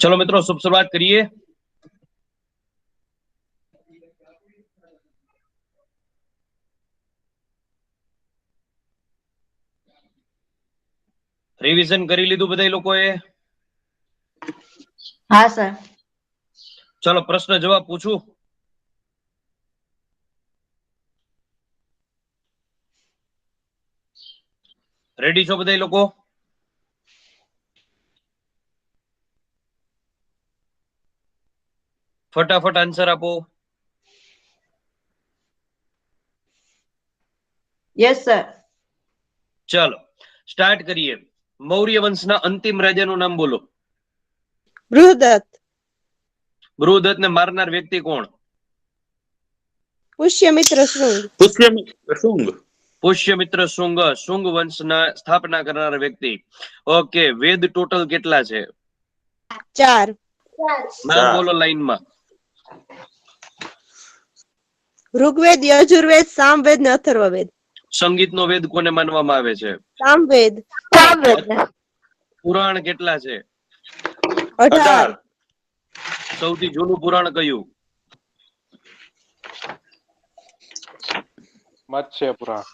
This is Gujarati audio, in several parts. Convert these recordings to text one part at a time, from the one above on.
चलो मित्रों, शुभ शुरुआत करिए। રિવિઝન કરી લીધું બધા લોકોએ? હા સર. ચલો પ્રશ્ન જવાબ પૂછું. રેડી છો બધા લોકો? ફટાફટ આન્સર આપો. Yes sir. ચલો સ્ટાર્ટ કરીએ. મૌર્ય વંશના અંતિમ રાજાનું નામ બોલો. બૃહદત્ત. બૃહદત્તને મારનાર વ્યક્તિ કોણ? પુષ્યમિત્ર શૃંગ. પુષ્યમિત્ર શુંગ, શુંગ વંશના સ્થાપના કરનાર વ્યક્તિ. ઓકે, વેદ ટોટલ કેટલા છે? 4. નામ બોલો લાઈનમાં. ઋગ્વેદ, યજુર્વેદ, સામવેદ ને અથર્વવેદ. સંગીતનો વેદ કોને માનવામાં આવે છે? સામવેદ. પુરાણ કેટલા છે? 18. સૌથી જૂનું પુરાણ કયું? મત્સ્ય પુરાણ.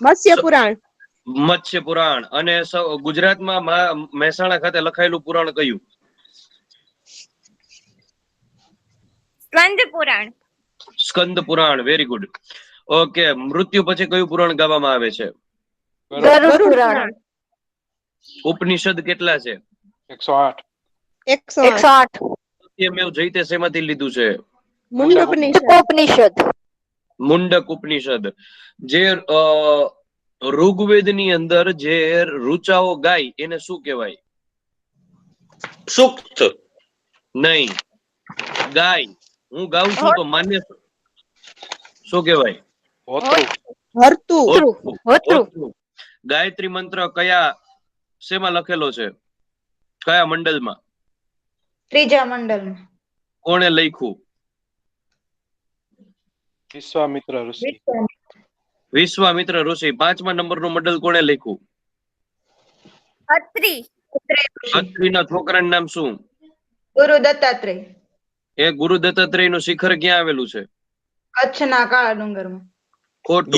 મત્સ્ય પુરાણ. અને ગુજરાતમાં મહેસાણા ખાતે લખાયેલું પુરાણ કયું? Skanda Purana. Skanda Purana. Very good. Okay, મૃત્યુ પછી કયું પુરાણ ગાવામાં આવે છે? ગરુડ પુરાણ. ઉપનિષદ કેટલા છે? 108. સત્યમેવ જયતે શેમાંથી લીધું છે? મુંડકોપનિષદ. મુંડક ઉપનિષદ. જે ઋગ્વેદની અંદર જે ઋચાઓ ગાય એને શું કહેવાય? સુક્ત. નહીં, ગાય. હું ગાઉં છું તો માન્ય શું કહેવાય? હોતૃ. ગાયત્રી મંત્ર કયા શેમાં લખેલો છે? કયા મંડળમાં? ત્રીજા મંડળમાં. કોણે લખ્યું? વિશ્વામિત્ર ઋષિ. વિશ્વામિત્ર ઋષિ. 5મા નંબરનું મંડળ કોણે લખ્યું? અત્રિ. અત્રિના છોકરાનું નામ શું? ગુરુ દત્તાત્રેય. એ ગુરુ દત્તાત્રેયનું શિખર ક્યાં આવેલું છે? કચ્છના કાળા ડુંગરમાં. ખોટું.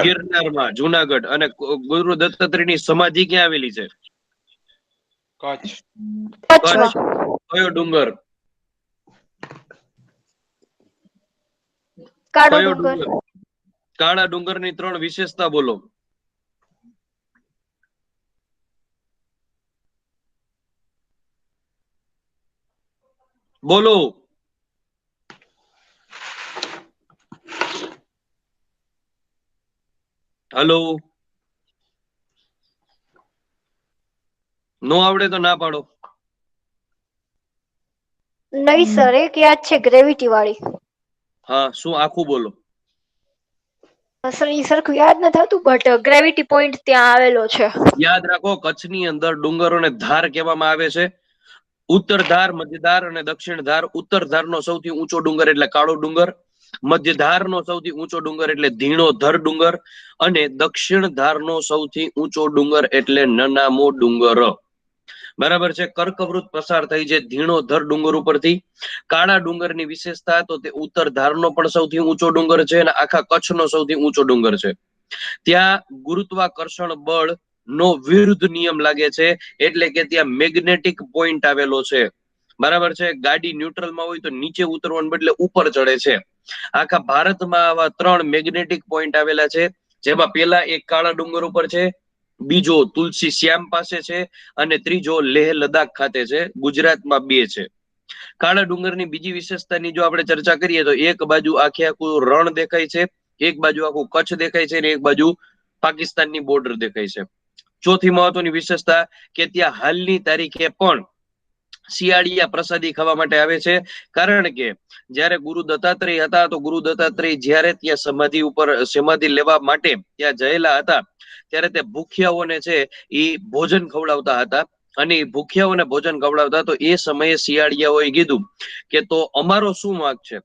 ગિરનારમાં, જુનાગઢ. અને ગુરુ દત્તાત્રેયની સમાધિ ક્યાં આવેલી છે? કચ્છ. કયો ડુંગર? કાળો કયો ડુંગર. ડુંગર? કાળા ડુંગરની 3 વિશેષતા બોલો. બોલો. હલો, નો આવડે તો ના પાડો. નહીં સર, એક યાદ છે, ગ્રેવિટી વાળી. હા, શું આખું બોલો. સર ઈ સરખું યાદ ન થતું, બટ ગ્રેવિટી પોઈન્ટ ત્યાં આવેલો છે. યાદ રાખો, કચ્છની અંદર ડુંગરોને ધાર કહેવામાં આવે છે. ઉત્તર ધાર, મધ્ય ધાર અને દક્ષિણ ધાર. ઉત્તર ધારનો સૌથી ઊંચો ડુંગર એટલે કાળો ડુંગર. મધ્ય ધારનો સૌથી ઊંચો ડુંગર એટલે ધીણોધર ડુંગર. અને દક્ષિણ ધારનો સૌથી ઊંચો ડુંગર એટલે નનામો ડુંગર. બરાબર છે. કર્કવૃત પસાર થઈ છે ધીણોધર ડુંગર ઉપરથી. કાળા ડુંગરની વિશેષતા તો તે ઉત્તર ધારનો પણ સૌથી ઊંચો ડુંગર છે અને આખા કચ્છનો સૌથી ઊંચો ડુંગર છે. ત્યાં ગુરુત્વાકર્ષણ બળ નો વિરુદ્ધ નિયમ લાગે છે, એટલે કે ત્યાં મેગ્નેટિક પોઈન્ટ આવેલો છે. બરાબર છે. ગાડી ન્યુટ્રલમાં હોય તો નીચે ઉતરવાને બદલે ઉપર ચડે છે. આખા ભારતમાં આવા 3 મેગ્નેટિક પોઈન્ટ આવેલા છે, જેમાં પેલા એક કાળા ડુંગર ઉપર છે, બીજો તુલસી શ્યામ પાસે છે અને ત્રીજો લેહ લદ્દાખ ખાતે છે. ગુજરાતમાં 2 છે. કાળા ડુંગરની બીજી વિશેષતાની જો આપણે ચર્ચા કરીએ તો એક બાજુ આખું રણ દેખાય છે, એક બાજુ આખું કચ્છ દેખાય છે અને એક બાજુ પાકિસ્તાનની બોર્ડર દેખાય છે. ચોથી મહત્વની વિશેષતા કે ત્યાં હાલની તારીખે પણ શિયાળિયા પ્રસાદી ખાવા માટે આવે છે. કારણ કે જ્યારે ગુરુ દત્તાત્રેય હતા તો ગુરુ દત્તાત્રેય જ્યારે ત્યાં સમાધિ લેવા માટે ત્યાં જયેલા હતા, ત્યારે તે ભૂખ્યાઓને છે એ ભોજન ખવડાવતા હતા. અને ભૂખ્યાઓને ભોજન ખવડાવતા તો એ સમયે શિયાળિયાઓએ કીધું કે તો અમારો શું વાંક છે.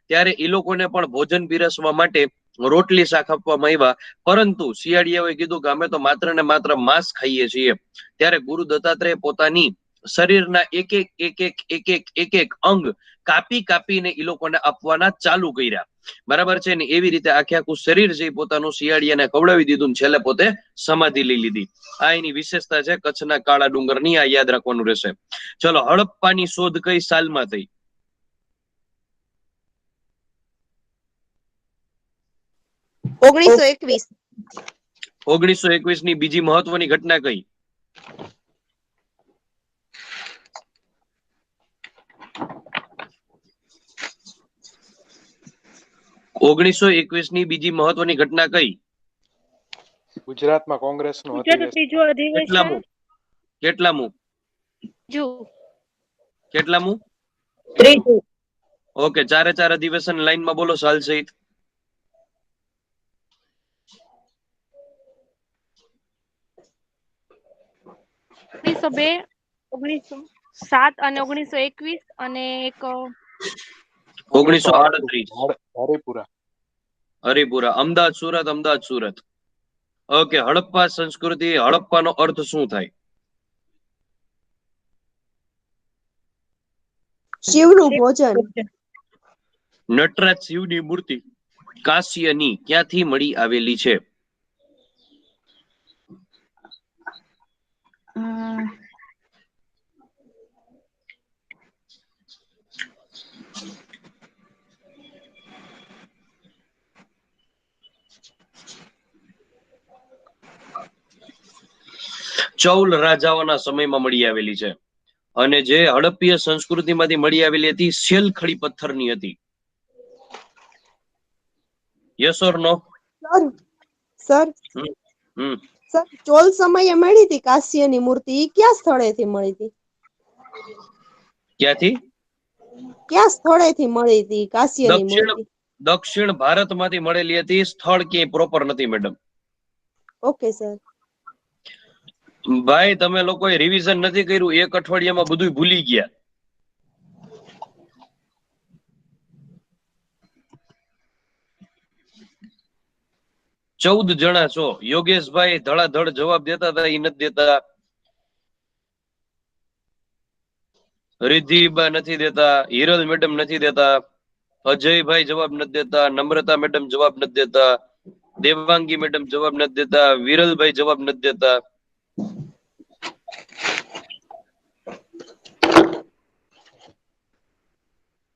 ત્યારે એ લોકોને પણ ભોજન પીરસવા માટે રોટલી શાક આપવામાં આવ્યા, પરંતુ શિયાળિયાઓએ કીધું કે અમે તો માત્ર ને માત્ર માંસ ખાઈએ છીએ. ત્યારે ગુરુ દત્તાત્રેય પોતાની શરીરના એક એક અંગ કાપી કાપીને એ લોકોને આપવાના ચાલુ કર્યા. બરાબર છે ને? એવી રીતે આખે આખું શરીર છે પોતાનું શિયાળિયાને ખવડાવી દીધું ને છેલ્લે પોતે સમાધિ લઈ લીધી. આ એની વિશેષતા છે કચ્છના કાળા ડુંગરની. આ યાદ રાખવાનું રહેશે. ચલો, હડપ્પાની શોધ કઈ સાલમાં થઈ? 1921. 1921 ની બીજી મહત્વની ઘટના કઈ? 1921 ની બીજી મહત્વની ઘટના કઈ? ગુજરાતમાં કોંગ્રેસનું ગુજરાત અધિવેશન. ત્રીજું અધિવેશન. કેટલામું? કેટલામું? કેટલામું? ત્રીજું. ઓકે, ચારે ચાર અધિવેશન લાઈનમાં બોલો સાલ સહિત. 1902, 1907 અને 1921 અને એક 1938 હરિપુરા. હરિપુરા. અમદાવાદ સુરત, અમદાવાદ સુરત. ઓકે, હડપ્પા સંસ્કૃતિ. હડપ્પાનો અર્થ શું થાય? શિવનું ભોજન. નટરાજ શિવની મૂર્તિ કાશ્યની ક્યાંથી મળી આવેલી છે? ચૌલ રાજાઓના સમયમાં મળી આવેલી છે. અને જે હડપ્પીય સંસ્કૃતિમાંથી મળી આવેલી હતી શેલખડી પથ્થરની હતી. Yes or no? સર હમ સર ચોલ સમયે મળી હતી કાશ્યની મૂર્તિ. ઈ ક્યાં સ્થળેથી મળી હતી? ક્યાંથી? ક્યાં સ્થળેથી મળી હતી કાશ્યની દક્ષિણ મૂર્તિ? દક્ષિણ ભારતમાંથી મળેલી હતી. સ્થળ ક્યાંય પ્રોપર નથી મેડમ. Okay sir. ભાઈ, તમે લોકોએ રિવિઝન નથી કર્યું. એક અઠવાડિયામાં બધું ભૂલી ગયા. ચૌદ જણા છો. યોગેશભાઈ ધડાધડ જવાબ દેતા હતા, એ નથી દેતા. રિદ્ધિબા નથી દેતા. હિરલ મેડમ નથી દેતા. અજયભાઈ જવાબ નથી દેતા. નમ્રતા મેડમ જવાબ નથી દેતા. દેવાંગી મેડમ જવાબ નથી દેતા. વિરલભાઈ જવાબ નથી દેતા.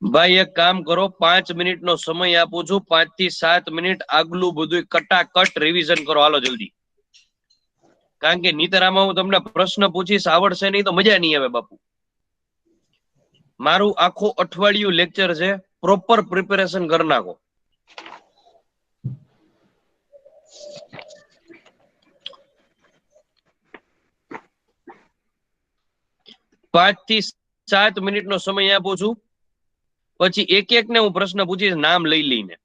ભાઈ, એક કામ કરો, 5 મિનિટનો સમય આપું છું. 5 થી 7 મિનિટ આગલું બધું કટાકટ રિવિઝન કરો. હાલો જલ્દી. કારણ કે નીતરામાં હું તમને પ્રશ્ન પૂછીશ, આવડશે નહીં તો મજા નહીં આવે બાપુ. મારું આખું અઠવાડિયું લેક્ચર છે. પ્રોપર પ્રિપેરેશન કરી નાખો. પાંચ થી 7 મિનિટનો સમય આપું છું. પછી એક એક ને હું પ્રશ્ન પૂછીશ નામ લઈ લઈને.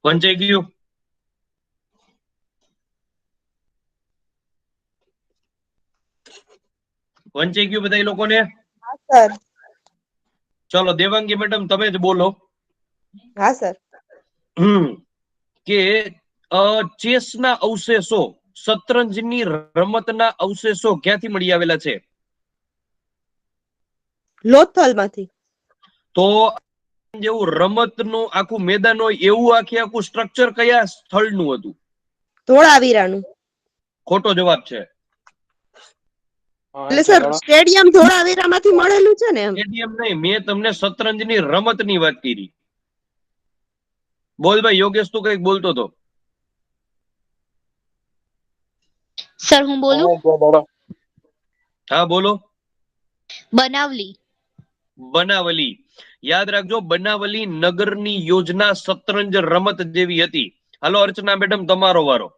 વંચાઈ ગયું? વંચાઈ ગયું બધા લોકોને? હા સર. ચલો દેવાંગી મેડમ તમે જ બોલો. હા સર. કે ચેસના અવશેષો, શતરંજની રમતના અવશેષો ક્યાંથી મળી આવેલા છે? લોથલ માંથી. તો જેવું રમતનું આખું મેદાન હોય એવું આખું સ્ટ્રક્ચર કયા સ્થળનું હતું? ધોળાવીરાનું. ખોટો જવાબ છે. એટલે સર સ્ટેડિયમ ધોળાવીરામાંથી મળેલું છે ને એમ. સ્ટેડિયમ નહીં, મેં તમને શતરંજની રમતની વાત કરી. બોલ ભાઈ યોગેશ, તું કઈક બોલતો હતો. સર હું બોલું? હા બોલો. બનાવલી. બનાવલી. યાદ રાખજો, બનાવલી નગરની યોજના શતરંજ રમત જેવી હતી. હાલો અર્ચના મેડમ તમારો વારો.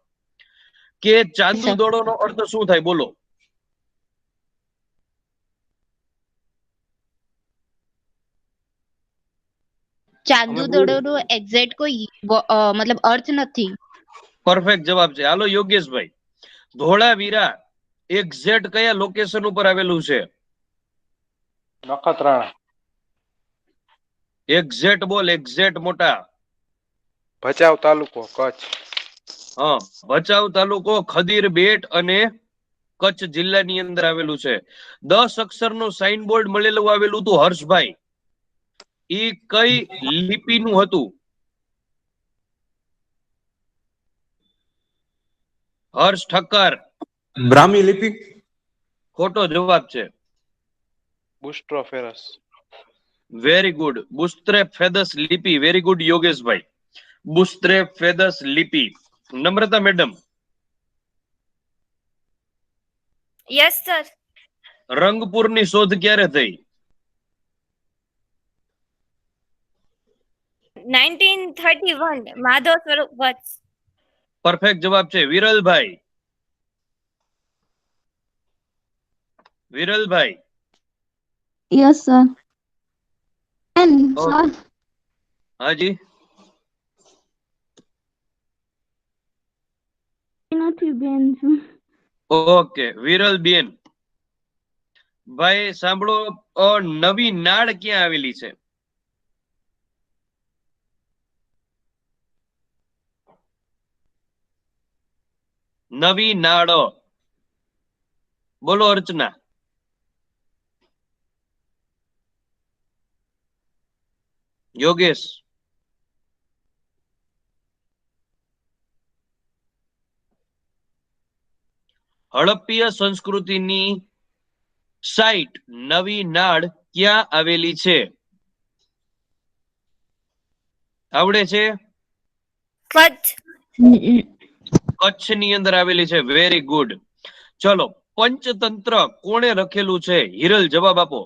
કે ચાંદુ દોડોનો અર્થ શું થાય બોલો? ચાંદુ દોડોનો એક્ઝેક્ટ કોઈ મતલબ અર્થ નથી. પરફેક્ટ જવાબ છે. હાલો યોગેશભાઈ, ધોળાવીરા એક્ઝેક્ટ કયા લોકેશન ઉપર આવેલું છે? નખત્રાણા. એક્ઝેક્ટ બોલ, એક્ઝેક્ટ મોટા. ભચાઉ તાલુકો, કચ્છ. હા, ભચાઉ તાલુકો, ખદીર બેટ અને કચ્છ જિલ્લાની અંદર આવેલું છે. 10 અક્ષરનું સાઇન બોર્ડ મળેલું આવેલું હતું હર્ષભાઈ, ઈ કઈ લિપિનું હતું? હર્ષ ઠક્કર. બ્રાહ્મી લિપિ. ખોટો જવાબ છે. બુસ્ટ્રોફેરસ. Very good. બુસ્ટ્રેફેદસ લિપિ. વેરી ગુડ યોગેશભાઈ. બુસ્ટ્રેફેદસ લિપિ. નમ્રતા મેડમ, યસ સર. રંગપુરની શોધ ક્યારે થઈ? 1931 માધવ સ્વરૂપ વત્સ. પરફેક્ટ જવાબ છે. વિરલભાઈ, વિરલભાઈ. Yes sir. સર હાજી. નથી બેન છું. ઓકે વિરલ બેન. ભાઈ સાંભળો, નવી નાળ ક્યાં આવેલી છે? નવી નાળ બોલો અર્ચના. યોગેશ. હડપ્પીય સંસ્કૃતિની સાઇટ નવી નાળ ક્યાં આવેલી છે? આવડે છે? કચ્છ. કચ્છની અંદર આવેલી છે. Very good. ચલો, પંચતંત્ર કોણે લખેલું છે? હિરલ જવાબ આપો.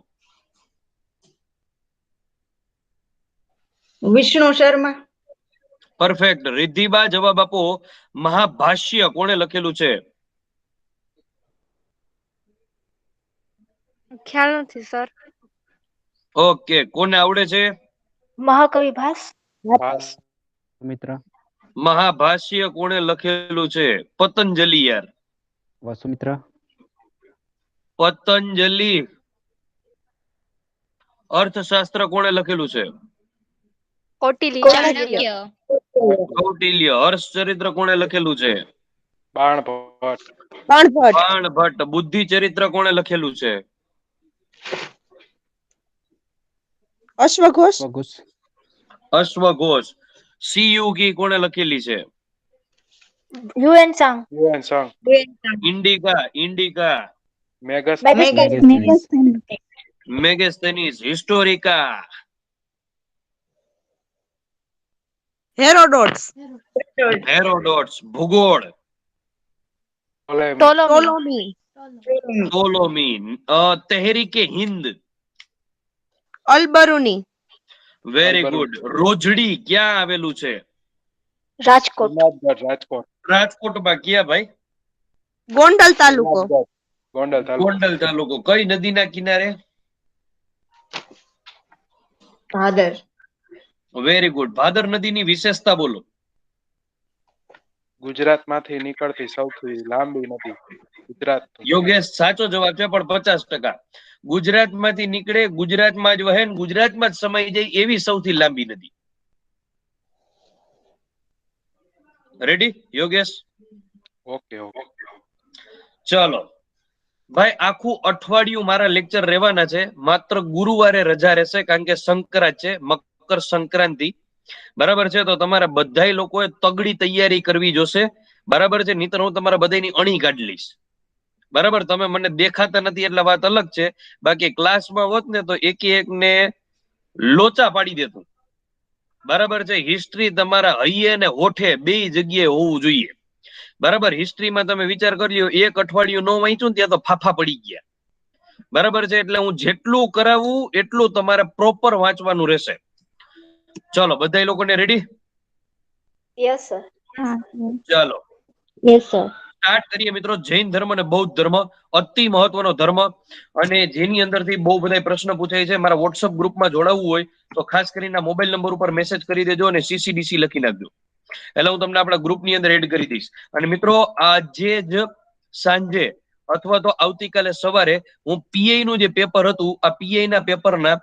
વિષ્ણુ શર્મા. પરફેક્ટ. રિદ્ધિબા જવાબ આપો. મહાભાષ્ય કોણે લખેલું છે? ખ્યાલ નથી સર. ઓકે, કોને આવડે છે? મહાકવિ ભાસ. પાસ. મિત્ર. મહાભાષ્ય કોણે લખેલું છે? પતંજલિ. યાર વસુમિત્ર. પતંજલિ. અર્થશાસ્ત્ર કોણે લખેલું છે? ચાણક્ય. કૌટિલ્ય. હર્ષચરિત્ર કોણે લખેલું છે? બાણભટ્ટ. બાણભટ્ટ. બાણભટ્ટ. બુદ્ધિ ચરિત્ર કોણે લખેલું છે? અશ્વઘોષ. વઘુસ. અશ્વઘોષ. સિયુગી કોણે લખેલી છે? યુએન સાંગ. યુએન સંઘ. ઇન્ડિકા. ઇન્ડિકા. મેગસ. મેગેસ્થેનીસ. હિસ્ટોરિકા. હેરોડોટ્સ. હેરોડોટ્સ. ભૂગોળ. ટોલેમી. ટોલોમી. ટોલોમી. તહેરીકે હિન્દ. અલબરુની. Very good. રોજડી ક્યાં આવેલું છે? રાજકોટ. જુનાગઢ, રાજકોટ. રાજકોટમાં. ક્યાં ભાઈ? ગોંડલ તાલુકો. જુનાગઢ. ગોંડલ તાલુકો. ગોંડલ તાલુકો. કઈ નદીના કિનારે? ભાદર. Very good. ભાદર નદીની વિશેષતા બોલો. ગુજરાતમાંથી નીકળતી સૌથી લાંબી નદી ગુજરાત. યોગેશ સાચો જવાબ છે, પણ 50%. ગુજરાતમાંથી નીકળે, ગુજરાતમાં જ વહે, ને ગુજરાતમાં જ સમાઈ જાય એવી સૌથી લાંબી નદી. રેડી યોગેશ? Okay okay. ચલો ભાઈ, આખું અઠવાડિયું મારા લેક્ચર રહેવાના છે. માત્ર ગુરુવારે રજા રહેશે, કારણ કે સંક્રાંત છે, મકર સંક્રાંતિ. બરાબર છે, તો તમારે બધાય લોકોએ તગડી તૈયારી કરવી જોશે. બરાબર છે, નહીતર હું તમારા બધાની અણી કાઢી લઈશ. બરાબર, તમે મને દેખાતા નથી એટલે વાત અલગ છે, બાકી ક્લાસમાં હોત ને તો એકે એકને લોચા પાડી દેતું. બરાબર છે, હિસ્ટ્રી તમારા હૈયે ને હોઠે બે જગ્યાએ હોવું જોઈએ. બરાબર, હિસ્ટ્રીમાં તમે વિચાર કર્યો, એક અઠવાડિયું ન વાંચ્યું ત્યાં તો ફાફા પડી ગયા. બરાબર છે, એટલે હું જેટલું કરાવું એટલું તમારે પ્રોપર વાંચવાનું રહેશે. ચલો બધા લોકોને રેડી? Yes sir. ચાલો યસ સર. સ્ટાર્ટ કરીએ મિત્રો. જૈન ધર્મ અને બૌદ્ધ ધર્મ અતિ મહત્વનો ધર્મ, અને જેની અંદરથી બહુ બધા પ્રશ્ન પૂછાય છે. મારા વોટ્સઅપ ગ્રુપમાં જોડાવવું હોય તો ખાસ કરીને મોબાઈલ નંબર ઉપર મેસેજ કરી દેજો અને CCDC લખી નાખજો, એટલે હું તમને આપણા ગ્રુપની અંદર એડ કરી દઈશ. અને મિત્રો, આજે જ સાંજે અથવા તો આવતીકાલે સવારે હું PI નું જે પેપર હતું, આ PI ના પેપરના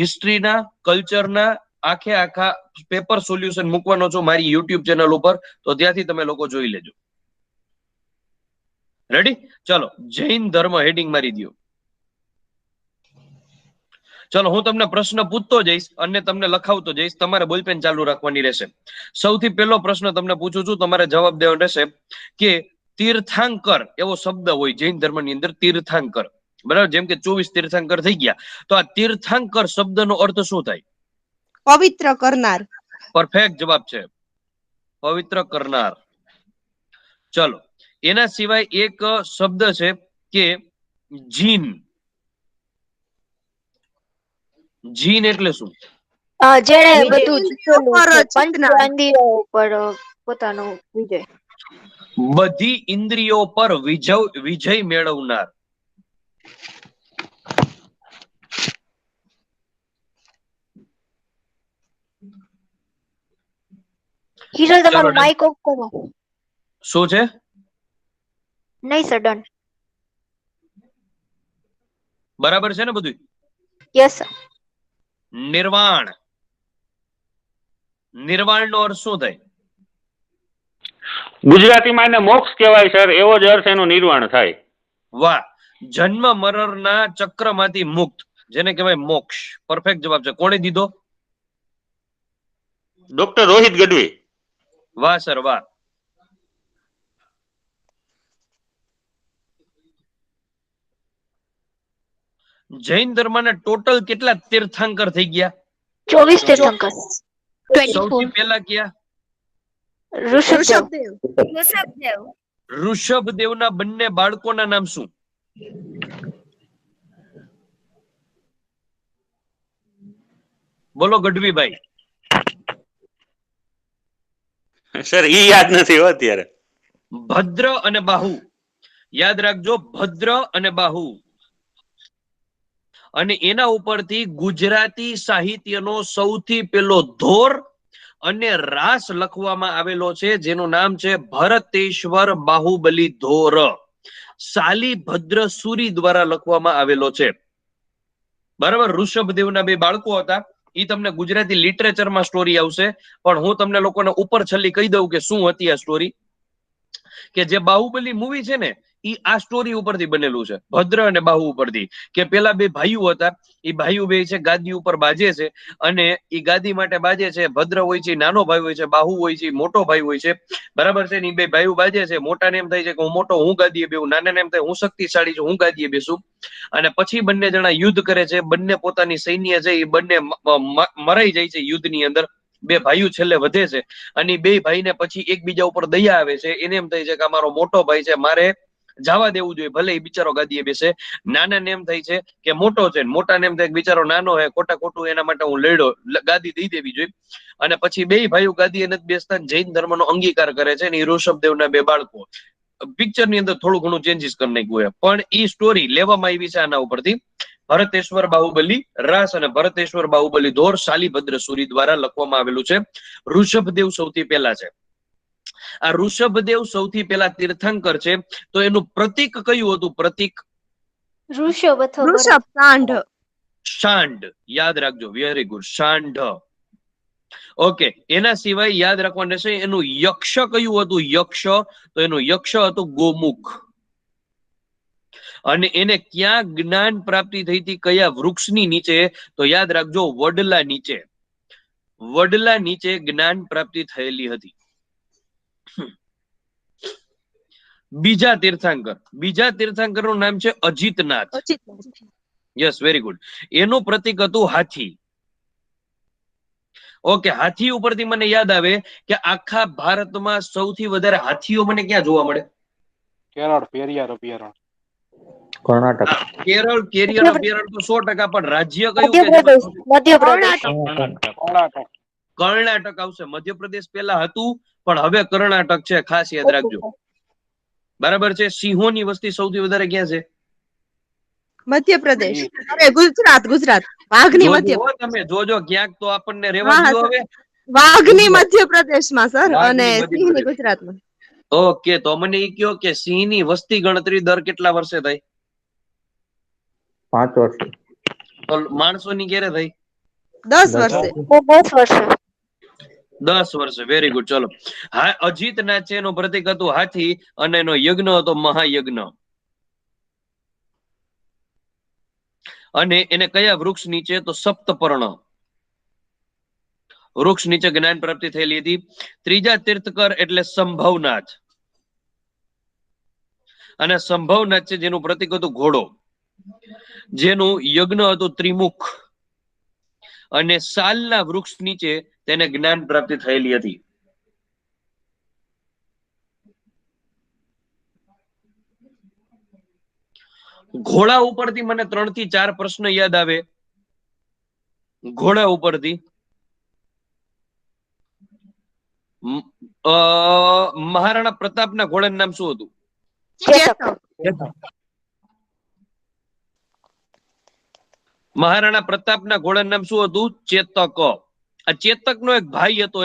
હિસ્ટ્રીના, કલ્ચરના આખા પેપર સોલ્યુશન મૂકવાનો છું મારી YouTube ચેનલ ઉપર, તો ત્યાંથી તમે લોકો જોઈ લેજો. રેડી? ચલો, જૈન ધર્મ હેડિંગ મારી દો. ચલો, હું તમને પ્રશ્ન પૂછતો જઈશ અને તમને લખાવતો જઈશ. તમારે બોલપેન ચાલુ રાખવાની રહેશે. સૌથી પહેલો પ્રશ્ન તમને પૂછું છું, તમારે જવાબ દેવાનો રહેશે કે તીર્થાંકર એવો શબ્દ હોય જૈન ધર્મની અંદર, તીર્થાંકર. બરાબર, જેમ કે 24 તીર્થાંકર થઈ ગયા, તો આ તીર્થાંકર શબ્દનો અર્થ શું થાય? પવિત્ર કરનાર. પરફેક્ટ જવાબ છે, પવિત્ર કરનાર. ચલો, એના સિવાય એક શબ્દ છે કે જીન. જીન એટલે શું? જેણે વિજય. બધું જીતેલું ઉપર છે, જીતનાર. પંચ ઇન્દ્રિયો ઉપર પોતાનો વિજય. બધી ઇન્દ્રિયો પર વિજય મેળવનાર. હિરલ, તમારું done. માઇક ઓફ કરો. શું છે? નહીં સર, ડન. બરાબર છે ને બધું? Yes sir. નિર્વાણ. નિર્વાણ નો અર્થ શું થાય? ગુજરાતીમાં એને મોક્ષ કહેવાય સર, એવો જ અર્થ એનું નિર્વાણ થાય. વાહ, જન્મ મરણના ચક્રમાંથી મુક્ત, જેને કહેવાય મોક્ષ. પરફેક્ટ જવાબ છે. કોણે દીધો? ડોક્ટર રોહિત ગઢવી. વાહ સર, વાહ. જૈન ધર્મના ટોટલ કેટલા તીર્થાંકર થઈ ગયા? 24 તીર્થંકર. સૌથી પહેલા ક્યાં? ઋષભદેવ. ઋષભદેવ. ઋષભદેવના બંને બાળકોના નામ શું? બોલો ગઢવીભાઈ. સર ઈ યાદ નથી હો અત્યારે. ભદ્ર અને બાહુ. યાદ રાખજો, ભદ્ર અને બાહુ. અને એના ઉપરથી ગુજરાતી સાહિત્યનો સૌથી પહેલો ધોર અને રાસ લખવામાં આવેલો છે, જેનું નામ છે ભરતેશ્વર બાહુબલી ધોર. શાલિભદ્ર સુરી દ્વારા લખવામાં આવેલો છે. બરાબર, ઋષભદેવના બે બાળકો હતા. એ તમને ગુજરાતી લિટરેચરમાં સ્ટોરી આવશે, પણ હું તમને લોકોને ઉપર છલ્લી કહી દઉં કે શું હતી આ સ્ટોરી. કે જે બાહુબલી મૂવી છે ને, એ આ સ્ટોરી ઉપરથી બનેલું છે, ભદ્ર અને બાહુ ઉપરથી. કે પેલા બે ભાઈઓ હતા, એ ભાઈઓ બે છે ગાદી ઉપર બાજે છે, અને એ ગાદી માટે બાજે છે. ભદ્ર હોય છે નાનો ભાઈ હોય છે, બાહુ હોય છે મોટો ભાઈ હોય છે. બરાબર છે ને? એ બે ભાઈઓ બાજે છે. મોટાને એમ થાય છે કે હું મોટો, હું ગાદીએ બેહું. નાનાને એમ થાય હું શક્તિશાળી છું, હું ગાદીએ બેસું. અને પછી બંને જણા યુદ્ધ કરે છે. બંને પોતાની સૈન્ય છે એ બંને મરાઈ જાય છે યુદ્ધની અંદર. બે ભાઈઓ છેલ્લે વધે છે, અને બે ભાઈને પછી એકબીજા ઉપર દયા આવે છે. એને એમ થાય છે કે અમારો મોટો ભાઈ છે, મારે જવા દેવું જોઈએ, ભલે એ બિચારો ગાદીએ બેસે. નાનાને એમ થાય છે કે મોટો છે, મોટાને એમ થાય કે બિચારો નાનો હે, ખોટું એના માટે હું લડ્યો, ગાદી દઈ દેવી જોઈએ. અને પછી બે ભાઈઓ ગાદીએ નથી બેસતા. જૈન ધર્મનો અંગીકાર કરે છે, અને એ ઋષભદેવના બે બાળકો. પિક્ચરની અંદર થોડું ઘણું ચેન્જીસ કરી નાખ્યું, પણ એ સ્ટોરી લેવામાં આવી છે આના ઉપરથી. ભરતેશ્વર બાહુબલી રાસ અને ભરતેશ્વર બાહુબલી ધોર શાલિભદ્ર સુરી દ્વારા લખવામાં આવેલું છે. ઋષભદેવ સૌથી પહેલા છે. આ ઋષભદેવ સૌથી પહેલા તીર્થંકર છે, તો એનું પ્રતીક કયું હતું? પ્રતીક ઋષભ અથવા વૃષભ સાંઢ. શાંડ. યાદ રાખજો, વેરી ગુડ, શાંડ. ઓકે, એના સિવાય યાદ રાખવાનું રહેશે એનું યક્ષ કયું હતું? યક્ષ, તો એનું યક્ષ હતું ગોમુખ. અને એને ક્યાં જ્ઞાન પ્રાપ્તિ થઈ હતી? કયા વૃક્ષની નીચે? તો યાદ રાખજો, વડલા નીચે. વડલા નીચે જ્ઞાન પ્રાપ્તિ થયેલી હતી. બીજા તીર્થંકરનું નામ છે અજીતનાથ. Yes, very good. એનું પ્રતીક હતું હાથી. ઓકે, હાથી ઉપરથી મને યાદ આવે કે આખા ભારતમાં સૌથી વધારે હાથીઓ મને ક્યાં જોવા મળે? કેરળ પેરિયાર અભયારણ્ય. કર્ણાટક. કેરળ કેરિયર અભયારણ્ય તો 100%, પણ રાજ્ય કયું? મધ્યપ્રદેશ. મધ્યપ્રદેશ. કર્ણાટક. કર્ણાટક આવશે. મધ્યપ્રદેશ પહેલા હતું, પણ હવે કર્ણાટક છે, ખાસ યાદ રાખજો. બરાબર છે. સિંહોની વસ્તી સૌથી વધારે ક્યાં છે? મધ્યપ્રદેશ. અરે ગુજરાત. વાઘની મધ્ય જોજો તમે, જોજો ક્યાંક તો આપણને રેવા હા, દો હવે. વાઘની મધ્યપ્રદેશમાં સર, વાઘની અને મધ્યપ્રદેશ. સિંહની ગુજરાતમાં. ઓકે, તો મને એ કહો કે સિંહની વસ્તી ગણતરી દર કેટલા વર્ષે થઈ? 5 વર્ષ. તો માણસોની ક્યારે થઈ? 10 વર્ષે. 10 વર્ષે. 10 વર્ષે. Very good. ચલો, હા, અજીતનાથ છે, એનું પ્રતીક હતું હાથી, અને એનો યજ્ઞ હતો મહાયજ્ઞ. અને એને કયા વૃક્ષ નીચે? તો સપ્તપર્ણ વૃક્ષ નીચે જ્ઞાન પ્રાપ્તિ થયેલી હતી. ત્રીજા તીર્થકર એટલે સંભવનાથ. અને સંભવનાથ છે જેનું પ્રતીક હતું ઘોડો, જેનું યજ્ઞ હતું ત્રિમુખ, અને સાલના વૃક્ષ નીચે તેને જ્ઞાન પ્રાપ્તિ થયેલી હતી. ઘોડા ઉપરથી મને 3 થી 4 પ્રશ્ન યાદ આવે. ઘોડા ઉપરથી મહારાણા પ્રતાપના ઘોડાનું નામ શું હતું? ચેતક. મહારાણા પ્રતાપના ઘોડાનું નામ શું હતું? ચેતક. આ ચેતકનો એક ભાઈ હતો,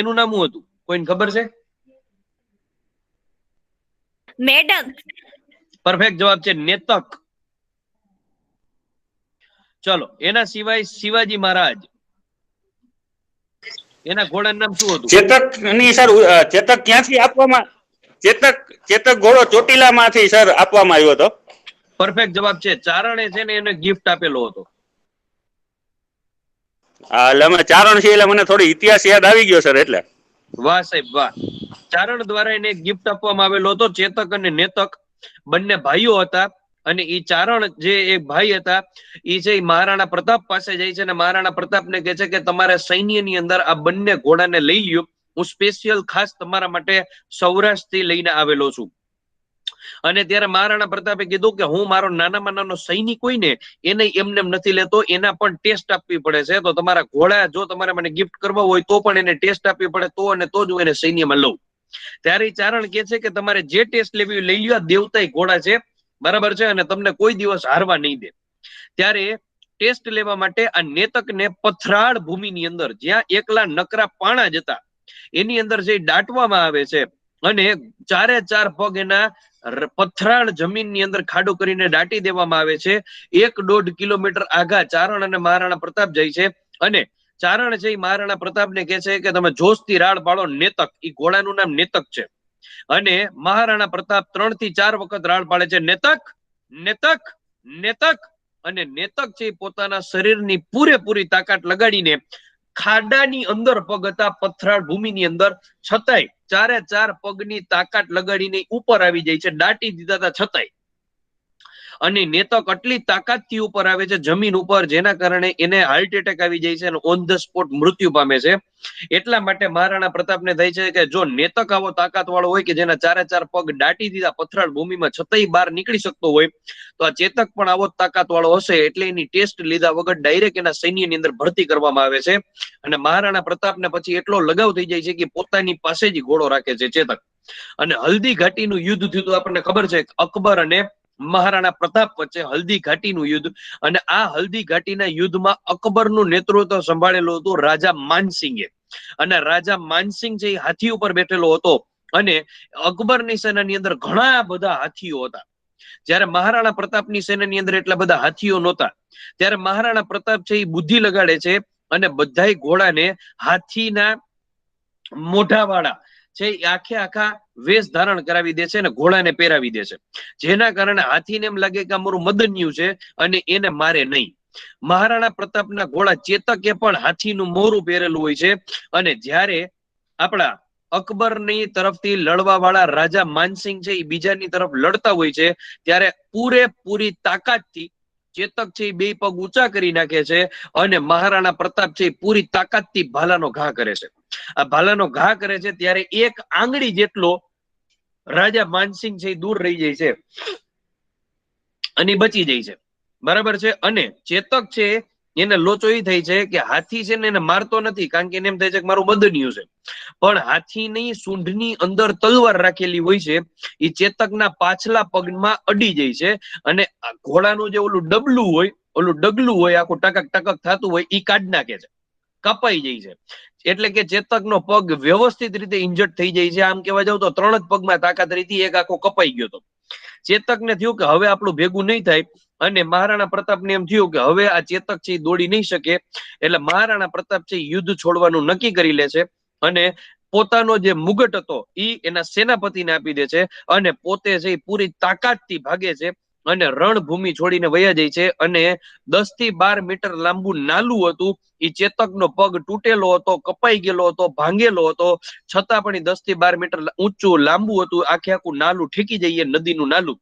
એનું નામ શું હતું? કોઈને ખબર છે? મેડમ. પરફેક્ટ જવાબ છે નેતક. ચલો, એના સિવાય શિવાજી મહારાજ, એના ઘોડાનું નામ શું હતું? ચેતક ની સર ચેતક ક્યાંથી આપવામાં? ચેતક ઘોડો ચોટીલામાંથી સર આપવામાં આવ્યો હતો. પરફેક્ટ જવાબ છે. ચારણે છે ને એને ગિફ્ટ આપેલો હતો. એટલે અમે ચારણ છીએ એટલે મને થોડી ઇતિહાસ યાદ આવી ગયો સર એટલે. વાહ સાહેબ વાહ. ચારણ દ્વારા એને ગિફ્ટ આપવામાં આવેલો હતો. ચેતક અને નેતક બંને ભાઈઓ હતા, અને એ ચારણ જે એક ભાઈ હતા એ છે મહારાણા પ્રતાપ પાસે જાય છે, અને મહારાણા પ્રતાપને કહે છે કે તમારે સૈન્યની અંદર આ બંને ઘોડાને લઈ લ્યો, હું સ્પેશિયલ ખાસ તમારા માટે સૌરાષ્ટ્રથી લઈને આવેલો છું. અને ત્યારે મહારાણા પ્રતાપે કીધું કે હું મારો નાનામાં નાનો સૈનિક હોય ને એને એમને નથી લેતો, એના પણ ટેસ્ટ આપવી પડે છે, તો તમારા ઘોડા જો તમારે મને ગિફ્ટ કરવા હોય તો પણ એને ટેસ્ટ આપવી પડે, તો અને તો જ હું એને સૈન્યમાં લઉં. ત્યારે ચારણ કે છે કે તમારે જે ટેસ્ટ લેવી લઈ લ્યો, દેવતાઈ ઘોડા છે, બરાબર છે, અને તમને કોઈ દિવસ હારવા નહીં દે. ત્યારે ટેસ્ટ લેવા માટે આ નેતકને પથરાળ ભૂમિની અંદર, જ્યાં એકલા નકરા પાણા જ હતા, એની અંદર જે દાટવામાં આવે છે, અને 4 પગ એના પથરાળ જમીનની અંદર ખાડો કરીને દાટી દેવામાં આવે છે. 1.5 કિલોમીટર આગા ચારણ અને મહારાણા પ્રતાપ જાય છે, અને ચારણ છે મહારાણા પ્રતાપને કહે છે કે તમે જોશથી રાડ પાડો. નેતક, એ ઘોડાનું નામ નેતક છે, અને મહારાણા પ્રતાપ 3 થી 4 વખત રાડ પાડે છે, નેતક નેતક નેતક. અને નેતક છે પોતાના શરીરની પૂરેપૂરી તાકાત લગાડીને ખાડાની અંદર પગ હતા, પથરાળ ભૂમિની અંદર, છતાંય 4 પગની તાકાત લગાડીને ઉપર આવી જાય છે, દાટી દીધા હતા છતાંય. અને નેતક આટલી તાકાતથી ઉપર આવે છે જમીન ઉપર, જેના કારણે એને હાર્ટ એટેક આવી જાય છે અને ઓન ધ સ્પોટ મૃત્યુ પામે છે. એટલા માટે મહારાણા પ્રતાપને થાય છે કે જો નેતક આવો તાકાત વાળો હોય કે જેના 4 પગ દાટી દીધા પથરાળ ભૂમિમાં છતાંય બહાર નીકળી શકતો હોય, તો આ ચેતક પણ આવો તાકાત વાળો હશે. એટલે એની ટેસ્ટ લીધા વગર ડાયરેક્ટ એના સૈન્યની અંદર ભરતી કરવામાં આવે છે. અને મહારાણા પ્રતાપને પછી એટલો લગાવ થઈ જાય છે કે પોતાની પાસે જ ઘોડો રાખે છે ચેતક. અને હલ્દી ઘાટીનું યુદ્ધ થયું તો આપણને ખબર છે, અકબર અને મહારાણા પ્રતાપ વચ્ચે હલ્દી ઘાટીનું યુદ્ધ. અને આ હલ્દી ઘાટીના યુદ્ધમાં અકબરનું નેતૃત્વ સંભાળેલું હતું રાજા માનસિંગે. અને રાજા માનસિંહ જે હાથી ઉપર બેઠેલો હતો, અને અકબરની સેનાની અંદર ઘણા બધા હાથીઓ હતા. જ્યારે મહારાણા પ્રતાપની સેનાની અંદર એટલા બધા હાથીઓ નહોતા. ત્યારે મહારાણા પ્રતાપ છે એ બુદ્ધિ લગાડે છે અને બધાય ઘોડાને હાથીના મોઢાવાળા છે એ આખા વેશ ધારણ કરાવી દે છે અને ઘોડાને પહેરાવી દે છે, જેના કારણે હાથીને એમ લાગે કે અમારું મદન્યું છે અને એને મારે નહીં. મહારાણા પ્રતાપના ઘોડા ચેતકે પણ હાથીનું મોરું પહેરેલું હોય છે. અને જ્યારે આપણા અકબરની તરફથી લડવા વાળા રાજા માનસિંહ છે એ બીજાની તરફ લડતા હોય છે, ત્યારે પૂરેપૂરી તાકાતથી ચેતક છે એ બે પગ ઊંચા કરી નાખે છે અને મહારાણા પ્રતાપ છે એ પૂરી તાકાતથી ભાલાનો ઘા કરે છે. આ ભાલાનો ઘા કરે છે ત્યારે એક આંગળી જેટલો રાજા માનસિંહ છે એ દૂર રહી જાય છે અને બચી જાય છે. બરાબર છે. અને ચેતક છે એને લોચો એ થાય છે કે હાથી છે ને એને મારતો નથી, કારણ કે એને એમ થાય છે કે મારું બદન્યું છે, પણ હાથીની સૂંઢની અંદર તલવાર રાખેલી હોય છે, એ ચેતકના પાછલા પગમાં અડી જાય છે અને ઘોડાનું જે ઓલું ડગલું હોય આખું ટકક ટકક થતું હોય એ કાઢી નાખે છે, કપાઈ જાય છે. એટલે કે ચેતકનો પગ વ્યવસ્થિત રીતે ઇન્જર્ડ થઈ જાય છે. આમ કહેવા જાવ તો 3 જ પગમાં તાકાત રહી, એક આખો કપાઈ ગયો હતો. ચેતકને થયું કે હવે આપણું ભેગું નહીં થાય અને મહારાણા પ્રતાપને એમ થયું કે હવે આ ચેતક છે એ દોડી નહીં શકે, એટલે મહારાણા પ્રતાપ છે યુદ્ધ છોડવાનું નક્કી કરી લે છે અને પોતાનો જે મુગટ હતો એ એના સેનાપતિને આપી દે છે અને પોતે છે એ પૂરી તાકાતથી ભાગે છે અને રણભૂમિ છોડીને વયા જાય છે. અને 10 થી 12 મીટર લાંબુ નાલું હતું, એ ચેતકનો પગ તૂટેલો હતો, કપાઈ ગયેલો હતો, ભાંગેલો હતો, છતાં પણ 10 થી 12 મીટર ઊંચું લાંબુ હતું. આખું નાલું ઠેકી જઈએ, નદીનું નાલું.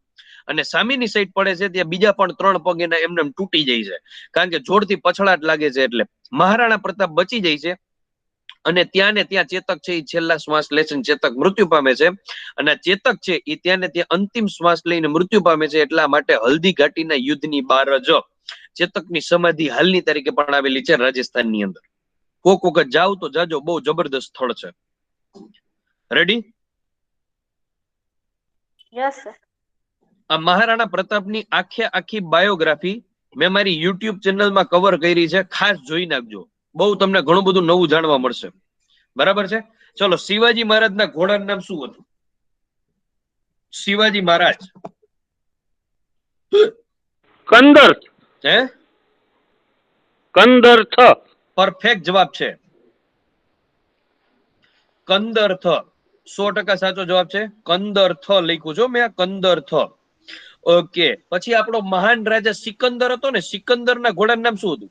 અને સામેની સાઈડ પડે છે ત્યાં બીજા પણ 3 પગ એના એમને તૂટી જાય છે, કારણ કે જોરથી પછડાટ લાગે છે. એટલે મહારાણા પ્રતાપ બચી જાય છે અને ત્યાં ને ત્યાં ચેતક છે એ છેલ્લા શ્વાસ લે છે, ચેતક મૃત્યુ પામે છે. અને ચેતક છે એ ત્યાં ને ત્યાં અંતિમ શ્વાસ લઈને મૃત્યુ પામે છે. એટલા માટે હલ્દી ઘાટીના યુદ્ધની બહાર જ ચેતકની સમાધિ હાલની તારીખે પણ આવેલી છે રાજસ્થાનની અંદર. કોક વખત જાવ તો જાજો, બહુ જબરદસ્ત સ્થળ છે. રેડી? Yes sir. આ મહારાણા પ્રતાપની આખી બાયોગ્રાફી મેં મારી યુટ્યુબ ચેનલમાં કવર કરી છે, ખાસ જોઈ નાખજો. બહુ તમને ઘણું બધું નવું જાણવા મળશે. બરાબર છે? ચલો, શિવાજી મહારાજના ઘોડાનું નામ શું હતું? શિવાજી મહારાજ કંદર્થ. હે? કંદર્થ. પરફેક્ટ જવાબ છે, કંદર્થ. 100% સાચો જવાબ છે. કંદર્થ લખ્યું છો મેં, કંદર્થ. ઓકે. પછી આપણો મહાન રાજા સિકંદર હતો ને, સિકંદરના ઘોડાનું નામ શું હતું?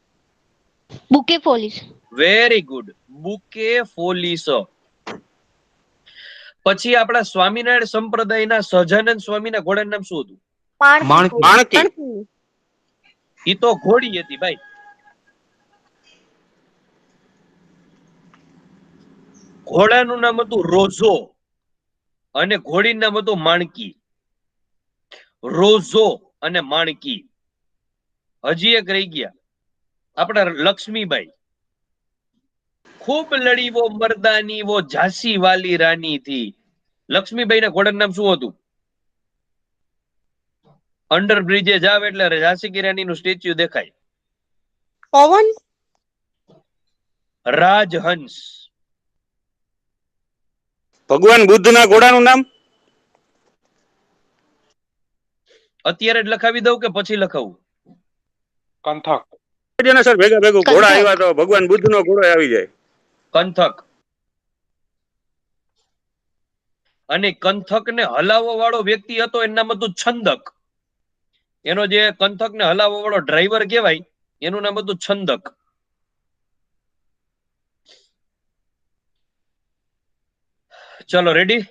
બુકેફોલિસ. Very good, Bucephalus. પછી આપણા સ્વામિનારાયણ સંપ્રદાયના સહજાનંદ સ્વામીના ઘોડાનું નામ શું હતું? માણકી. ઈ તો ઘોડી હતી ભાઈ. ઘોડાનું નામ હતું રોઝો અને ઘોડીનું નામ હતું માણકી. રોઝો અને માણકી. હજી એક રહી ગયા, આપણા લક્ષ્મીબાઈ. ખૂબ લડી વો મર્દાની વો ઝાંસી વાલી રાની થી. લક્ષ્મીબાઈના ઘોડાનું નામ શું હતું? અંડર બ્રિજે જાવ એટલે ઝાંસી કી રાની નું સ્ટેચ્યુ દેખાય. પવન. રાજહંસ. ભગવાન બુદ્ધના ઘોડાનું નામ? અત્યારે જ લખાવી દઉં કે પછી લખાવું? કંથક. સર ભેગું ઘોડા આવ્યા તો ભગવાન બુદ્ધનો ઘોડો આવી જાય. કંથક. અને કંથકને હલાવવા વાળો વ્યક્તિ હતો, એનું નામ હતું છંદક. એનો જે કંથકને હલાવવા વાળો ડ્રાઈવર કહેવાય એનું નામ હતું છંદક. ચલો, રેડી?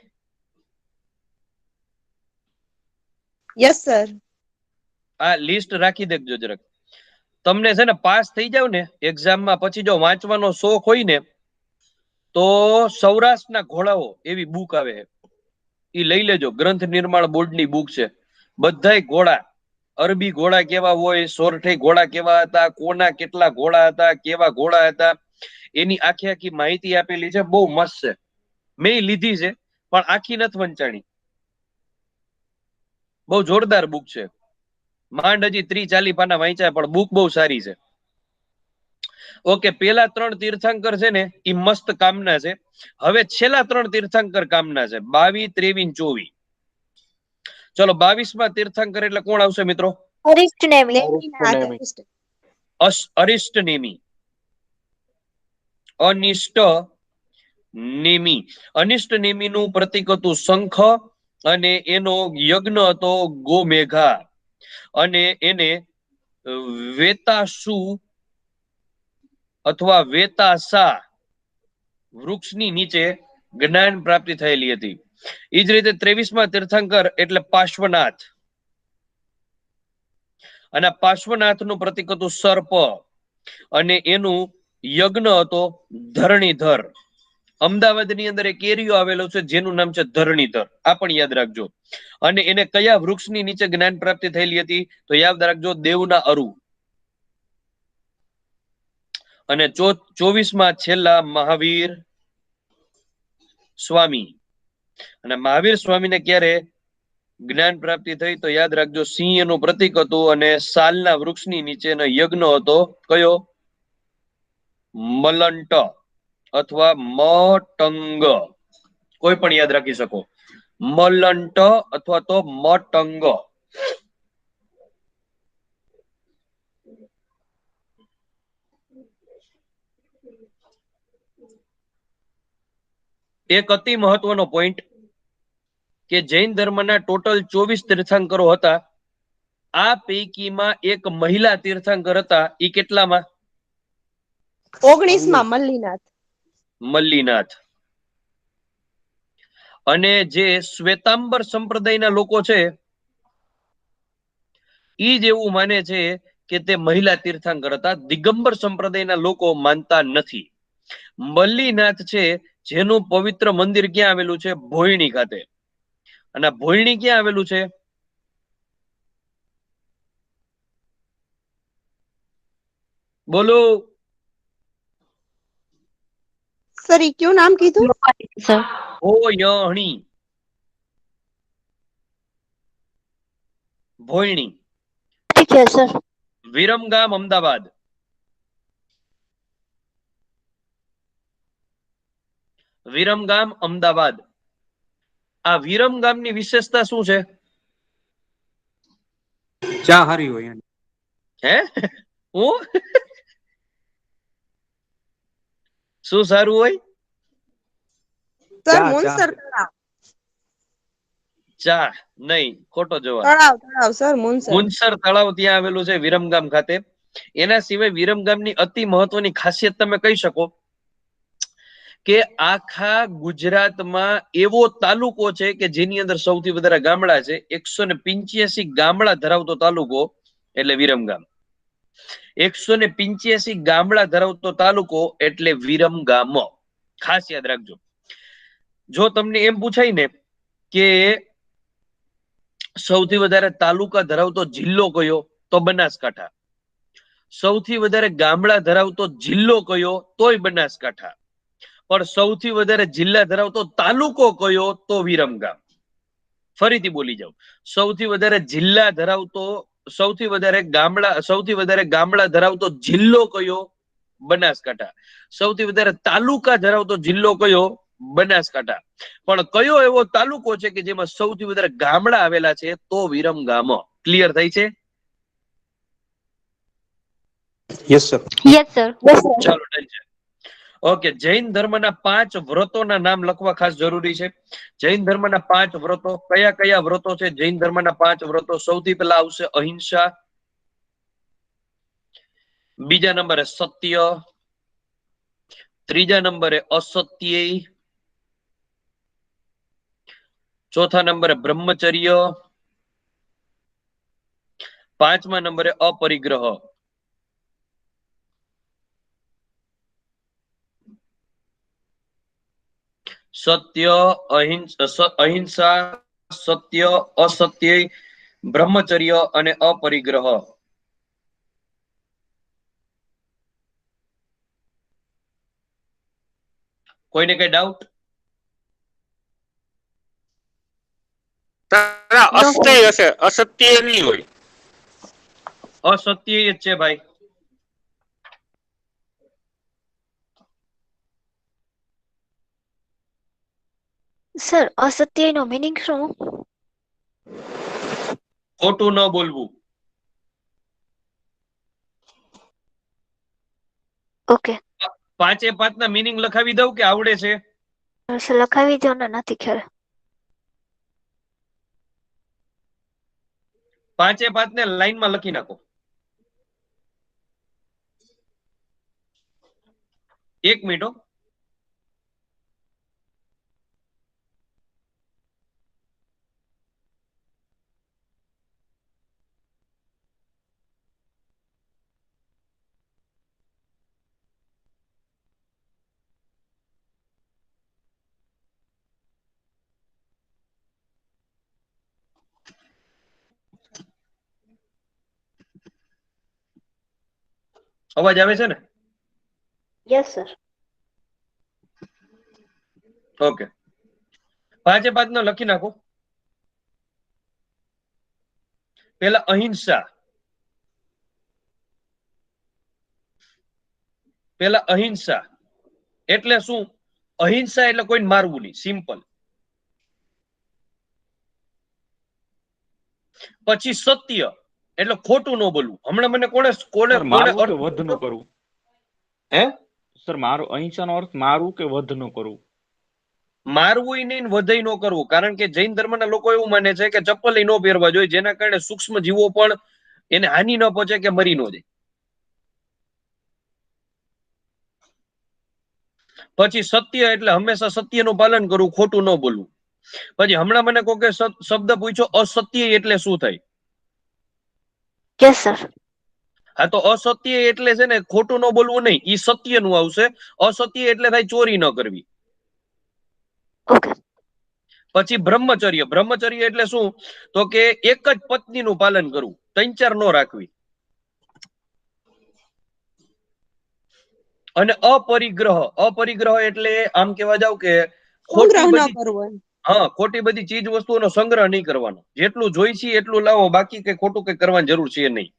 Yes sir. આ લિસ્ટ રાખી દેજો જરાક. તમને છે ને પાસ થઈ જાવ ને એક્ઝામમાં, પછી જો વાંચવાનો શોખ હોય ને તો સૌરાષ્ટ્રના ઘોડાઓ એવી બુક આવે છે, એ લઈ લેજો. ગ્રંથ નિર્માણ બોર્ડની બુક છે. બધાય ઘોડા, અરબી ઘોડા કેવા હોય, સોરઠી ઘોડા કેવા હતા, કોના કેટલા ઘોડા હતા, કેવા ઘોડા હતા, એની આખી માહિતી આપેલી છે. બહુ મસ્ત છે. મેં લીધી છે પણ આખી નથી વંચાણી. બહુ જોરદાર બુક છે. માંડ હજી 30-40 પાના વાંચ્યા, પણ બુક બહુ સારી છે. ઓકે, પેલા 3 તીર્થંકર છે ને એ મસ્ત કામના છે. હવે છેલ્લા 3 તીર્થંકર કામના છે, 22, 23, 24. ચલો 22માં તીર્થંકર એટલે કોણ આવશે મિત્રો? અરિષ્ટ નેમી. અરિષ્ટ નેમી. અનિષ્ટ નેમી. અનિષ્ટ નેમી નું પ્રતીક હતું શંખ અને એનો યજ્ઞ હતો ગોમેઘા અને એને વેતાસુ અથવા વેતાસા વૃક્ષની નીચે જ્ઞાન પ્રાપ્તિ થયેલી હતી. એ જ રીતે 23માં તીર્થંકર એટલે પાર્શ્વનાથ અને પાર્શ્વનાથ નું પ્રતીક હતું સર્પ અને એનું યજ્ઞ હતો ધરણીધર. અમદાવાદની અંદર એક એરિયો આવેલો છે જેનું નામ છે ધરણીધર, આ પણ યાદ રાખજો. અને એને કયા વૃક્ષની નીચે જ્ઞાન પ્રાપ્તિ થયેલી હતી? તો યાદ રાખજો, દેવના અરુ. અને 24માં છેલ્લા મહાવીર સ્વામી. અને મહાવીર સ્વામીને ક્યારે જ્ઞાન પ્રાપ્તિ થઈ? તો યાદ રાખજો, સિંહ એનું પ્રતીક હતું અને સાલના વૃક્ષની નીચેનો યજ્ઞ હતો કયો? મલંટ અથવા મટંગ, કોઈ પણ યાદ રાખી શકો. મલંટ અથવા તો મટંગ. એક અતિ મહત્વનો પોઈન્ટ કે જૈન ધર્મના ટોટલ 24 તીર્થંકરો હતા. આ પૈકીમાં એક મહિલા તીર્થંકર હતા. એ કેટલામાં? 19માં મલ્લીનાથ. મલ્લીનાથ. અને જે શ્વેતાંબર સંપ્રદાયના લોકો છે ઈ જ એવું માને છે કે તે મહિલા તીર્થંકર હતા. દિગંબર સંપ્રદાયના લોકો માનતા નથી. મલ્લીનાથ છે જેનું પવિત્ર મંદિર ક્યાં આવેલું છે? ભોયણી ખાતે. અને ભોયણી ક્યાં આવેલું છે? બોલો સર ઈ કયું નામ કીધું? સર ભોયણી. ભોયણી. ઠીક છે સર. વિરમગામ અમદાવાદ. વિરમગામ અમદાવાદ. આ વિરમગામની વિશેષતા શું છે? ચા હારી હોય એની. હે હું શું સારું હોય? સર ચા, મુનસર તળાવ. ચા નહીં, ખોટો જવાબ. તળાવ સર મુનસર. મુનસર તળાવ ત્યાં આવેલું છે વિરમગામ ખાતે. એના સિવાય વિરમગામની અતિ મહત્વની ખાસિયત તમે કહી શકો કે આખા ગુજરાતમાં એવો તાલુકો છે કે જેની અંદર સૌથી વધારે ગામડા છે. 185 ગામડા ધરાવતો તાલુકો એટલે વિરમગામ. 185 ગામડા ધરાવતો તાલુકો એટલે વિરમગામ. ખાસ યાદ રાખજો. જો તમને એમ પૂછાય ને કે સૌથી વધારે તાલુકા ધરાવતો જિલ્લો કયો? તો બનાસકાંઠા. સૌથી વધારે ગામડા ધરાવતો જિલ્લો કયો? તોય બનાસકાંઠા. પણ સૌથી વધારે જિલ્લા ધરાવતો તાલુકો કયો? તો વિરમગામ. ફરીથી બોલી જાઉં, સૌથી વધારે જિલ્લા ધરાવતો, સૌથી વધારે ગામડા ધરાવતો જિલ્લો કયો? બનાસકાંઠા. સૌથી વધારે તાલુકા ધરાવતો જિલ્લો કયો? બનાસકાંઠા. પણ કયો એવો તાલુકો છે કે જેમાં સૌથી વધારે ગામડા આવેલા છે? તો વિરમગામ. ક્લિયર થઈ છે? Yes sir. Yes sir. ચાલો ડન છે. ઓકે, જૈન ધર્મના 5 વ્રતોના નામ લખવા ખાસ જરૂરી છે. જૈન ધર્મના 5 વ્રતો કયા કયા વ્રતો છે? જૈન ધર્મના 5 વ્રતો. સૌથી પહેલા આવશે અહિંસા, બીજા નંબરે સત્ય, ત્રીજા નંબરે અસત્ય, ચોથા નંબરે બ્રહ્મચર્ય, પાંચમા નંબરે અપરિગ્રહ. સત્ય, અહિંસા, સત્ય, અસત્ય, બ્રહ્મચર્ય અને અપરિગ્રહ. કોઈને કઈ ડાઉટ? અસત્ય હશે, અસત્ય નહીં હોય. અસત્ય જ છે ભાઈ. સર અસત્યનો મીનિંગ શું? ખોટું ન બોલવું. ઓકે પાંચે પાંચના મિનિંગ લખાવી દઉં કે આવડે છે? સર લખાવી દો ને, નથી ખ્યાલ. પાંચે પાંચને લાઈનમાં લખી નાખો. એક મિનિટ હો. અવાજ આવે છે ને? Yes sir. ઓકે, પાંચે પાંચ નો લખી નાખો. પેલા અહિંસા. પેલા અહિંસા એટલે શું? અહિંસા એટલે કોઈને મારવું નહીં, સિમ્પલ. પછી સત્ય એટલે ખોટું ન બોલવું. હમણાં મને કોને કોને સર, મારવું કે વધ ન કરવું? હે સર, મારું અહિંસાનો અર્થ મારવું કે વધ ન કરવું? મારવું નહીં, વધઈ ન કરવું. કારણ કે જૈન ધર્મના લોકો એવું માને છે કે ચપ્પલ ન પહેરવા જોઈએ, જેના કારણે સૂક્ષ્મ જીવો પણ એને હાનિ ન પહોંચે કે મરી ન જાય. પછી સત્ય એટલે હંમેશા સત્યનું પાલન કરવું, ખોટું ન બોલવું. પછી હમણાં મને કોઈ કે શબ્દ પૂછ્યો અસત્ય એટલે શું થાય? Yes sir. હા, તો અસત્ય એટલે છે ને ખોટું ન બોલવું નહીં, ઈ સત્યનું આવશે. અસત્ય એટલે થાય ચોરી ન કરવી. ઓકે. પછી બ્રહ્મચર્ય. બ્રહ્મચર્ય એટલે શું? તો કે એક જ પત્નીનું પાલન કરવું, ત્રણ ચાર ન રાખવી. અને અપરિગ્રહ. અપરિગ્રહ એટલે આમ કેવા જાવ કે સંગ્રહ ન કરવો. હા, ખોટી બધી ચીજ વસ્તુઓનો સંગ્રહ નહીં કરવાનો. જેટલું જોઈ છે એટલું લાવો, બાકી કઈ ખોટું કઈ કરવાની જરૂર છે નહીં.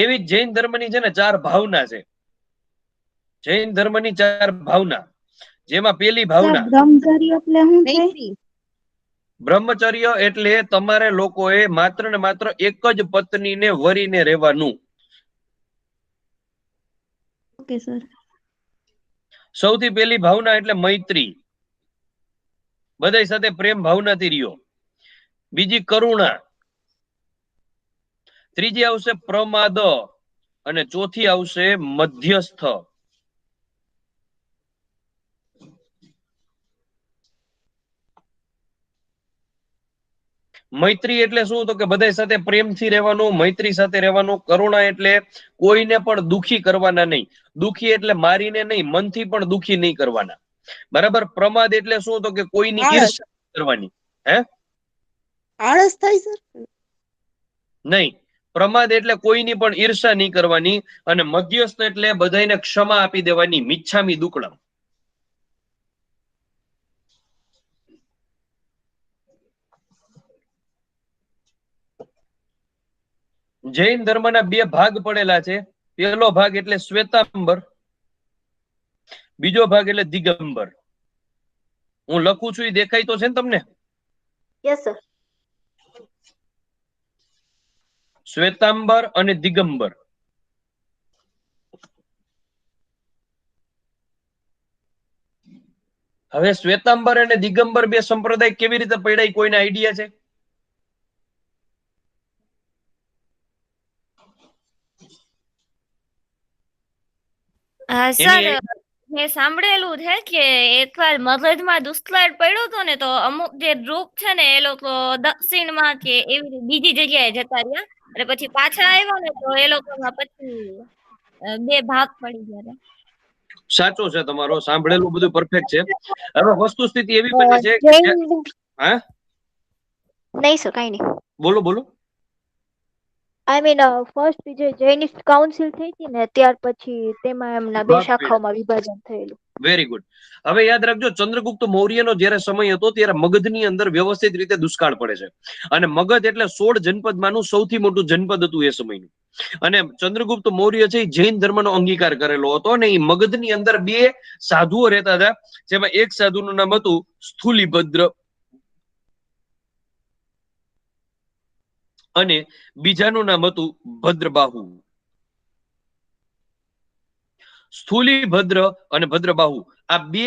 એવી જ જૈન ધર્મની છે ને 4 ભાવના છે. જૈન ધર્મની 4 ભાવના, જેમાં પેલી ભાવના બ્રહ્મચર્ય એટલે શું છે? બ્રહ્મચર્ય એટલે તમારે લોકોએ માત્ર ને માત્ર એક જ પત્નીને વરીને રહેવાનું. Okay sir. સૌથી પહેલી ભાવના એટલે મૈત્રી, બધા સાથે પ્રેમ ભાવનાથી રહ્યો. બીજી કરુણા, ત્રીજી આવશે પ્રમાદ, અને ચોથી આવશે મધ્યસ્થ. મૈત્રી એટલે શું? તો કે બધા સાથે પ્રેમથી રહેવાનું, મૈત્રી સાથે રહેવાનું. કરુણા એટલે કોઈને પણ દુખી કરવાના નહીં. દુખી એટલે મારીને નહીં, મનથી પણ દુખી નહીં કરવાના. બરાબર. પ્રમાદ એટલે શું? તો કે કોઈની ઈર્ષ્યા કરવાની. હે, આળસ થાય સર? નહીં. પ્રમાદ એટલે કોઈની પણ ઈર્ષા નહીં કરવાની. અને મધ્યસ્થ એટલે બધાને ક્ષમા આપી દેવાની, મિચ્છામી દુક્કડમ. જૈન ધર્મના 2 ભાગ પડેલા છે. પહેલો ભાગ એટલે શ્વેતાંબર, બીજો ભાગ એટલે દિગંબર. હું લખું છું એ દેખાય તો છે ને તમને? Yes sir. શ્વેતાંબર અને દિગંબર. હવે શ્વેતાંબર અને દિગંબર 2 સંપ્રદાય કેવી રીતે પડ્યા, કોઈને આઈડિયા છે? સર, મેં સાંભળેલું છે કે એકવાર મગજમાં દુષ્કાળ પડ્યો હતો ને, તો અમુક જે ગ્રુપ છે ને એ લોકો દક્ષિણમાં કે એવી બીજી જગ્યાએ જતા રહ્યા, અને પછી પાછા આવ્યા ને તો એ લોકોમાં પછી 2 ભાગ પડી ગયા. સાચો છે તમારો, સાંભળેલું બધું પરફેક્ટ છે. હવે વસ્તુ સ્થિતિ એવી બને છે કે હા નહીં સર, કઈ નહીં. બોલો બોલો. આઈ મીન ફર્સ્ટ જે જૈનિસ્ટ કાઉન્સિલ થઈ હતી ને, ત્યાર પછી તેમાં એમના 2 શાખાઓમાં વિભાજન થયેલું. Very good. હવે યાદ રાખજો, ચંદ્રગુપ્ત મૌર્યનો જ્યારે સમય હતો ત્યારે મગધની અંદર વ્યવસ્થિત રીતે દુષ્કાળ પડે છે. અને મગધ એટલે 16 જનપદમાંનું સૌથી મોટું જનપદ હતું એ સમયનું. અને ચંદ્રગુપ્ત મૌર્ય છે એ જૈન ધર્મનો અંગીકાર કરેલો હતો અને એ મગધની અંદર બે સાધુઓ રહેતા હતા, જેમાં એક સાધુનું નામ હતું સ્થૂલીભદ્ર અને બીજાનું નામ હતું ભદ્રબાહુ. સ્થૂલીભદ્ર અને ભદ્રબાહુ આ બે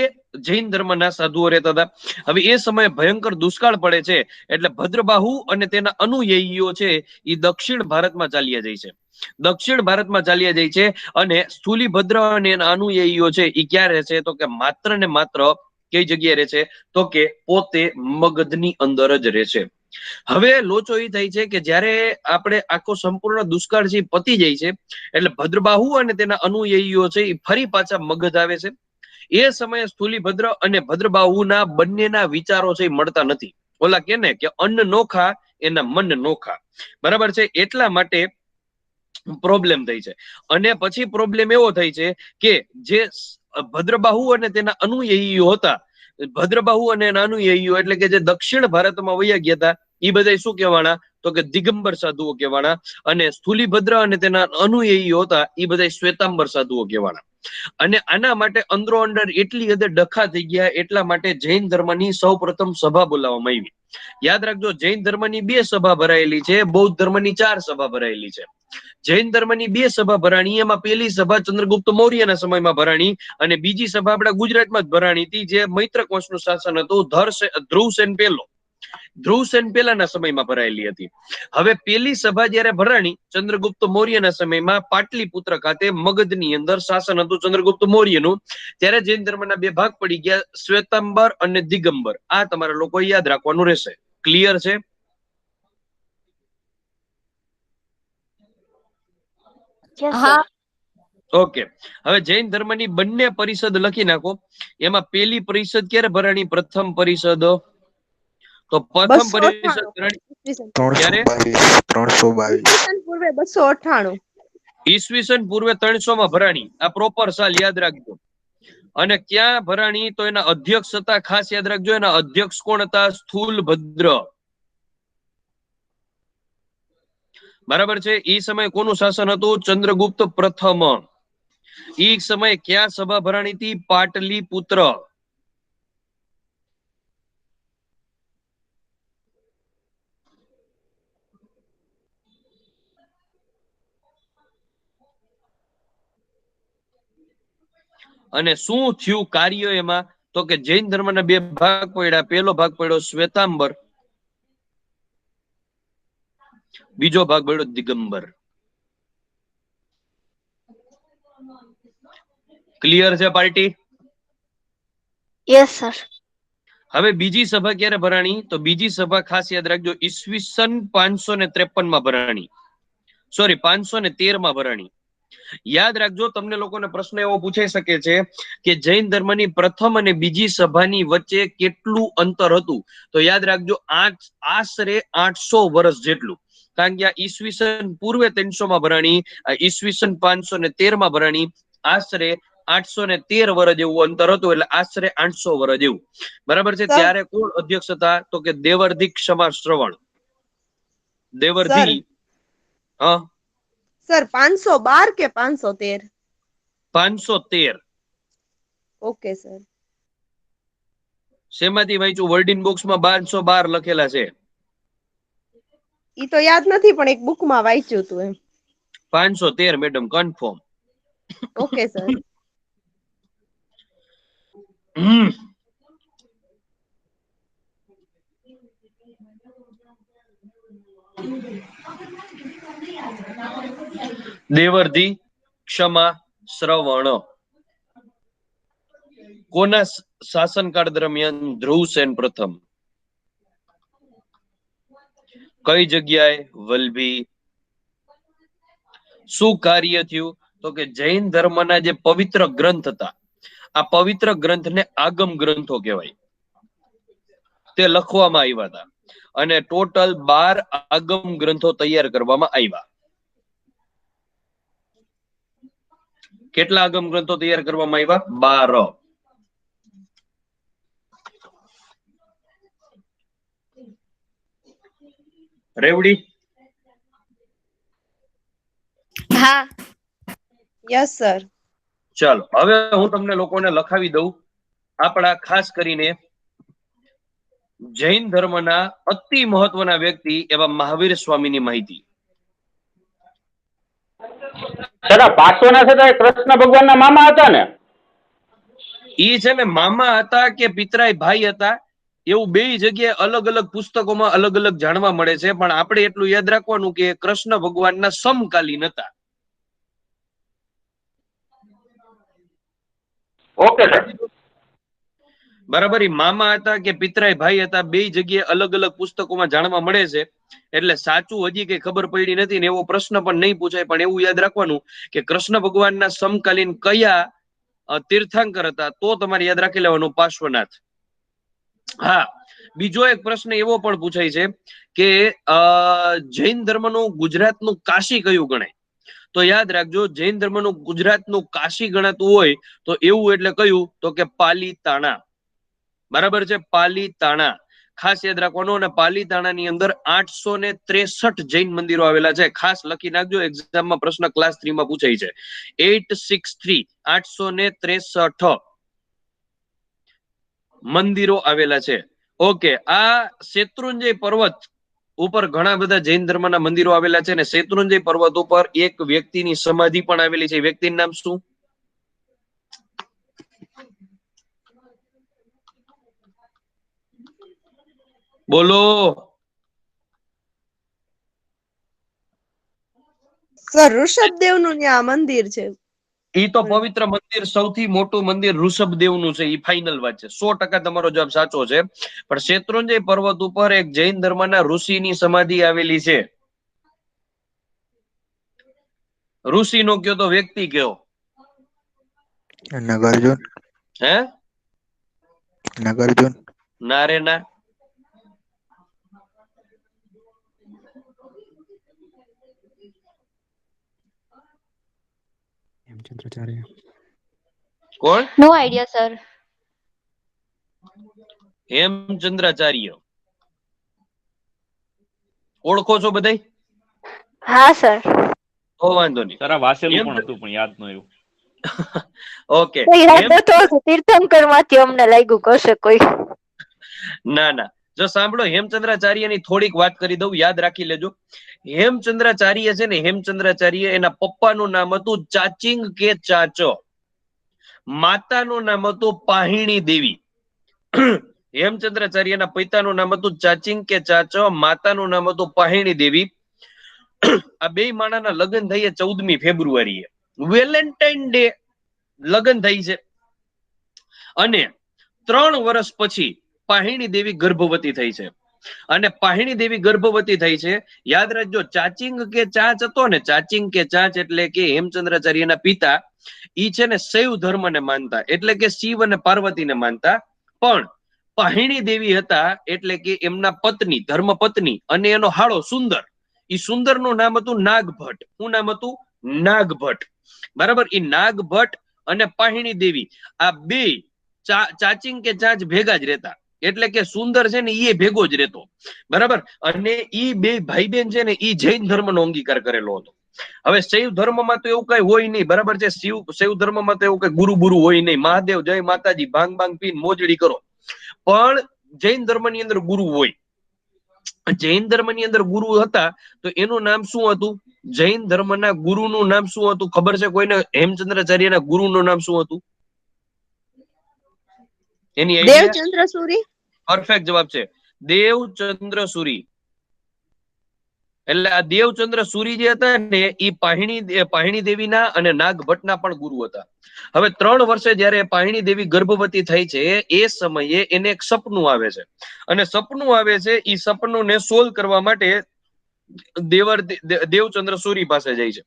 જૈન ધર્મના સાધુઓ રહેતા હતા. હવે એ સમયે ભયંકર દુષ્કાળ પડે છે, એટલે ભદ્રબાહુ અને તેના અનુયાયીઓ છે એ દક્ષિણ ભારતમાં ચાલ્યા જાય છે. દક્ષિણ ભારતમાં ચાલ્યા જાય છે અને સ્થૂલીભદ્ર અને એના અનુયાયીઓ છે એ ક્યાં રહે છે? તો કે માત્ર ને માત્ર કઈ જગ્યાએ રહે છે? તો કે પોતે મગધની અંદર જ રહે છે. હવે લોચો એ થાય છે કે જ્યારે આપણે આખો સંપૂર્ણ દુષ્કાળ છે પતી જાય છે, એટલે ભદ્રબાહુ અને તેના અનુયાયીઓ છે એ ફરી પાછા મગધ આવે છે. એ સમયે સ્થૂલીભદ્ર અને ભદ્રબાહુના બંનેના વિચારો છે મળતા નથી. ઓલા કે ને કે અન્ન નોખા એના મન નોખા, બરાબર છે? એટલા માટે પ્રોબ્લેમ થઈ છે. અને પછી પ્રોબ્લેમ એવો થાય છે કે જે ભદ્રબાહુ અને તેના અનુયાયીઓ હતા, ભદ્રબાહુ અને એના અનુયાયીઓ એટલે કે જે દક્ષિણ ભારતમાં વયા ગયા હતા, એ બધા શું કહેવાના? તો કે દિગંબર સાધુઓ કહેવાના. અને સ્થૂલીભદ્ર અને તેના અનુયાયીઓ હતા એ બધા શ્વેતાંબર સાધુઓ કહેવાના. અને આના માટે અંદરો અંદર એટલી હદે ડખા થઈ ગયા, એટલા માટે જૈન ધર્મની સૌ પ્રથમ સભા બોલાવવામાં આવી. યાદ રાખજો, જૈન ધર્મની 2 સભા ભરાયેલી છે, બૌદ્ધ ધર્મની 4 સભા ભરાયેલી છે. જૈન ધર્મની 2 સભા ભરાણી, એમાં પહેલી સભા ચંદ્રગુપ્ત મૌર્યના સમયમાં ભરાણી અને બીજી સભા આપણા ગુજરાતમાં જ ભરાણી હતી, જે મૈત્રક વંશનું શાસન હતું. ધ્રુવસેન પહેલો, ધ્રુવસેન પહેલાના સમયમાં ભરાયેલી હતી. હવે પહેલી સભા જ્યારે ભરાણી ચંદ્રગુપ્ત મૌર્યના સમયમાં પાટલીપુત્ર ખાતે મગધની અંદર શાસન હતું ચંદ્રગુપ્ત મૌર્યનું, ત્યારે જૈન ધર્મના 2 ભાગ પડી ગયા, શ્વેતાંબર અને દિગંબર. આ તમારા લોકો યાદ રાખવાનું રહેશે. ક્લિયર છે? હા. ઓકે. હવે જૈન ધર્મની બંને પરિષદ લખી નાખો. એમાં પહેલી પરિષદ ક્યારે ભરાણી? પ્રથમ પરિષદ. તો પ્રથમ પરિષદ ક્યારે? 322 પૂર્વે 298. ઈસવીસન પૂર્વે 300 માં ભરાણી. આ પ્રોપર સાલ યાદ રાખજો. અને ક્યાં ભરાણી? તો એના અધ્યક્ષ હતા, ખાસ યાદ રાખજો, એના અધ્યક્ષ કોણ હતા? સ્થૂલભદ્ર. બરાબર છે? એ સમયે કોનું શાસન હતું? ચંદ્રગુપ્ત પ્રથમ. એ સમયે ક્યાં સભા ભરાણી હતી? પાટલીપુત્ર. અને શું થયું કાર્ય એમાં? તો કે જૈન ધર્મના 2 ભાગ પડ્યા. પહેલો ભાગ પડ્યો શ્વેતાંબર, બીજો ભાગ પડ્યો દિગંબર. ક્લિયર છે પાર્ટી? Yes sir. હવે બીજી સભા ક્યારે ભરાણી? તો બીજી સભા ખાસ યાદ રાખજો, ઈસવીસન 553 માં ભરાણી. સોરી, 513 માં ભરાણી. યાદ રાખજો, તમને લોકોને પ્રશ્ન એવો પૂછાઈ શકે છે કે જૈન ધર્મની પ્રથમ અને બીજી સભાની વચ્ચે કેટલું અંતર હતું? તો યાદ રાખજો, આશરે 800 વર્ષ જેટલું. કારણ કે આ ઈસવીસન પૂર્વે 300 માં ભરાણી, આ ઈસવીસન 513 માં ભરાણી. આશરે 813 વર્ષ જેવું અંતર હતું, એટલે આશરે 800 વર્ષ જેવું. બરાબર છે? ત્યારે કોણ અધ્યક્ષ હતા? તો કે દેવર્ધિ ક્ષમા શ્રવણ. દેવર્ધિ. હા સર 512 કે 513? 513. Okay sir. શેમાંથી વાંચ્યું? વર્ડિંગ બોક્સમાં 512 લખેલા છે. ઈ તો યાદ નથી, પણ એક બુકમાં વાંચ્યું હતું એમ. 513 madam, confirm. Okay sir. Devardhi Kshamashraman કોના શાસનકાળ દરમિયાન? ધ્રુવસેન પ્રથમ. કઈ જગ્યાએ? વલભી. શું કાર્ય થયું? તો કે જૈન ધર્મના જે પવિત્ર ગ્રંથ હતા, આ પવિત્ર ગ્રંથને આગમ ગ્રંથો કહેવાય, તે લખવામાં આવ્યા હતા. અને ટોટલ 12 આગમ ગ્રંથો તૈયાર કરવામાં આવ્યા. કેટલા આગમ ગ્રંથો તૈયાર કરવામાં આવ્યા? 12. રેવડી? હા. Yes sir. ચાલો હવે હું તમને લોકોને લખાવી દઉં આપણા ખાસ કરીને જૈન ધર્મના અતિ મહત્વના વ્યક્તિ એવા મહાવીર સ્વામીની માહિતી. દાદા પાર્શ્વનાથ હતા એ કૃષ્ણ ભગવાનના મામા હતા ને? ઈ છે ને મામા હતા કે પિતરાય ભાઈ હતા એવું બે જગ્યાએ અલગ અલગ પુસ્તકોમાં અલગ અલગ જાણવા મળે છે, પણ આપણે એટલું યાદ રાખવાનું કે કૃષ્ણ ભગવાનના સમકાલીન હતા. Okay sir. બરાબર. ઈ મામા હતા કે પિતરાય ભાઈ હતા બે જગ્યાએ અલગ અલગ પુસ્તકોમાં જાણવા મળે છે, એટલે સાચું હજી કઈ ખબર પડી નથી ને એવો પ્રશ્ન પણ નહીં પૂછાય, પણ એવું યાદ રાખવાનું કે કૃષ્ણ ભગવાનના સમકાલીન કયા તીર્થંકર હતા, તો તમારે યાદ રાખી લેવાનું પાર્શ્વનાથ. હા, બીજો એક પ્રશ્ન એવો પણ પૂછાય છે કે જૈન ધર્મનું ગુજરાતનું કાશી કયું ગણાય? તો યાદ રાખજો, જૈન ધર્મનું ગુજરાતનું કાશી ગણાતું હોય તો એવું એટલે કયું? તો કે પાલીતાણા. બરાબર છે, પાલીતાણા ખાસ યાદ રાખવાનું. અને પાલીતાણાની અંદર 863 જૈન મંદિરો આવેલા છે. ખાસ લખી નાખજો, એક્ઝામમાં પ્રશ્ન ક્લાસ 3 માં પૂછાય છે. 863 મંદિરો આવેલા છે. ઓકે, આ શેત્રુંજય પર્વત ઉપર ઘણા બધા જૈન ધર્મના મંદિરો આવેલા છે, અને શેત્રુંજય પર્વત ઉપર એક વ્યક્તિની સમાધિ પણ આવેલી છે. વ્યક્તિનું નામ શું? બોલો સર ઋષભદેવ નું ત્યાં મંદિર છે. ઈ તો પવિત્ર મંદિર, સૌથી મોટું મંદિર ઋષભદેવનું છે. ઈ ફાઇનલ વાત છે, 100% તમારો જવાબ સાચો છે. પણ શેત્રુંજય પર્વત ઉપર એક જૈન ધર્મના ઋષિની સમાધિ આવેલી છે. ઋષિ નો કયો તો વ્યક્તિ કયો? નાગાર્જુન. હે? નાગાર્જુન. ના રે ના. હેમચંદ્રાચાર્ય. કોણ? નો આઈડિયા સર. હેમચંદ્રાચાર્ય ઓળખો છો બધાય? હા સર. તો વાંધો નહીં. તારા વાસેલું પણ હતું પણ યાદ ન આવ્યું. ઓકે, તીર્થંકર માંથી અમને લાગ્યું કરશે કોઈ. ના ના, જો સાંભળો, હેમચંદ્રાચાર્યની થોડીક વાત કરી દઉં, યાદ રાખી લેજો. હેમચંદ્રાચાર્ય છે ને, હેમચંદ્રાચાર્ય એના પપ્પાનું નામ હતું ચાચિંગ કે ચાચો, માતાનું નામ હતું પાહિણી દેવી. હેમચંદ્રાચાર્યના પિતાનું નામ હતું ચાચિંગ કે ચાચો, માતાનું નામ હતું પાહિણી દેવી. આ બે માણાના લગ્ન થઈ 14મી ફેબ્રુઆરીએ, વેલેન્ટાઇન ડે લગ્ન થઈ છે. અને 3 વર્ષ પછી પાહિણી દેવી ગર્ભવતી થઈ છે. અને પાહિણી દેવી ગર્ભવતી થઈ છે, યાદ રાખજો, ચાચિંગ કે ચાચ હતો ને, ચાચિંગ કે ચાચ એટલે કે હેમચંદ્રાચાર્યના પિતા ઈ છે ને શૈવ ધર્મને માનતા, એટલે કે શિવ અને પાર્વતીને માનતા. પણ પાહિણી દેવી હતા એટલે કે એમના પત્ની, ધર્મપત્ની, અને એનો હાળો સુંદર. ઈ સુંદર નું નામ હતું નાગભટ્ટ. શું નામ હતું? નાગભટ્ટ. બરાબર. ઈ નાગભટ્ટ અને પાહિણી દેવી આ બે ચાચિંગ કે ચાચ ભેગા જ રહેતા, એટલે કે સુંદર છે ને એ ભેગો જ રહેતો. બરાબર. અને ઈ બે ભાઈ બેન છે ને ઈ જૈન ધર્મનો અંગીકાર કરેલો હતો. હવે શૈવ ધર્મમાં તો એવું કઈ હોય નહીં. બરાબર છે. શૈવ ધર્મમાં તો એવું કઈ ગુરુ ગુરુ હોય નહીં. મહાદેવ જય માતાજી ભાંગ ભાંગ પીને મોજડી કરો. પણ જૈન ધર્મની અંદર ગુરુ હોય. જૈન ધર્મની અંદર ગુરુ હતા તો એનું નામ શું હતું? જૈન ધર્મના ગુરુનું નામ શું હતું ખબર છે કોઈને? હેમચંદ્રાચાર્યના ગુરુનું નામ શું હતું? એની દેવચંદ્ર સુરી. પરફેક્ટ જવાબ છે, દેવચંદ્ર સુરી. એટલે આ દેવચંદ્ર સુરી જે હતા ને એ પાહિણી દેવીના અને નાગભટ્ટના પણ ગુરુ હતા. હવે 3 વર્ષે જયારે પાહિણી દેવી ગર્ભવતી થઈ છે એ સમયે એને એક સપનું આવે છે, અને સપનું આવે છે, એ સપનુંને સોલ્વ કરવા માટે દેવચંદ્ર સુરી પાસે જાય છે.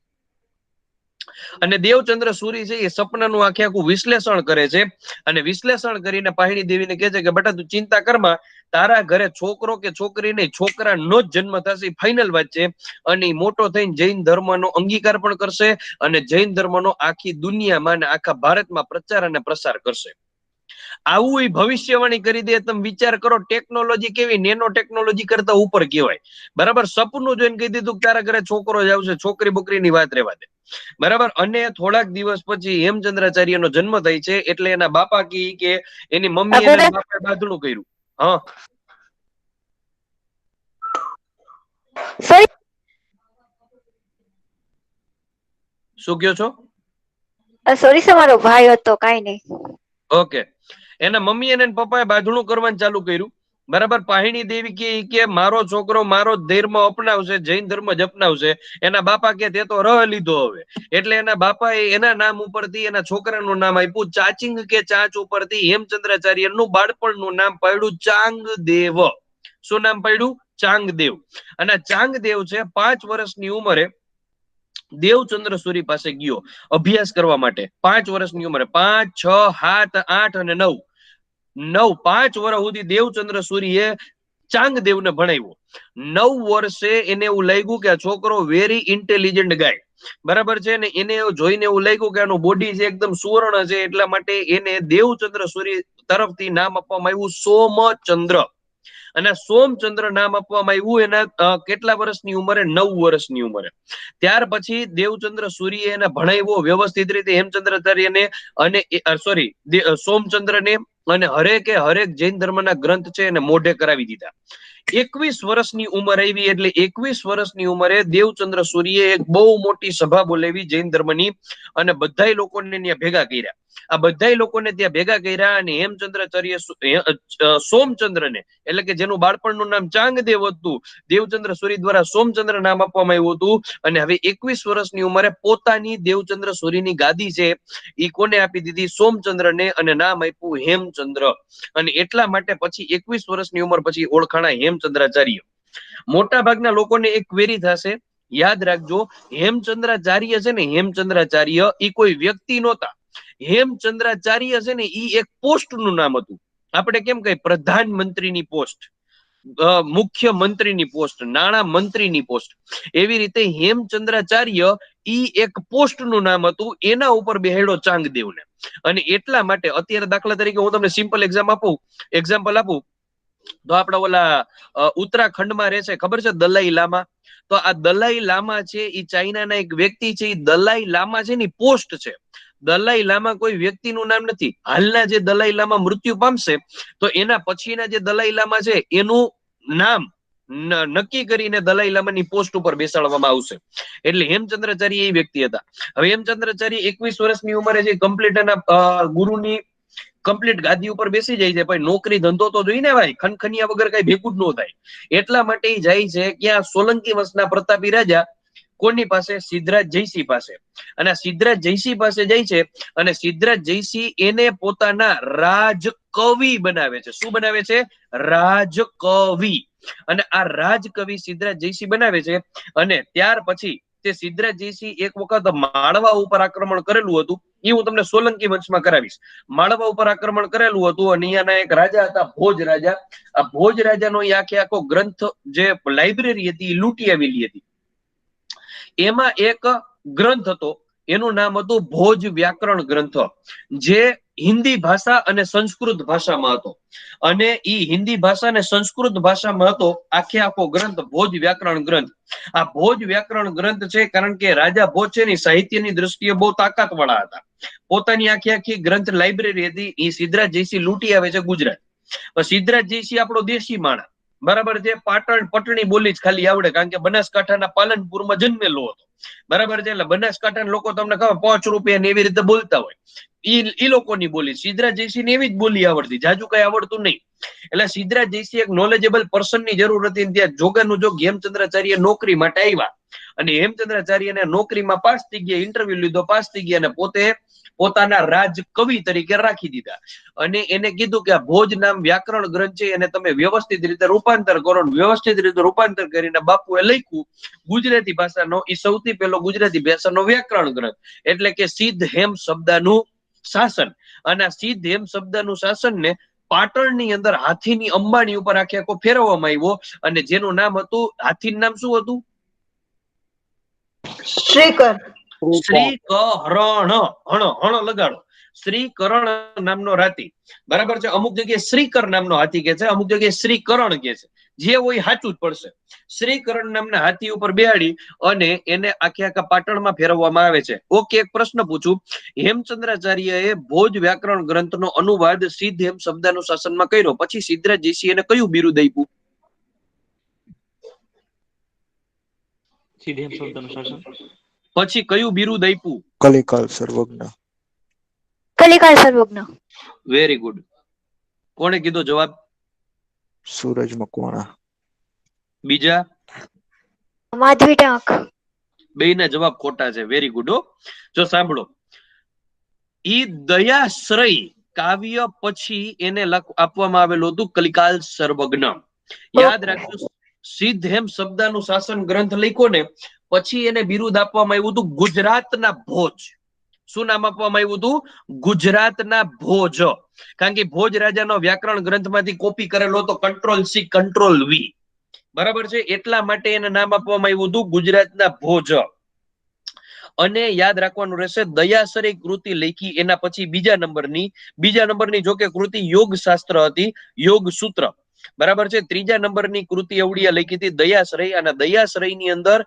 અને દેવચંદ્ર સુરી છે એ સપનાનું આખું વિશ્લેષણ કરે છે, અને વિશ્લેષણ કરીને પાહિણી દેવીને કહે છે કે બેટા તું ચિંતા કરમાં, તારા ઘરે છોકરો કે છોકરી નહીં, છોકરાનો જ જન્મ થશે, ફાઇનલ વાત છે. અને મોટો થઈને જૈન ધર્મનો અંગીકાર પણ કરશે, અને જૈન ધર્મનો આખી દુનિયામાં અને આખા ભારતમાં પ્રચાર અને પ્રસાર કરશે. આવું એ ભવિષ્યવાણી કરી દે. તમે વિચાર કરો ટેકનોલોજી કેવી, નેનો ટેકનોલોજી કરતા ઉપર કહેવાય. બરાબર, સપનું જોઈને કહી દીધું કે તારા ઘરે છોકરો જ આવશે, છોકરી બોકરીની વાત રહેવા દે. બરાબર, અને થોડાક દિવસ પછી હેમચંદ્રાચાર્યનો જન્મ થાય છે એટલે એના બાપા કે એની મમ્મી એના બાપાએ બાંધણું કર્યું. હા શું કયો છો? સોરી સર, મારો ભાઈ હતો, કાઈ નહીં. ઓકે, એના મમ્મી અને પપ્પાએ બાંધણું કરવાનું ચાલુ કર્યું. બરાબર, પાહિણી દેવી કે મારો છોકરો મારો ધર્મ અપનાવશે, જૈન ધર્મ જ અપનાવશે. એના બાપા કે તે તો રહ લીધો હવે. એટલે એના બાપાએ એના નામ ઉપરથી એના છોકરાનું નામ આપ્યું ચાચિંગ કે ચાંચ ઉપરથી હેમચંદ્રાચાર્યનું બાળપણનું નામ પાડ્યું ચાંગદેવ. શું નામ પાડ્યું? ચાંગદેવ. અને ચાંગદેવ છે 5 વર્ષની ઉંમરે દેવચંદ્ર સૂરી પાસે ગયો અભ્યાસ કરવા માટે. 5 વર્ષની ઉંમરે, 5, 6, 7, 8 અને 9, 5 વર્ષ સુધી દેવચંદ્ર સૂરીએ ચાંગદેવને ભણાવ્યો. 9 વર્ષે એને એવું લાગ્યું કે આ છોકરો વેરી ઇન્ટેલિજન્ટ ગાય. બરાબર છે ને, એને જોઈને એવું લાગ્યું કે આનું બોડી છે એકદમ સુવર્ણ છે. એટલા માટે એને દેવચંદ્ર સૂરી તરફથી નામ આપવામાં આવ્યું સોમચંદ્ર. અને સોમચંદ્ર નામ આપવામાં આવ્યું એના કેટલા વર્ષની ઉંમરે? 9 વર્ષની ઉંમરે. ત્યાર પછી દેવચંદ્ર સૂરીએ એને ભણાવ્યો વ્યવસ્થિત રીતે હેમચંદ્રાચાર્યને અને સોમચંદ્રને, અને હરેક જૈન ધર્મના ગ્રંથ છે એને મોઢે કરાવી દીધા. 21 વર્ષની ઉંમર આવી એટલે 21 વર્ષની ઉંમરે દેવચંદ્ર સૂરીએ એક બહુ મોટી સભા બોલાવી જૈન ધર્મની અને બધાય લોકોને ત્યાં ભેગા કર્યા. આ બધાય લોકોને ત્યાં ભેગા કર્યા અને હેમચંદ્રાચાર્ય સોમચંદ્રને, એટલે કે જેનું બાળપણનું નામ ચાંગદેવ હતું, દેવચંદ્ર સૂરી દ્વારા સોમચંદ્ર નામ આપવામાં આવ્યું હતું. અને હવે 21 વર્ષની ઉંમરે પોતાની દેવચંદ્ર સૂરીની ગાદી છે એ કોને આપી દીધી? સોમચંદ્રને, અને નામ આપ્યું હેમચંદ્ર. અને એટલા માટે પછી 21 વર્ષની ઉંમર પછી ઓળખાણા હેમચંદ્રાચાર્ય. મોટા ભાગના લોકોને એક ક્વેરી થશે, યાદ રાખજો, હેમચંદ્રાચાર્ય છે ને, હેમચંદ્રાચાર્ય એ કોઈ વ્યક્તિ નહોતા. હેમચંદ્રાચાર્ય છે ને એ એક પોસ્ટ નું નામ હતું. આપણે કેમ કહીએ પ્રધાનમંત્રીની પોસ્ટ, મુખ્યમંત્રીની પોસ્ટ, નાણાં મંત્રીની પોસ્ટ, એવી રીતે હેમચંદ્રાચાર્ય ઈ એક પોસ્ટ નું નામ હતું. એના ઉપર બેહેડો ચાંગદેવને. અને એટલા માટે અત્યારે દાખલા તરીકે હું તમને સિમ્પલ એક્ઝામ્પલ આપું તો આપડા ઓલા ઉત્તરાખંડમાં રહે છે, ખબર છે દલાઈ લામા? તો આ દલાઈ લામા છે એ ચાઇનાના એક વ્યક્તિ છે. એ દલાઈ લામા છે ને પોસ્ટ છે. દલાઈ લામા કોઈ વ્યક્તિનું નામ નથી. હાલના જે દલાઈ લામા મૃત્યુ પામશે તો એના પછીના જે દલાઈ લામા છે એનું નામ નક્કી કરીને દલાઈ લામાની પોસ્ટ ઉપર બેસાડવામાં આવશે. એટલે હેમચંદ્રાચાર્ય એ વ્યક્તિ હતા. હવે હેમચંદ્રાચાર્ય 21 વર્ષની ઉંમરે જે કમ્પ્લીટ એના ગુરુની કમ્પ્લીટ ગાદી ઉપર બેસી જાય છે. ભાઈ નોકરી ધંધો તો જોઈને ભાઈ, ખનખનિયા વગર કઈ ભેગું જ ન થાય. એટલા માટે એ જાય છે ક્યાં? સોલંકી વંશના પ્રતાપી રાજા કોની પાસે? સિદ્ધરાજ જયસિંહ પાસે. અને સિદ્ધરાજ જયસિંહ પાસે જાય છે અને સિદ્ધરાજ જયસિંહ એને પોતાના રાજકવિ બનાવે છે. શું બનાવે છે? રાજકવિ. અને આ રાજકવિ સિદ્ધરાજ જયસિંહ બનાવે છે. અને ત્યાર પછી તે સિદ્ધરાજ જયસિંહ એક વખત માળવા ઉપર આક્રમણ કરેલું હતું. એ હું તમને સોલંકી વંશમાં કરાવીશ. માળવા ઉપર આક્રમણ કરેલું હતું અને અહીંયાના એક રાજા હતા ભોજ રાજા. આ ભોજ રાજાનો આખો ગ્રંથ જે લાઇબ્રેરી હતી એ લૂંટી આવેલી હતી. એમાં એક ગ્રંથ હતો, એનું નામ હતું ભોજ વ્યાકરણ ગ્રંથ, જે હિન્દી ભાષા અને સંસ્કૃત ભાષામાં હતો. અને ઈ હિન્દી ભાષા અને સંસ્કૃત ભાષામાં હતો આખો ગ્રંથ, ભોજ વ્યાકરણ ગ્રંથ. આ ભોજ વ્યાકરણ ગ્રંથ છે કારણ કે રાજા ભોજ છે ને સાહિત્યની દ્રષ્ટિએ બહુ તાકાત વાળા હતા. પોતાની આખી ગ્રંથ લાઇબ્રેરી હતી. એ સિદ્ધરાજ જયસિંહ લૂંટી આવે છે ગુજરાત. સિદ્ધરાજ જયસિંહ આપણો દેશી માણસ, બરાબર છે, પટણી બોલી જ ખાલી આવડે કારણ કે બનાસકાંઠાના પાલનપુરમાં જન્મેલો હતો. બરાબર છે, એટલે બનાસકાંઠાના લોકો તમને ખબર 5 રૂપિયા ને એવી રીતે બોલતા હોય. ઈ લોકોની બોલી. સિદ્ધરાજ જયસિંહ ને એવી જ બોલી આવડતી, જાજુ કઈ આવડતું નહીં. એટલે સિદ્ધરાજ જયસિંહ એક નોલેજેબલ પર્સન ની જરૂર હતી. ત્યાં જોગાનું જોગ હેમચંદ્રાચાર્ય નોકરી માટે આવ્યા અને હેમચંદ્રાચાર્યને નોકરીમાં પાસ થઈ ગયા, ઇન્ટરવ્યુ લીધો, પાસ થઈ ગયા અને પોતે પોતાના રાજકવિ તરીકે રાખી દીધા. અને એને કીધું કે આ ભોજ નામ વ્યાકરણ ગ્રંથ છે એને તમે વ્યવસ્થિત રીતે રૂપાંતર કરો. વ્યવસ્થિત રીતે રૂપાંતર કરીને બાપુએ લખ્યું ગુજરાતી ભાષાનો એ સૌથી પહેલો ગુજરાતી ભાષાનો વ્યાકરણ ગ્રંથ, એટલે કે સિદ્ધ હેમ શબ્દનું શાસન. અને આ સિદ્ધ હેમ શબ્દનું શાસન ને પાટણની અંદર હાથીની અંબાણી ઉપર આખો ફેરવવામાં આવ્યો. અને જેનું નામ હતું, હાથીનું નામ શું હતું? શ્રીકર. શ્રીકરણ. હણ લગાડો. શ્રીકરણ નામનો હાથી, બરાબર છે. અમુક જગ્યાએ શ્રીકર નામનો હાથી કે છે, અમુક જગ્યાએ શ્રીકરણ કે છે. જે હોય સાચું જ પડશે. શ્રીકરણ નામના હાથી ઉપર બેહાડી અને એને આખા પાટણમાં ફેરવવામાં આવે છે. ઓકે, એક પ્રશ્ન પૂછું. હેમચંદ્રાચાર્યએ ભોજ વ્યાકરણ ગ્રંથનો અનુવાદ સિદ્ધ હેમ શબ્દાનુશાસનમાં કર્યો, પછી સિદ્ધરાજ જયસિંહ એને કયું બિરુદ આપ્યું? સિદ્ધ હેમ શબ્દાનુશાસન. પછી કયું બિરુદ આપ્યું? કલિકાલ સર્વજ્ઞ. કલિકાલ સર્વજ્ઞ. Very good. કોણે કીધો જવાબ? સૂરજ મકવાણા. બીજા માધવી ટાંક. બેયના જવાબ ખોટા છે. Very good. જો સાંભળો, ઈ દયાશ્રય કાવ્ય પછી એને આપવામાં આવેલું હતું કલિકાલ સર્વજ્ઞ. યાદ રાખજો, સિદ્ધ હેમ શબ્દાનુશાસન ગ્રંથ લખ્યો ને પછી એને બિરુદ આપવામાં આવ્યું હતું ગુજરાતના ભોજ. શું નામ આપવામાં આવ્યું હતું? ગુજરાતના ભોજ. કારણ કે ભોજ રાજાનો વ્યાકરણ ગ્રંથમાંથી કોપી કરેલો હતો, Ctrl+C Ctrl+V, બરાબર છે. એટલા માટે એને નામ આપવામાં આવ્યું હતું ગુજરાતના ભોજ. અને યાદ રાખવાનું રહેશે, દયાશ્રય કૃતિ લખી એના પછી બીજા નંબરની જોકે કૃતિ યોગ શાસ્ત્ર હતી, યોગ સૂત્ર, બરાબર છે. ત્રીજા નંબરની કૃતિ અવળિયા લખી હતી દયાશ્રય, અને દયાશ્રયની અંદર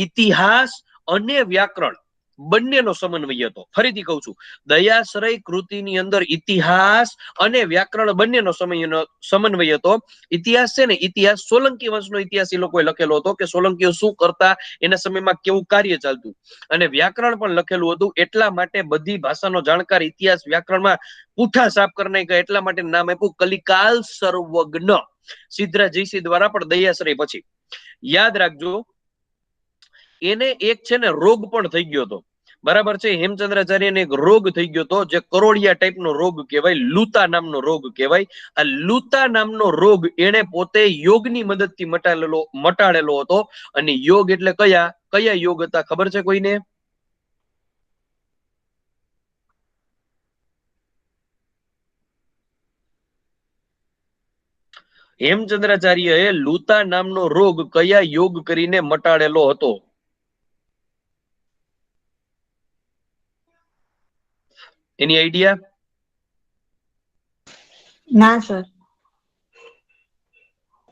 ઇતિહાસ અને વ્યાકરણ બંનેનો સમન્વય હતો. ફરીથી કહું છું, દયાશ્રય કૃતિની અંદર ઇતિહાસ અને વ્યાકરણ બંનેનો સમન્વય હતો. ઇતિહાસ છે ને, ઇતિહાસ સોલંકી વંશનો ઇતિહાસ એ લોકોએ લખેલો હતો કે સોલંકીઓ શું કરતા, એના સમયમાં કેવું કાર્ય ચાલતું, અને વ્યાકરણ પણ લખેલું હતું. એટલા માટે બધી ભાષાનો જાણકાર ઇતિહાસ વ્યાકરણમાં પૂઠા સાફ કરી નાખ્યા. એટલા માટે નામ આપ્યું કલિકાલ સર્વજ્ઞ. સિદ્ધરાજ જયસિંહ દ્વારા પણ દયાશ્રય પછી. યાદ રાખજો, એને એક છે ને રોગ પણ થઈ ગયો હતો, બરાબર છે. હેમચંદ્રાચાર્યને એક રોગ થઈ ગયો હતો જે કરોડિયા ટાઈપનો રોગ કહેવાય, લૂતા નામનો રોગ કહેવાય. આ લૂતા નામનો રોગ એને પોતે યોગની મદદથી મટાડેલો હતો. અને યોગ એટલે કયા યોગ હતા ખબર છે કોઈને? હેમચંદ્રાચાર્યએ લૂતા નામનો રોગ કયા યોગ કરીને મટાડેલો હતો? એની આઈડિયા? ના સર.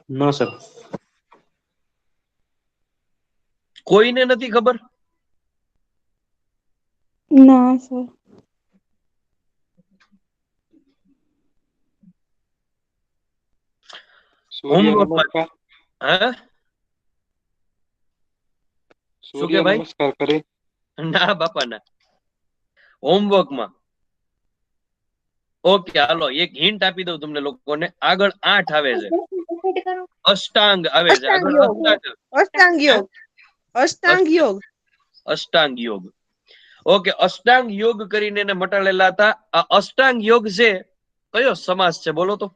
No sir. કોઈને નથી ખબર? ના સર. નમસ્કાર. હા, શું કે ભાઈ? નમસ્કાર કરે. ના બાપા ના. હોમવર્કમાં. ઓકે, હાલો એક હિન્ટ આપી દઉં તમને લોકોને. આગળ 8 આવે છે, અષ્ટાંગ આવે છે. આગળ અષ્ટાંગ યોગ. અષ્ટાંગ યોગ. અષ્ટાંગ યોગ. ઓકે, અષ્ટાંગ યોગ કરીને એને મટાડેલા હતા. આ અષ્ટાંગ યોગ છે, કયો સમાસ છે બોલો તો?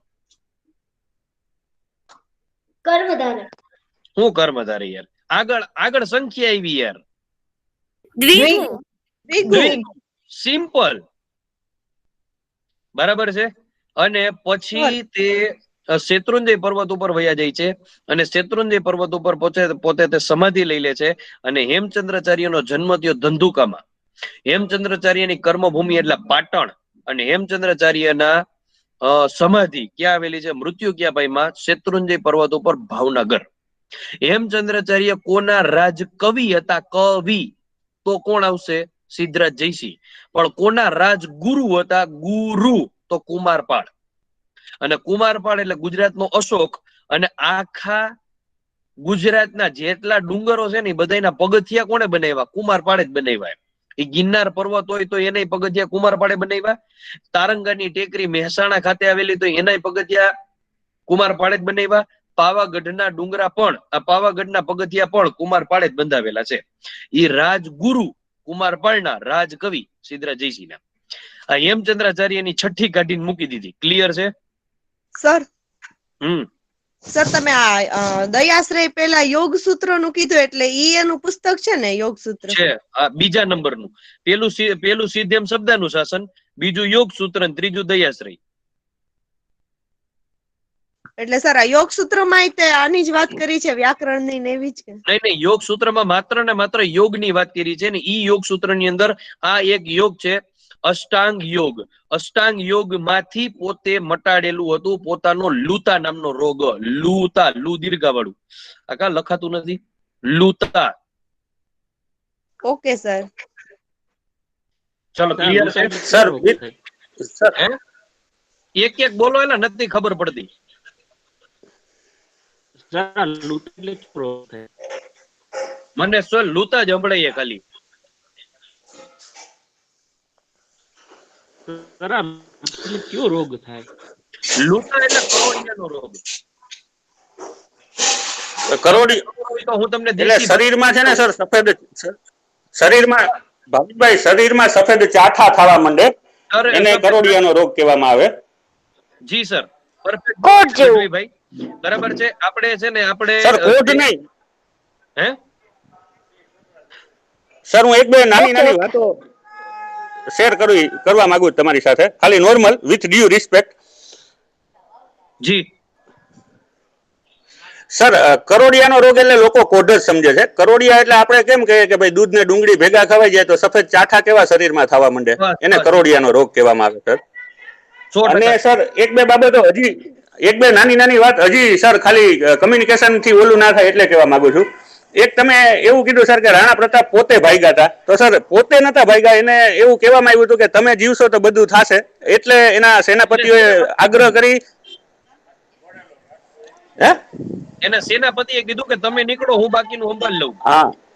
કર્મધારય. હું કર્મધારય યાર? આગળ સંખ્યા આવી યાર. દ્વિગુ. સિમ્પલ, બરાબર છે. અને પછી તે શેત્રુંજય પર્વત ઉપર વયા જાય છે, અને શેત્રુંજય પર્વત ઉપર પોતે તે સમાધિ લઈ લે છે. અને હેમચંદ્રાચાર્યનો જન્મ થયો ધંધુકામાં. હેમચંદ્રાચાર્યની કર્મભૂમિ એટલે પાટણ, અને હેમચંદ્રાચાર્યના સમાધિ ક્યાં આવેલી છે? મૃત્યુ ક્યાં પામ્યા? શેત્રુંજય પર્વત ઉપર, ભાવનગર. હેમચંદ્રાચાર્ય કોના રાજ કવિ હતા? કવિ તો કોણ આવશે? સિદ્ધરાજ જયસિંહ. પણ કોના રાજ ગુરુ હતા? ગુરુ તો કુમારપાળ. અને કુમારપાળ એટલે ગુજરાતનો અશોક. અને આખા ગુજરાતના જેટલા ડુંગરો છે ને બધાના પગથિયા કોણે બનાવ્યા? કુમારપાળે જ બનાવ્યા. એ ગિરનાર પર્વત હોય તો એના પગથિયા કુમારપાળે બનાવ્યા. તારંગાની ટેકરી મહેસાણા ખાતે આવેલી તો એના પગથિયા કુમારપાળે જ બનાવ્યા. પાવાગઢના ડુંગરા પણ, આ પાવાગઢના પગથિયા પણ કુમારપાળે જ બંધાવેલા છે. એ રાજગુરુ કુમારપાળના રાજકવિ સિદ્ધરાજ જયસિંહના. આ હેમચંદ્રાચાર્યની છઠ્ઠી કાઢીને મૂકી દીધી. ક્લિયર છે સર? સર તમે આ દયાશ્રય પેલા યોગ સૂત્ર નું કીધું એટલે ઈ એનું પુસ્તક છે ને, યોગ સૂત્ર છે. આ બીજા નંબરનું. પેલું સિદ્ધ હેમ શબ્દાનુશાસન, બીજું યોગ સૂત્ર, ત્રીજું દયાશ્રય. એટલે સર આ યોગ સૂત્રમાં તે આની જ વાત કરી છે, વ્યાકરણની ને એવી જ કે? નહીં, યોગ સૂત્રમાં માત્ર ને માત્ર યોગની વાત કરી છે ને. ઈ યોગ સૂત્રની અંદર આ એક યોગ છે, અષ્ટાંગ યોગ. અષ્ટાંગ યોગ માંથી પોતે મટાડેલું હતું પોતાનો લૂતા નામનો રોગ. લૂતા, લુ દીર્ઘાવાળું. આ કા લખાતું નથી? લૂતા. Okay sir. ચલો ક્લિયર છે સર હે? એક એક બોલો એટલે નથી ખબર પડતી. મને સર લૂતા જ સંભળાય ખાલી. કયો રોગ થાય? લૂતા એટલે કરોડિયાનો રોગ. કરોડી તો હું તમને એટલે શરીરમાં છે ને સર સફેદ શરીરમાં ભાવિકભાઈ શરીરમાં સફેદ ચાઠા થવા માંડે એને કરોડિયાનો રોગ કહેવામાં આવે. જી સર, પરફેક્ટ ભાઈ, બરાબર છે. આપણે છે ને આપણે સર કોડ નહીં હે સર, હું એક બે નાની વાતો શેર કરવા માંગુ છું તમારી સાથે, ખાલી નોર્મલ વિથ ડ્યુ રિસ્પેક્ટ. જી સર, કરોડિયાનો રોગ એટલે લોકો કોડ જ સમજે છે. કરોડિયા એટલે આપણે કેમ કહીએ કે ભાઈ દૂધ ને ડુંગળી ભેગા ખવાઈ જાય તો સફેદ ચાઠા કેવા શરીરમાં થવા માંડે, એને કરોડિયાનો રોગ કહેવામાં આવે સર. અને સર એક બે બાબતો હજી, એક બે નાની વાત હજી સર ખાલી કમ્યુનિકેશન થી ઓલું ના થાય એટલે કહેવા માંગુ છું. એક તમે એવું કીધું સર કે રાણા પ્રતાપ પોતે ભાગ્યા હતા, તો સર પોતે નતા ભાગ્યા, એને એવું કહેવામાં આવ્યું હતું કે તમે જીવશો તો બધું થશે, એટલે એના સેનાપતિઓએ આગ્રહ કરી. હે એના સેનાપતિએ કીધું કે તમે નીકળો, હું બાકીનું સંભાળી લઉં.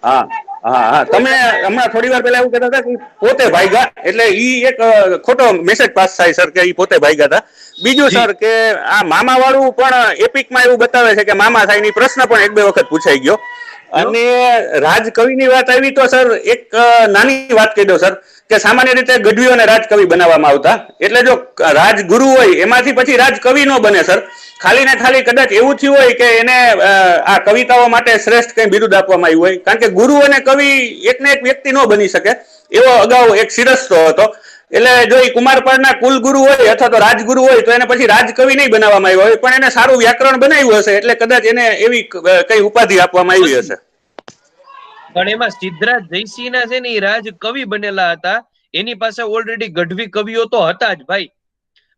હા, તમે હમણાં થોડી વાર પહેલા એવું કહેતા હતા કે પોતે ભાગ્યા, એટલે ઈ એક ખોટો મેસેજ પાસ થાય સર કે ઈ પોતે ભાગ્યા હતા. બીજું સર કે આ મામા વાળું પણ એપિકમાં એવું બતાવે છે કે મામા થાય ની પ્રશ્ન પણ એક બે વખત પૂછાઈ ગયો. અને રાજકવિની વાત આવી તો સર એક નાની વાત કહી દો સર કે સામાન્ય રીતે ગઢવીઓને રાજકવિ બનાવવામાં આવતા, એટલે જો રાજગુરુ હોય એમાંથી પછી રાજકવિ નો બને સર. ખાલી ને ખાલી કદાચ એવું થયું હોય કે એને આ કવિતાઓ માટે શ્રેષ્ઠ કઈ બિરુદ આપવામાં આવ્યું હોય, કારણ કે ગુરુ અને કવિ એકને એક વ્યક્તિ નો બની શકે એવો અગાઉ એક શિરસ્તો હતો. એટલે જો એ કુમારપાળના કુલગુરુ હોય અથવા તો રાજગુરુ હોય તો એને પછી રાજકવિ નહીં બનાવવામાં આવ્યો હોય, પણ એને સારું વ્યાકરણ બનાવ્યું હશે એટલે કદાચ એને એવી કઈ ઉપાધિ આપવામાં આવી હશે. પણ એમાં સિદ્ધરાજ જયસિંહના છે ને એ રાજકવિ બનેલા હતા, એની પાસે ઓલરેડી ગઢવી કવિઓ તો હતા જ ભાઈ,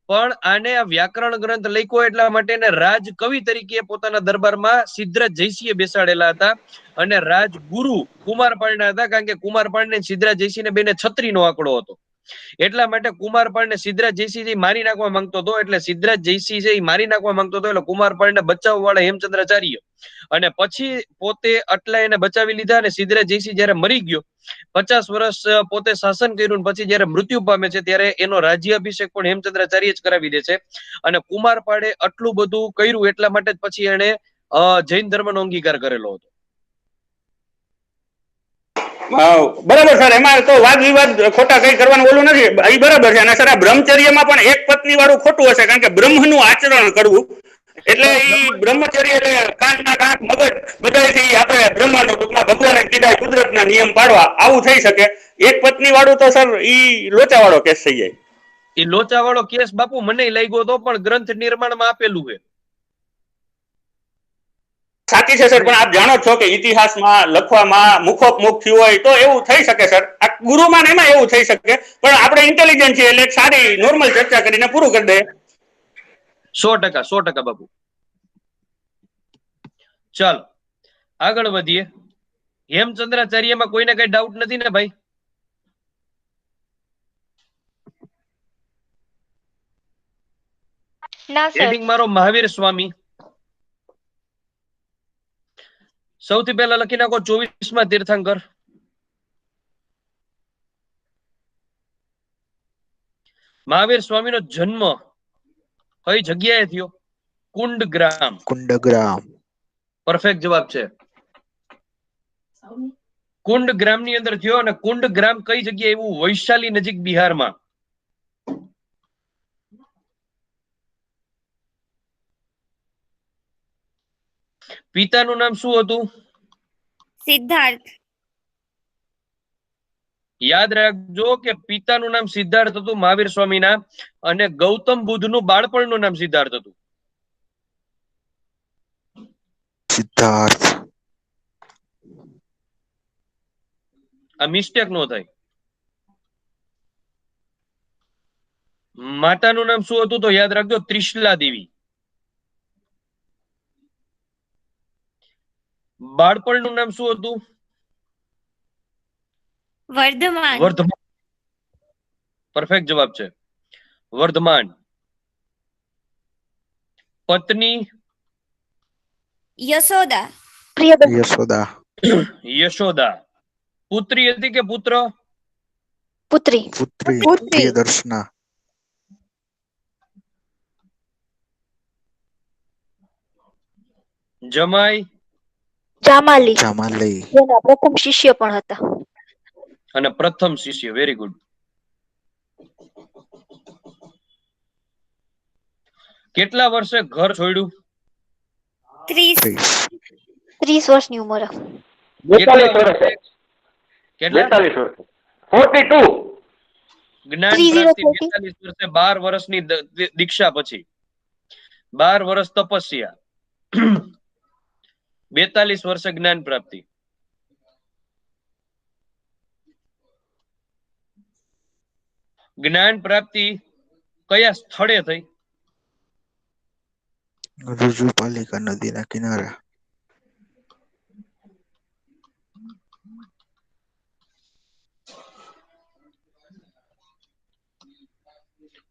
પણ આને આ વ્યાકરણ ગ્રંથ લખ્યો એટલા માટે એને રાજકવિ તરીકે પોતાના દરબારમાં સિદ્ધરાજ જયસિંહે બેસાડેલા હતા. અને રાજગુરુ કુમારપાળના હતા, કારણ કે કુમારપાળ ને સિદ્ધરાજ જયસિંહ બેને છત્રીનો આંકડો હતો, એટલા માટે કુમારપાળ ને સિદ્ધરાજ જયસિંહ મારી નાખવા માંગતો હતો. એટલે સિદ્ધરાજ જયસિંહ છે એ મારી નાખવા માંગતો હતો, એટલે કુમારપાળ ને બચાવવા વાળા હેમચંદ્રાચાર્ય, અને પછી પોતે આટલા એને બચાવી લીધા. અને સિદ્ધરાજ જયસિંહ જયારે મરી ગયો, 50 વર્ષ પોતે શાસન કર્યું, પછી જયારે મૃત્યુ પામે છે ત્યારે એનો રાજ્યાભિષેક પણ હેમચંદ્રાચાર્ય જ કરાવી દે છે. અને કુમારપાળે આટલું બધું કર્યું એટલા માટે જ પછી એને જૈન ધર્મનો અંગીકાર કરેલો હતો. બરાબર સર, એમાં તો વાદ વિવાદ ખોટા કઈ કરવાનું ઓલું નથી, એ બરાબર છે. અને સર આ બ્રહ્મચર્યમાં પણ એક પત્ની વાળું ખોટું હશે, કારણ કે બ્રહ્મનું આચરણ કરવું, એટલે ઈ બ્રહ્મચર્ય એટલે કાનના કાંક મગજ બધાથી આપણે બ્રહ્માનો ટૂંકમાં ભગવાને કીધા કુદરતના નિયમ પાડવા, આવું થઈ શકે. એક પત્ની વાળું તો સર ઈ લોચા વાળો કેસ થઈ જાય. એ લોચા વાળો કેસ બાપુ મને લાગ્યો હતો, પણ ગ્રંથ નિર્માણમાં આપેલું છે. સાચી છે સર, પણ આપ જાણો છો કે ઇતિહાસમાં લખવામાં મુખોપમુખ થયું હોય તો એવું થઈ શકે સર. આ ગુરુમાં એમાં એવું થઈ શકે, પણ આપણે ઇન્ટેલિજન્ટ છીએ એટલે સારી નોર્મલ ચર્ચા કરીને પૂરું કરી દે. 100% બાપુ. ચાલો આગળ વધીએ. હેમચંદ્રાચાર્યમાં કોઈને કઈ ડાઉટ નથી ને ભાઈ? હેડિંગ મારો મહાવીર સ્વામી. સૌથી પહેલા લખી નાખો 24માં તીર્થંકર. મહાવીર સ્વામીનો જન્મ કઈ જગ્યાએ થયો? કુંડગ્રામ. કુંડગ્રામ પરફેક્ટ જવાબ છે. કુંડગ્રામ ની અંદર થયો. અને કુંડગ્રામ કઈ જગ્યાએ? એવું વૈશાલી નજીક બિહારમાં. પિતાનું નામ શું હતું? સિદ્ધાર્થ. યાદ રાખજો કે પિતાનું નામ સિદ્ધાર્થ હતું મહાવીર સ્વામીના, અને ગૌતમ બુદ્ધનું બાળપણનું નામ સિદ્ધાર્થ હતું. સિદ્ધાર્થ. આ મિસ્ટેક નો થાય. માતાનું નામ શું હતું? તો યાદ રાખજો, ત્રિશલા દેવી. બાળપણનું નામ શું હતું? વર્ધમાન. વર્ધમાન. પરફેક્ટ જવાબ છે, વર્ધમાન. પત્ની? યશોદા. યશોદા. યશોદા. પુત્રી હતી કે પુત્ર? પુત્રી. પુત્રી પ્રિયદર્શના. જમાઈ? જામાલી. જામાલી. જેના પ્રથમ શિષ્ય પણ હતા. અને પ્રથમ શિષ્ય. Very good. કેટલા વર્ષે ઘર છોડ્યું? 30. 30 વર્ષની ઉંમરે. 42 વર્ષે. કેટલા? 42 વર્ષે. 42. જ્ઞાન પ્રાપ્તિ 42 વર્ષે, 12 વર્ષની દીક્ષા પછી, 12 વર્ષ તપસ્યા, 42 વર્ષે જ્ઞાન પ્રાપ્તિ. જ્ઞાન પ્રાપ્તિ કયા સ્થળે થઈ? રુજુપાલિકા નદીના કિનારે.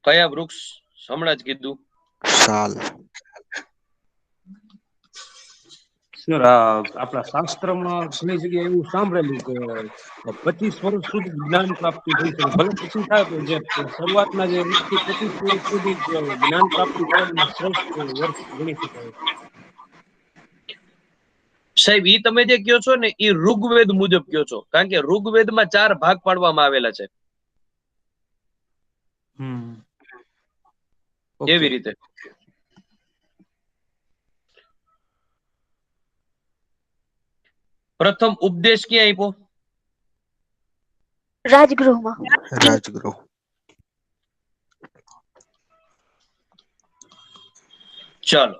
કયા વૃક્ષ? હમણાં જ કીધું, સાલ. સર આપણા શાસ્ત્રમાં ઘણી જગ્યાએ એવું સાંભળેલું કે 25 વર્ષ સુધી જ્ઞાન પ્રાપ્તિ થઈ શકે. ભલે પછી થાય પણ જે શરૂઆતના જે 25 વર્ષ સુધી જ્ઞાન પ્રાપ્તિ કરવાના શ્રેષ્ઠ વર્ષ ગણી શકાય. સાહેબ ઈ તમે જે કયો છો ને એ ઋગ્વેદ મુજબ કયો છો, કારણ કે ઋગ્વેદમાં 4 ભાગ પાડવામાં આવેલા છે. એવી રીતે પ્રથમ ઉપદેશ ક્યાં આપ્યો? રાજગૃહમાં. રાજગૃહ. ચાલો,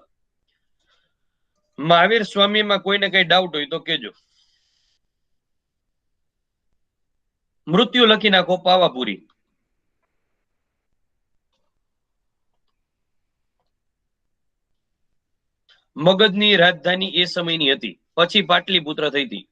મહાવીર સ્વામીમાં કોઈને કઈ ડાઉટ હોય તો કેજો. મૃત્યુ લખી નાખો, પાવાપુરી. મગધની રાજધાની એ સમયની હતી, પછી પાટલીપુત્ર થઈ હતી.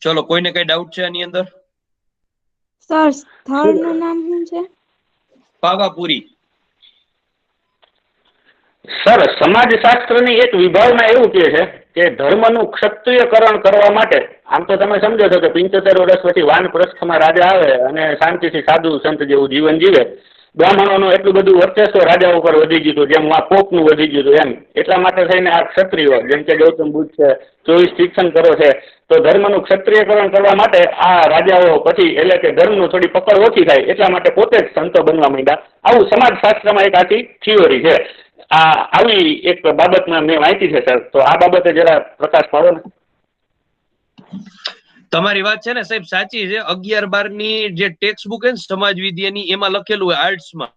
ચલો, કોઈને કઈ ડાઉટ છે આની અંદર? સર સ્થળનું નામ શું છે? પાવાપુરી. સર સમાજશાસ્ત્રની એક વિભાવના એવું કહે છે કે ધર્મનું ક્ષત્રિયકરણ કરવા માટે, આમ તો તમે સમજો છો કે 75 વર્ષ પછી વાનપ્રસ્થમાં રાજા આવે અને શાંતિથી સાધુ સંત જેવું જીવન જીવે. બ્રાહ્મણોનું એટલું બધું વર્ચસ્વ રાજા ઉપર વધી ગયું હતું, જેમ આ પોપનું વધી ગયું હતું એમ. એટલા માટે થઈને આ ક્ષત્રિયો, જેમ કે ગૌતમ બુદ્ધ છે, 24 તીર્થંકરો છે, તો ધર્મનું ક્ષત્રિયકરણ કરવા માટે આ રાજાઓ પછી, એટલે કે ધર્મનું થોડી પકડ ઓછી થાય એટલા માટે પોતે જ સંતો બનવા માંડ્યા. આવું સમાજશાસ્ત્રમાં એક આખી થિયોરી છે. આવી એક બાબતમાં મેં વાંચી છે સર, તો આ બાબતે જરા પ્રકાશ પાડો ને. તમારી વાત છે ને સાહેબ સાચી છે. 11-12 ની જે ટેક્સ્ટ બુક છે ને સમાજ વિદ્યાની, એમાં લખેલું હોય આર્ટ્સમાં,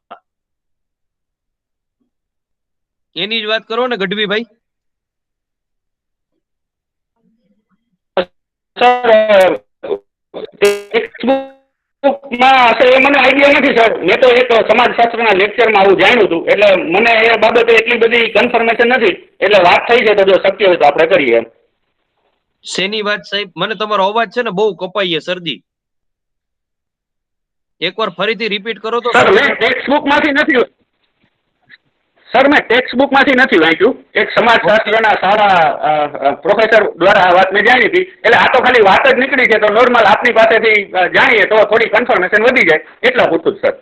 એની જ વાત કરો ને ગઢવીભાઈ. એ મને આઈડિયા નથી સર. મેં તો એક સમાજશાસ્ત્રના લેક્ચરમાં આવું જાણ્યું હતું, એટલે મને એ બાબતે એટલી બધી કન્ફર્મેશન નથી. એટલે વાત થઈ છે તો જો શક્ય હોય તો આપણે કરીએ એમ. શેની વાત સાહેબ? મને તમારો અવાજ છે ને બહુ કપાઈએ શરદી. એકવાર ફરીથી રિપીટ કરો તો. સર મેં ટેક્સ્ટ બુકમાંથી નથી વાંચ્યું. એક સમાજશાસ્ત્રના સારા પ્રોફેસર દ્વારા આ વાત મેં જાણી હતી. એટલે આ તો ખાલી વાત જ નીકળી છે, તો નોર્મલ આપની પાસેથી જાણીએ તો થોડી કન્ફર્મેશન વધી જાય, એટલા પૂરતું જ સર.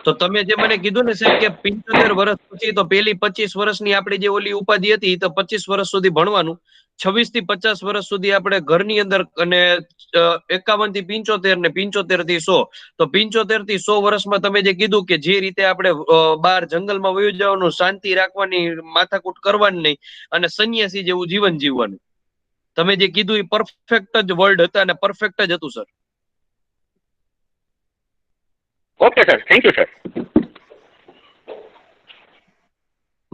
તો તમે જે મને કીધું ને સાહેબ કે 75 વર્ષ પછી, તો પેલી 25 વર્ષની આપણી જે ઓલી ઉપાધિ હતી તો 25 વર્ષ સુધી ભણવાનું, 26 થી 50 વર્ષ સુધી આપણે ઘરની અંદર, અને 51 થી 75 ને 75 થી 100, તો 75 થી 100 વર્ષમાં તમે જે કીધું કે જે રીતે આપણે બહાર જંગલમાં વયું જવાનું, શાંતિ રાખવાની, માથાકૂટ કરવાની નહીં, અને સંન્યાસી જેવું જીવન જીવવાનું, તમે જે કીધું એ પરફેક્ટ જ વર્ડ હતા અને પરફેક્ટ જ હતું sir. Okay sir, thank you sir.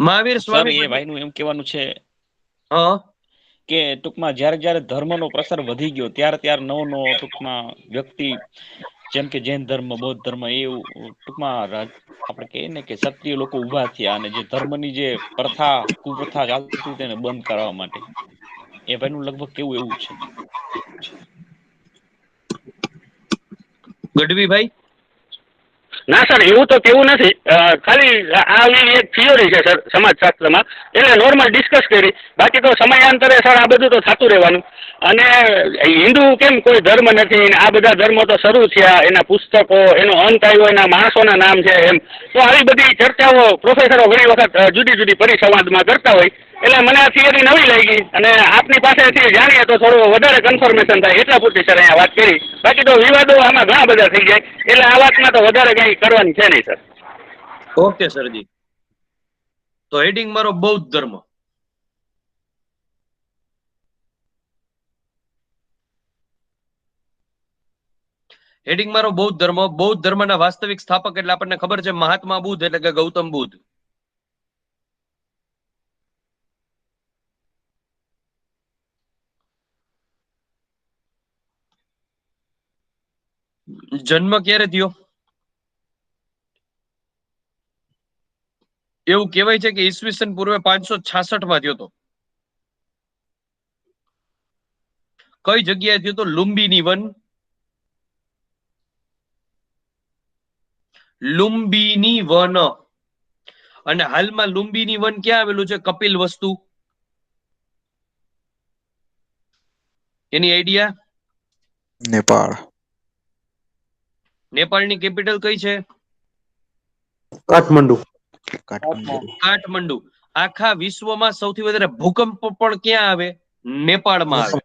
Mahavir sir Swami એ ભાઈનું એમ કહેવાનું છે હા કે ટૂંકમાં જ્યારે જ્યારે ધર્મનો પ્રસાર વધી ગયો ત્યારે નવો ટૂંકમાં વ્યક્તિ જેમ કે જૈન ધર્મ, બૌદ્ધ ધર્મ, એવું ટૂંકમાં આપણે કહીએ ને કે સક્રિય લોકો ઉભા થયા અને જે ધર્મની જે પ્રથા કુપ્રથા ચાલતી હતી તેને બંધ કરવા માટે. એ ભાઈનું લગભગ કેવું એવું છે. ગઢવીભાઈ? ના સર, એવું તો કેવું નથી. ખાલી આવી એક થિયોરી છે સર સમાજશાસ્ત્રમાં, એટલે નોર્મલ ડિસ્કસ કરી. બાકી તો સમયાંતરે સર આ બધું તો થતું રહેવાનું. અને હિન્દુ કેમ કોઈ ધર્મ નથી, આ બધા ધર્મો તો શરૂ થયા, એના પુસ્તકો, એનો અંત આવ્યો, એના માણસોના નામ છે એમ. તો આવી બધી ચર્ચાઓ પ્રોફેસરો ઘણી વખત જુદી જુદી પરિસંવાદમાં કરતા હોય. એટલે મને આ થિયરી નવી લાગી અને આપની પાસેથી જાણીએ તો થોડું વધારે કન્ફર્મેશન થાય એટલા પૂરતી સર અહીંયા વાત કરી. બાકી તો વિવાદો આમાં ઘણા બધા થઈ જાય, એટલે આ વાતમાં તો વધારે કઈ કરવાની છે નહીં સર. ઓકે સરજી. તો હેડિંગ મારો બૌદ્ધ ધર્મ. હેડિંગ મારો બૌદ્ધ ધર્મ. બૌદ્ધ ધર્મના વાસ્તવિક સ્થાપક એટલે આપણને ખબર છે મહાત્મા બુદ્ધ એટલે કે ગૌતમ બુદ્ધ. જન્મ ક્યારે થયો? એવું કહેવાય છે કે ઈસવીસન પૂર્વે 566 માં થયો હતો. કઈ જગ્યાએ થયો તો? લુંબીની વન. લુંબીની વન. અને હાલમાં લુંબીની વન ક્યાં આવેલું છે? કપિલ વસ્તુ. એની આઈડિયા? નેપાળ. નેપાળની કેપિટલ કઈ છે? કાઠમંડુ. કાઠમંડુ. આખા વિશ્વમાં સૌથી વધારે ભૂકંપ પણ ક્યાં આવે? નેપાળમાં આવે.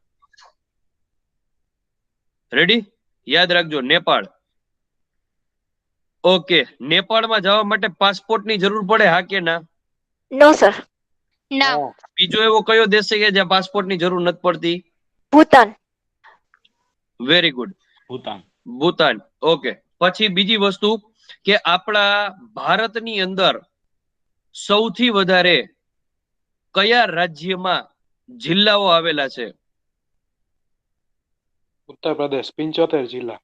રેડી? યાદ રાખજો, નેપાળ. ઓકે. નેપાળમાં જવા માટે પાસપોર્ટની જરૂર પડે, હા કે ના? નો સર. ના. બીજો એવો કયો દેશ છે કે જ્યાં પાસપોર્ટની જરૂર નથી પડતી? Bhutan. Very good. Bhutan. Bhutan. Okay. પછી બીજી વસ્તુ કે આપણા ભારતની અંદર સૌથી વધારે કયા રાજ્યમાં જિલ્લાઓ આવેલા છે? ઉત્તર પ્રદેશ 75 જિલ્લા.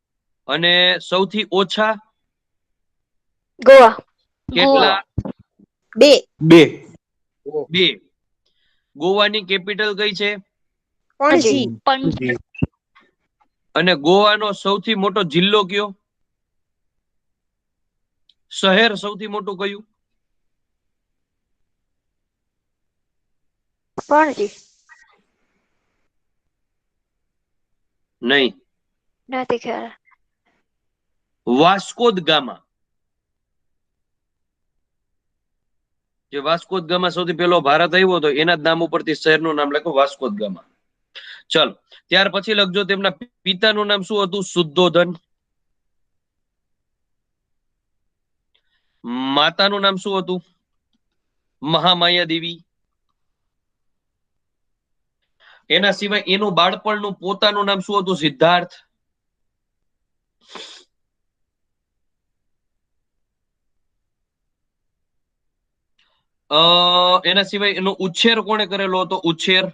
અને સૌથી ઓછા? ગોવા. કેટલા? બે. ગોવાની કેપિટલ કઈ છે? પણજી. અને ગોવાનો સૌથી મોટો જિલ્લો કયો? શહેર સૌથી મોટું કયું? પણજી. નહીં. નથી ખ્યાલ. Vasco da gamma. જે વાસ્કો દ ગામા સૌથી પહેલો ભારત આવ્યો હતો એના જ નામ ઉપરથી શહેરનું નામ લખ્યું વાસ્કો દ ગામા. ચલો, ત્યાર પછી લખજો તેમના પિતાનું નામ શું હતું? શુદ્ધોધન. માતાનું નામ શું હતું? મહામાયા દેવી. એના સિવાય એનું બાળપણનું પોતાનું નામ શું હતું? સિદ્ધાર્થ. એના સિવાય એનો ઉછેર કોણે કરેલો હતો? ઉછેર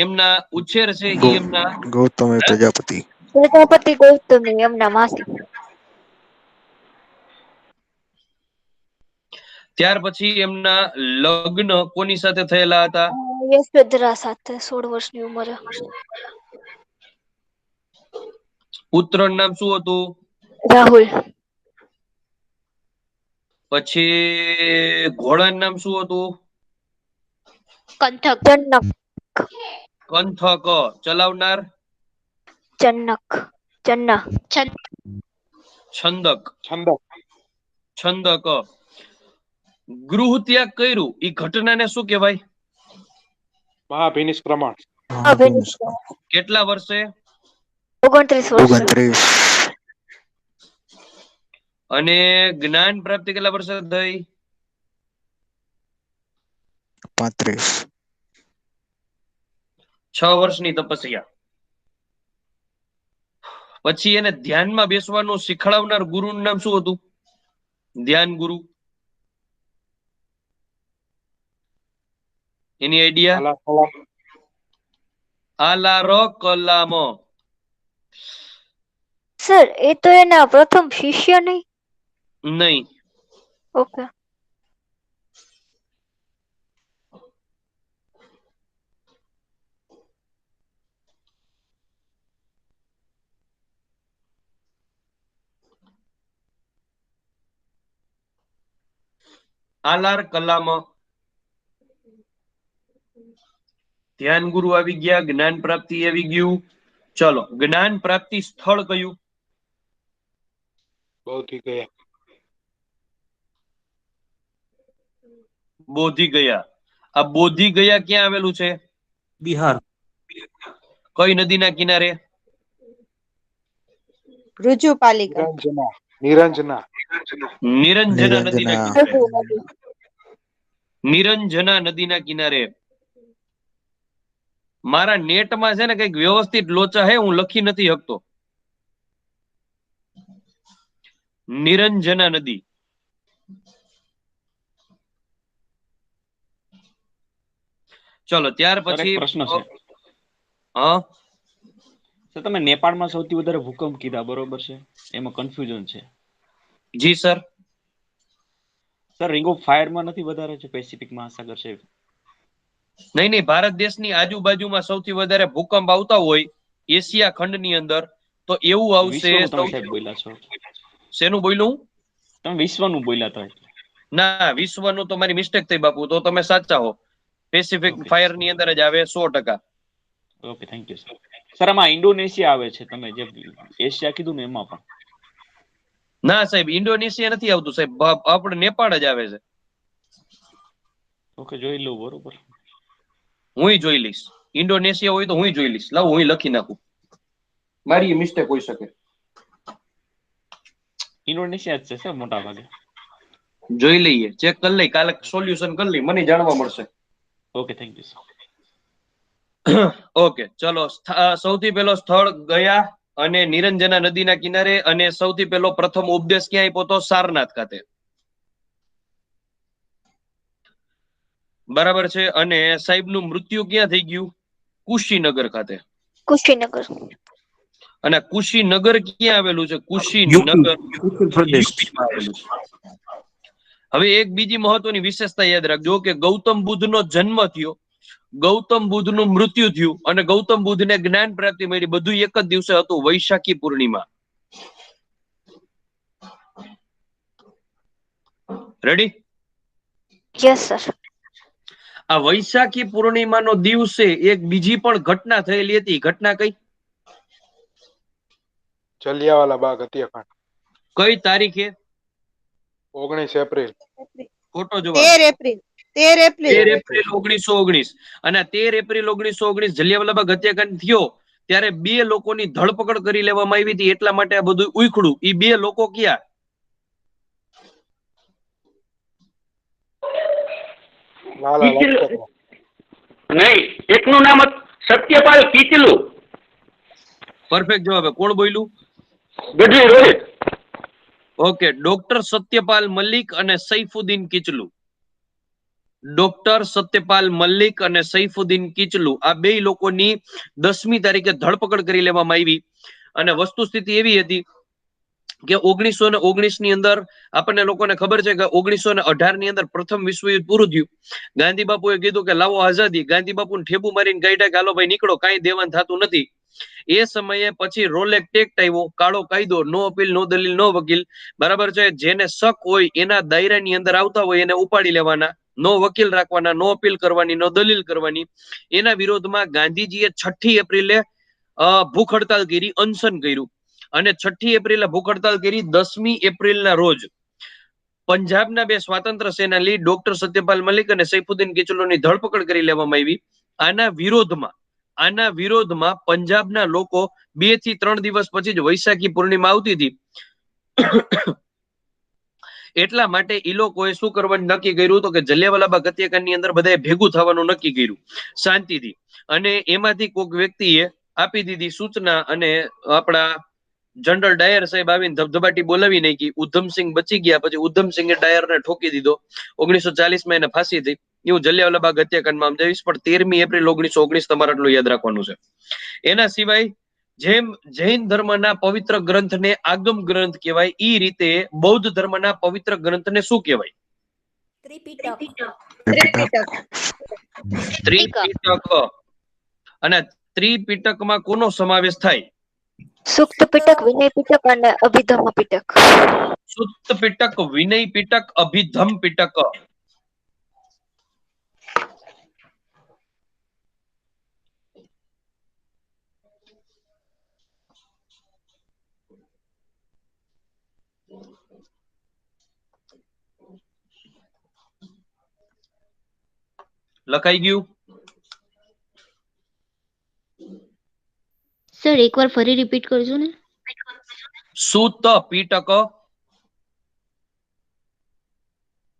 એમના ઉછેર છે એ એમના ગૌતમ પ્રજાપતિ. પ્રજાપતિ ગૌતમી એમના માસી. ત્યાર પછી એમના લગ્ન કોની સાથે થયેલા હતા? યશોધરા સાથે 16 વર્ષની ઉંમરે. પુત્રનું નામ શું હતું? રાહુલ. પછી ઘોડાનું નામ શું હતું? કંથક. ચન્નક. કંથક. ચલાવનાર? ચન્ના. છંદક. છંદક. ગૃહ ત્યાગ કર્યું એ ઘટનાને શું કહેવાય? મહાભિનિષ્ક્રમણ. કેટલા વર્ષે? 29 વર્ષે. અને જ્ઞાન પ્રાપ્તિ કેટલા વર્ષે થઈ? 35. 6 વર્ષની તપસ્યા. પછી એને ધ્યાનમાં બેસવાનું શીખડાવનાર ગુરુનું નામ શું હતું? ધ્યાન ગુરુ. એની આઈડિયા? આલારો કલામો. સર એ તો એના પ્રથમ શિષ્ય નહીં? નહીં. ઓકે. આલાર કલામો. ધ્યાન ગુરુ આવી ગયા, જ્ઞાન પ્રાપ્તિ આવી ગયું. ચલો, જ્ઞાન પ્રાપ્તિ સ્થળ કયું? બોધી ગયા. બોધી ગયા. આ બોધી ગયા ક્યાં આવેલું છે? બિહાર. કઈ નદીના કિનારે? રુજુપાલિકા. નિરંજના. નિરંજના નદીના કિનારે. નિરંજના નદીના કિનારે. મારા નેટમાં છે ને કઈક વ્યવસ્થિત લોચા હે, હું લખી નથી શકતો. નિરંજના નદી. ચલો ત્યાર પછી પ્રશ્ન છે. હા સર, તમે નેપાળમાં સૌથી વધારે ભૂકંપ કીધા, બરોબર છે? એમાં કન્ફ્યુઝન છે. જી સર. સર, રિંગ ઓફ ફાયરમાં નથી વધારે છે? પેસિફિક મહાસાગર છે? નહીં નહીં, ભારત દેશની આજુબાજુમાં સૌથી વધારે ભૂકંપ આવતા હોય એશિયા ખંડની અંદર તો એવું આવશે. તમે સાહેબ બોલ્યા છો. શેનું બોલ્યું? તમે વિશ્વનું બોલ્યા હતા. ના, વિશ્વનું તો મારી મિસ્ટેક થઈ બાપુ, તો તમે સાચા હો. પેસિફિક ફાયર ની અંદર જ આવે 100%. Okay, thank you sir. Sir, આમાં ઇન્ડોનેશિયા આવે છે, તમે જે એશિયા કીધું ને એમાં પણ? ના સાહેબ, ઇન્ડોનેશિયા નથી આવતું સાહેબ, આપણે નેપાળ જ આવે છે. ઓકે, જોઈ લઉં. બરોબર, હું જોઈ લઈશ. ઇન્ડોનેશિયા હોય તો હું જોઈ લઈશ. લાવ હું લખી નાખું, મારી મિસ્ટેક હોઈ શકે. ઇન્ડોનેશિયા જ છે સર મોટા ભાગે. જોઈ લઈએ, ચેક કરી લઈ, કાલે સોલ્યુશન કરી લઈ, મને જાણવા મળશે. Okay, thank you sir. Okay, ચલો. સૌથી પહેલો સ્થળ ગયા અને નિરંજના નદીના કિનારે, અને સૌથી પહેલો પ્રથમ ઉપદેશ ક્યાં આપ્યો તો? સારનાથ ખાતે. બરાબર છે. અને સાહેબ નું મૃત્યુ ક્યાં થઈ ગયું? કુશીનગર ખાતે. કુશીનગર. અને કુશીનગર ક્યાં આવેલું છે? કુશીનગર યુપીમાં આવેલું છે. હવે એક બીજી મહત્વની વિશેષતા યાદ રાખજો કે ગૌતમ બુદ્ધ નો જન્મ થયો, ગૌતમ બુદ્ધ નું મૃત્યુ થયું અને ગૌતમ બુદ્ધ ને જ્ઞાન પ્રાપ્તિ મળી, બધું એક જ દિવસે હતું, વૈશાખી પૂર્ણિમા. રેડી? Yes sir. આ વૈશાખી પૂર્ણિમાનો દિવસે એક બીજી પણ ઘટના થયેલી હતી. ઘટના કઈ? જલિયાવાલા બાગ હત્યાકાંડ. કઈ તારીખે? 19 એપ્રિલ. ખોટો જવાબ. 13 એપ્રિલ. 13 એપ્રિલ 1919. અને 13 એપ્રિલ 1919 જલિયાવાલા બાગ હત્યાકાંડ થયો ત્યારે 2 લોકોની ધરપકડ કરી લેવામાં આવી હતી. એટલા માટે આ બધું ઉખડું. એ 2 લોકો ક્યાં? નહીં, એકનું નામ સત્યપાલ કીચલુ. પરફેક્ટ જવાબ. કોણ બોલ્યું? ગઢવી રોહિત. ઓકે, ડોક્ટર સત્યપાલ મલિક અને સૈફુદ્દીન કિચલુ. ડોક્ટર સત્યપાલ મલિક અને સૈફુદ્દીન કિચલુ, આ 2 લોકોની 10મી તારીખે ધરપકડ કરી લેવામાં આવી. અને વસ્તુસ્થિતિ એવી હતી કે 1919 ની અંદર આપણને લોકોને ખબર છે કે 1918 ની અંદર પ્રથમ વિશ્વયુદ્ધ પૂરું થયું. ગાંધી બાપુએ કીધું કે લાવો આઝાદી. ગાંધી બાપુને ઠેબુ મારીને ગાઈડા કે હાલો ભાઈ નીકળો, કાંઈ દેવાન થતું નથી. એ સમયે પછી રોલેક ટેક્ટ આવ્યો, કાળો કાયદો, નો અપીલ, નો દલીલ, નો વકીલ. બરાબર છે? જેને શક હોય એના દાયરાની અંદર આવતા હોય એને ઉપાડી લેવાના, નો વકીલ રાખવાના, નો અપીલ કરવાની, નો દલીલ કરવાની. એના વિરોધમાં ગાંધીજીએ 6 એપ્રિલે ભૂખ હડતાલ કરી, અનશન કર્યું. અને 6 એપ્રિલે ભૂખ હડતાલ કરી. 10મી એપ્રિલના રોજ પંજાબના 2 સ્વાતંત્ર્ય સેનાની ડોક્ટર સત્યપાલ મલિક અને સૈફુદ્દીન કિચલુની ધરપકડ કરી લેવામાં આવી. આના વિરોધમાં પંજાબના લોકો 2 થી 3 દિવસ પછી જ વૈશાખી પૂર્ણિમા આવતી હતી. એટલા માટે એ લોકોએ શું કરવાનું નક્કી કર્યું હતું કે જલિયાવાલા બાગ હત્યાકાંડની અંદર બધાએ ભેગું થવાનું નક્કી કર્યું શાંતિથી. અને એમાંથી કોઈક વ્યક્તિએ આપી દીધી સૂચના અને આપણા જનરલ ડાયર સાહેબ આવીને ધબધબાટી બોલાવી નાખી. ઉધમસિંહ બચી ગયા. પછી ઉધમસિંહે ડાયરને ઠોકી દીધો. 1940માં એને ફાંસી થઈ. એ હું જલિયાવાલા બાગ હત્યાકાંડમાં સમજાવીશ, પણ 13મી એપ્રિલ 1919 તમારે આટલું યાદ રાખવાનું છે. એના સિવાય જેમ જૈન ધર્મના પવિત્ર ગ્રંથને આગમ ગ્રંથ કહેવાય, એ રીતે બૌદ્ધ ધર્મના પવિત્ર ગ્રંથને શું કહેવાય? ત્રિપિટક. અને ત્રિપિટકમાં કોનો સમાવેશ થાય? સુક્ત પિટક, વિનય પિટક અને અભિધમ્મ પિટક. સુત્ત પિટક, વિનય પિટક, અભિધમ્મ પિટક. લખાઈ ગયું? સર એકવાર ફરી રિપીટ કરજો ને. Sutta Pitaka,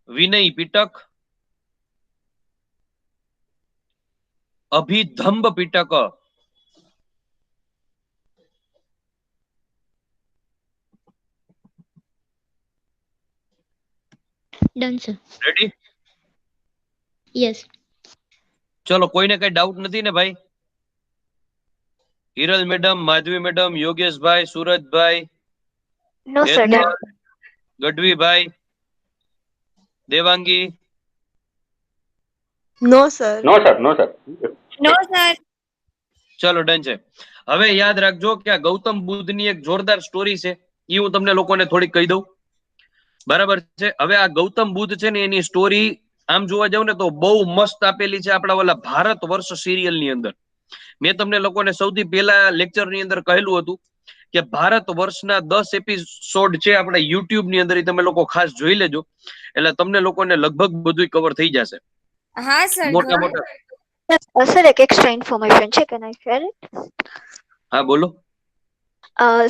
Vinaya Pitaka, Abhidhamma Pitaka. Done sir. Ready? Yes. ચલો, કોઈને કઈ ડાઉટ નથી ને ભાઈ? હિરલ મેડમ, માધવી મેડમ, યોગેશભાઈ, સુરજભાઈ, નો સર. ગઢવીભાઈ, Devangi? No sir. No sir, no sir. No sir. ચલો ડન છે. હવે યાદ રાખજો કે આ ગૌતમ બુદ્ધની એક જોરદાર સ્ટોરી છે, એ હું તમને લોકોને થોડીક કહી દઉં. બરાબર છે? હવે આ ગૌતમ બુદ્ધ છે ને, એની સ્ટોરી આમ જોવા જાવ ને તો બહુ મસ્ત આપેલી છે આપણા ઓલા ભારત વર્ષ સિરિયલ ની અંદર. મેં તમને લોકોને સૌથી પહેલા લેક્ચર ની અંદર કહેલું હતું કે ભારત વર્ષના 10 એપિસોડ છે આપણા યુટ્યુબ ની અંદર, એ તમે લોકો ખાસ જોઈ લેજો, એટલે તમને લોકોને લગભગ બધું કવર થઈ જશે. હા સર. મોટા મોટા. સર એક એક્સ્ટ્રા ઇન્ફોર્મેશન છે, કેન આઈ શેર ઇટ? હા બોલો.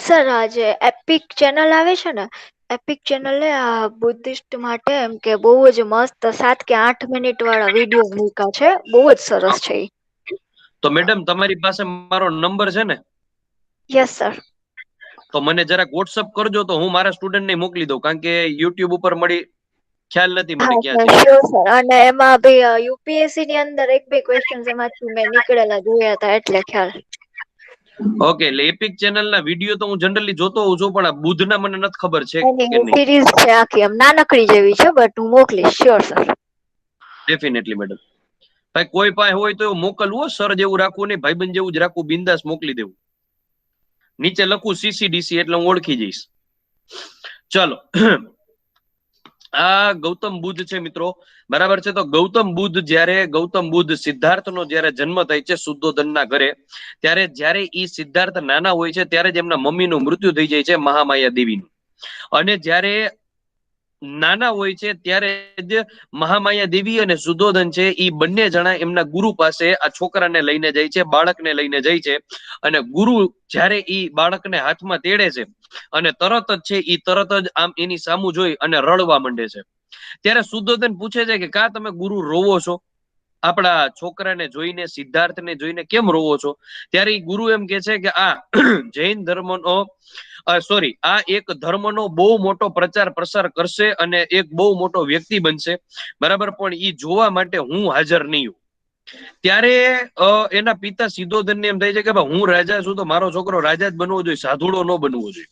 સર આ જે એપિક ચેનલ આવે છે ને, એપિક ચેનલે આ બુદ્ધિસ્ટ માટે એમ કે બહુ જ મસ્ત 7 કે 8 મિનિટ વાળા વિડીયો મૂક્યા છે, બહુ જ સરસ છે. તો મેડમ તમારી પાસે મારો નંબર છે ને? Yes sir. તો મને જરાક વોટ્સઅપ કરજો તો હું મારા સ્ટુડન્ટ ને મોકલી દઉં, કારણ કે યુટ્યુબ ઉપર મળી ખ્યાલ નથી મને ક્યાં છે. Sure sir. અને એમાં બી યુપીએસસી ની અંદર એક બે ક્વેશ્ચન્સ એમાંથી મેં નીકળેલા જોયા હતા, એટલે ખ્યાલ. ઓકે, એટલે એપિક ચેનલ ના વિડીયો તો હું જનરલી જોતો હોઉં છું, પણ આ બુદ્ધના મને નથી ખબર છે કે નહીં. સિરીઝ છે આખી, એમ નાનકડી જેવી છે, બટ હું મોકલીશ. Sure sir. Definitely madam. ભાઈ કોઈ પાસે હોય તો એવું મોકલવું, સર જેવું રાખવું નહીં, ભાઈબંધ જેવું જ રાખવું, બિંદાસ મોકલી દેવું. નીચે લખું CCDC એટલે હું ઓળખી જઈશ. ચલો, આ ગૌતમ બુદ્ધ છે મિત્રો, બરાબર છે? તો ગૌતમ બુદ્ધ સિદ્ધાર્થનો જ્યારે જન્મ થાય છે શુદ્ધોધનના ઘરે, ત્યારે જ્યારે ઈ સિદ્ધાર્થ નાના હોય છે ત્યારે જ એમના મમ્મીનું મૃત્યુ થઈ જાય છે, મહામાયા દેવીનું. અને જ્યારે નાના હોય છે ત્યારે જ મહામાયા દેવી અને શુદ્ધોધન છે એ બંને જણા એમના ગુરુ પાસે આ છોકરાને લઈને જાય છે, બાળકને લઈને જાય છે. અને ગુરુ જ્યારે ઈ બાળકને હાથમાં તેડે છે અને તરત જ આમ એની સામું જોઈ અને રડવા માંડે છે. ત્યારે શુદ્ધોધન પૂછે છે કે કા તમે ગુરુ રોવો છો? આપણા છોકરાને જોઈને, સિદ્ધાર્થને જોઈને કેમ રોવો છો? ત્યારે ગુરુ એમ કે છે કે આ જૈન ધર્મનો આ એક ધર્મનો બહુ મોટો પ્રચાર પ્રસાર કરશે અને એક બહુ મોટો વ્યક્તિ બનશે, બરાબર, પણ ઈ જોવા માટે હું હાજર નહીં હોઉં. ત્યારે એના પિતા સિદ્ધોધનને એમ થાય છે કે હું રાજા છું તો મારો છોકરો રાજા જ બનવો જોઈએ, સાધુડો ન બનવો જોઈએ.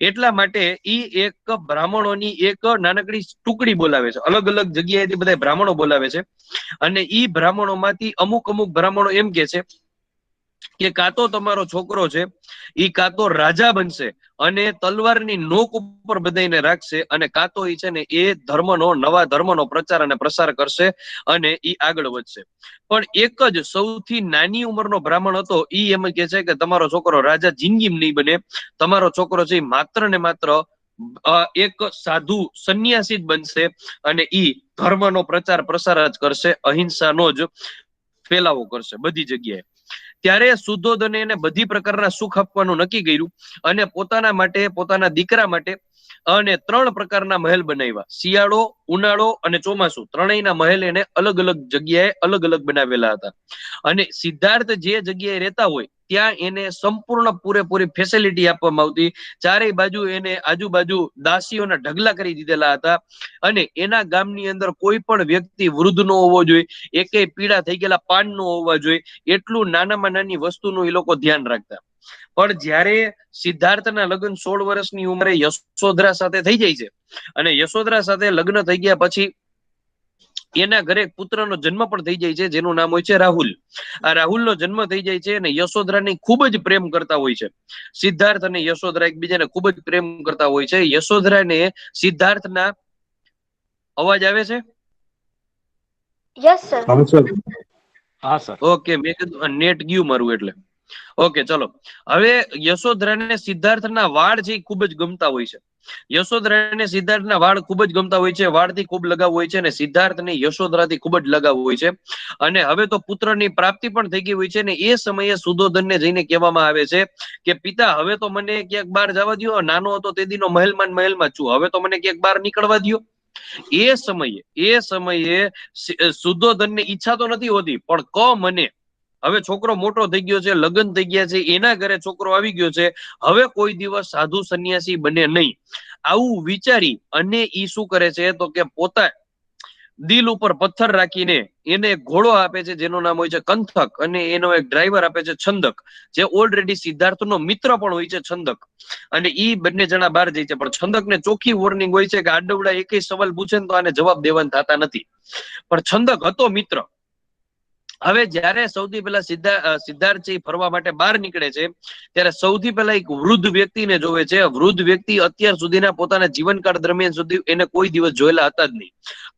એટલા માટે ઈ એક બ્રાહ્મણોની એક નાનકડી ટુકડી બોલાવે છે, અલગ અલગ જગ્યાએથી બધા બ્રાહ્મણો બોલાવે છે. અને ઈ બ્રાહ્મણોમાંથી અમુક બ્રાહ્મણો એમ કે છે કે કાં તો તમારો છોકરો છે ઈ કાં તો રાજા બનશે અને તલવારની નોક ઉપર બધાઈને રાખશે, અને કાં તો ઈ છે ને એ નવા ધર્મનો પ્રચાર અને પ્રસાર કરશે અને ઈ આગળ વધશે. પણ એક જ સૌથી નાની ઉંમરનો બ્રાહ્મણ હતો, ઈ એમ કે છે કે તમારો છોકરો રાજા જિંદગીમાં નહીં બને, તમારો છોકરો છે માત્ર ને માત્ર એક સાધુ સંન્યાસી જ બનશે અને ઈ ધર્મનો પ્રચાર પ્રસાર જ કરશે, અહિંસાનો જ ફેલાવો કરશે બધી જગ્યાએ. ત્યારે શુદ્ધોધને એને બધી પ્રકારના સુખ આપવાનું નક્કી કર્યું અને પોતાના માટે, પોતાના દીકરા માટે અને 3 પ્રકારના મહેલ બનાવ્યા, શિયાળો, ઉનાળો અને ચોમાસું. ત્રણેયના મહેલ એને અલગ અલગ જગ્યાએ અલગ અલગ બનાવેલા હતા. અને સિદ્ધાર્થ જે જગ્યાએ રહેતા હોય ત્યાં એને સંપૂર્ણ પૂરેપૂરી ફેસિલિટી આપવામાં આવતી. ચારેય બાજુ એને આજુબાજુ દાસીઓના ઢગલા કરી દીધેલા હતા અને એના ગામની અંદર કોઈ પણ વ્યક્તિ વૃદ્ધ નો હોવો જોઈએ, એકે પીડા થઈ ગયેલા પાન નો હોવા જોઈએ, એટલું નાનામાં નાની વસ્તુનું એ લોકો ધ્યાન રાખતા. પણ જ્યારે સિદ્ધાર્થના લગ્ન 16 વર્ષની ઉંમરે યશોધરા સાથે થઈ જાય છે અને યશોધરા સાથે લગ્ન થઈ ગયા પછી એના ઘરે એક પુત્રનો જન્મ પણ થઈ જાય છે જેનું નામ હોય છે રાહુલ. આ રાહુલનો જન્મ થઈ જાય છે અને યશોધરાને ખૂબ જ પ્રેમ કરતા હોય છે. સિદ્ધાર્થ અને યશોધરા એકબીજાને ખૂબ જ પ્રેમ કરતા હોય છે. યશોધરાને સિદ્ધાર્થના અવાજ આવે છે? Yes sir. હા સર. ઓકે, મેં કીધું નેટ ગયું મારું એટલે. ઓકે, ચલો. હવે યશોધરાને સિદ્ધાર્થના વાળ છે ખૂબ જ ગમતા હોય છે. યશોધરાને સિદ્ધાર્થના વાળ ખૂબ જ ગમતા હોય છે, વાળથી ખૂબ લગાવ હોય છે અને સિદ્ધાર્થને યશોધરાથી ખૂબ જ લગાવ હોય છે. અને હવે તો પુત્રની પ્રાપ્તિ પણ થઈ ગઈ હોય છે ને એ સમયે સુધોધનને જઈને કહેવામાં આવે છે કે પિતા હવે તો મને ક્યાંક બહાર જવા દ્યો, નાનો હતો તે દીનો મહેલમાં છું, હવે તો મને ક્યાંક બહાર નીકળવા દ્યો. એ સમયે સુધોધનની ઈચ્છા તો નથી હોતી પણ મને હવે છોકરો મોટો થઈ ગયો છે, લગ્ન થઈ ગયા છે, એના ઘરે છોકરો આવી ગયો છે, હવે કોઈ દિવસ સાધુ સંન્યાસી બને નહીં, આવું વિચારી અને ઈ શું કરે છે તો કે પોતા દિલ ઉપર પથ્થર રાખીને એને એક ઘોડો આપે છે જેનું નામ હોય છે કંથક અને એનો એક ડ્રાઈવર આપે છે છંદક, જે ઓલરેડી સિદ્ધાર્થનો મિત્ર પણ હોય છે છંદક. અને ઈ બંને જણા બહાર જાય છે પણ છંદકને ચોખ્ખી વોર્નિંગ હોય છે કે આડવડા એકેય સવાલ પૂછે ને તો આને જવાબ દેવાના થતા નથી. પણ છંદક હતો મિત્ર. હવે જ્યારે સૌથી પહેલા સિદ્ધાર્થ છે ફરવા માટે બહાર નીકળે છે ત્યારે સૌથી પહેલા એક વૃદ્ધ વ્યક્તિને જોવે છે. વૃદ્ધ વ્યક્તિ અત્યાર સુધીના પોતાના જીવનકાળ દરમિયાન સુધી એને કોઈ દિવસ જોયેલા હતા જ નહીં.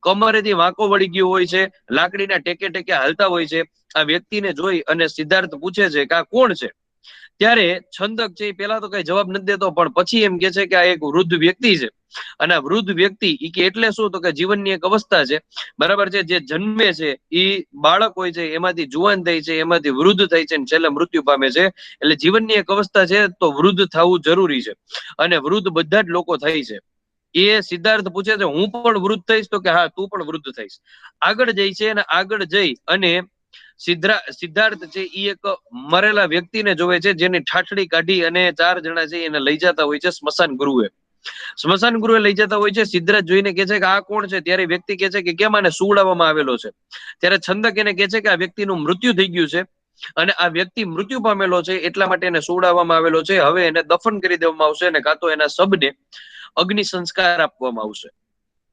કમરેથી વાંકો વળી ગયો હોય છે, લાકડીના ટેકે ટેકે હાલતા હોય છે. આ વ્યક્તિને જોઈ અને સિદ્ધાર્થ પૂછે છે કે આ કોણ છે? ત્યારે છંદક છે પેલા તો કઈ જવાબ નથી દેતો પણ પછી એમ કે છે કે આ એક વૃદ્ધ વ્યક્તિ છે. અને આ વૃદ્ધ વ્યક્તિ ઈ કે એટલે શું તો કે જીવનની એક અવસ્થા છે, બરાબર છે, જે જન્મે છે એ બાળક હોય છે, એમાંથી જુવાન થાય છે, એમાંથી વૃદ્ધ થાય છે અને છેલ્લે મૃત્યુ પામે છે. એટલે જીવનની એક અવસ્થા છે તો વૃદ્ધ થવું જરૂરી છે અને વૃદ્ધ બધા જ લોકો થાય છે. એ સિદ્ધાર્થ પૂછે છે હું પણ વૃદ્ધ થઈશ તો કે હા તું પણ વૃદ્ધ થઈશ. આગળ જાય છે અને આગળ જઈ અને સિદ્ધાર્થ છે એ એક મરેલા વ્યક્તિને જોવે છે જેની ઠાઠડી કાઢી અને 4 જણા છે એને લઈ જતા હોય છે સ્મશાન ગૃહે. સ્મશાન ગૃહે લઈ જતા હોય છે. સિદ્ધાર્થ જોઈને કે છે કે આ કોણ છે? ત્યારે વ્યક્તિ કે છે કે કેમ આને સુવડાવવામાં આવેલો છે? ત્યારે છંદક એને કે છે કે આ વ્યક્તિનું મૃત્યુ થઈ ગયું છે અને આ વ્યક્તિ મૃત્યુ પામેલો છે એટલા માટે એને સુવડાવવામાં આવેલો છે. હવે એને દફન કરી દેવામાં આવશે અને કાં તો એના શબને અગ્નિ સંસ્કાર આપવામાં આવશે.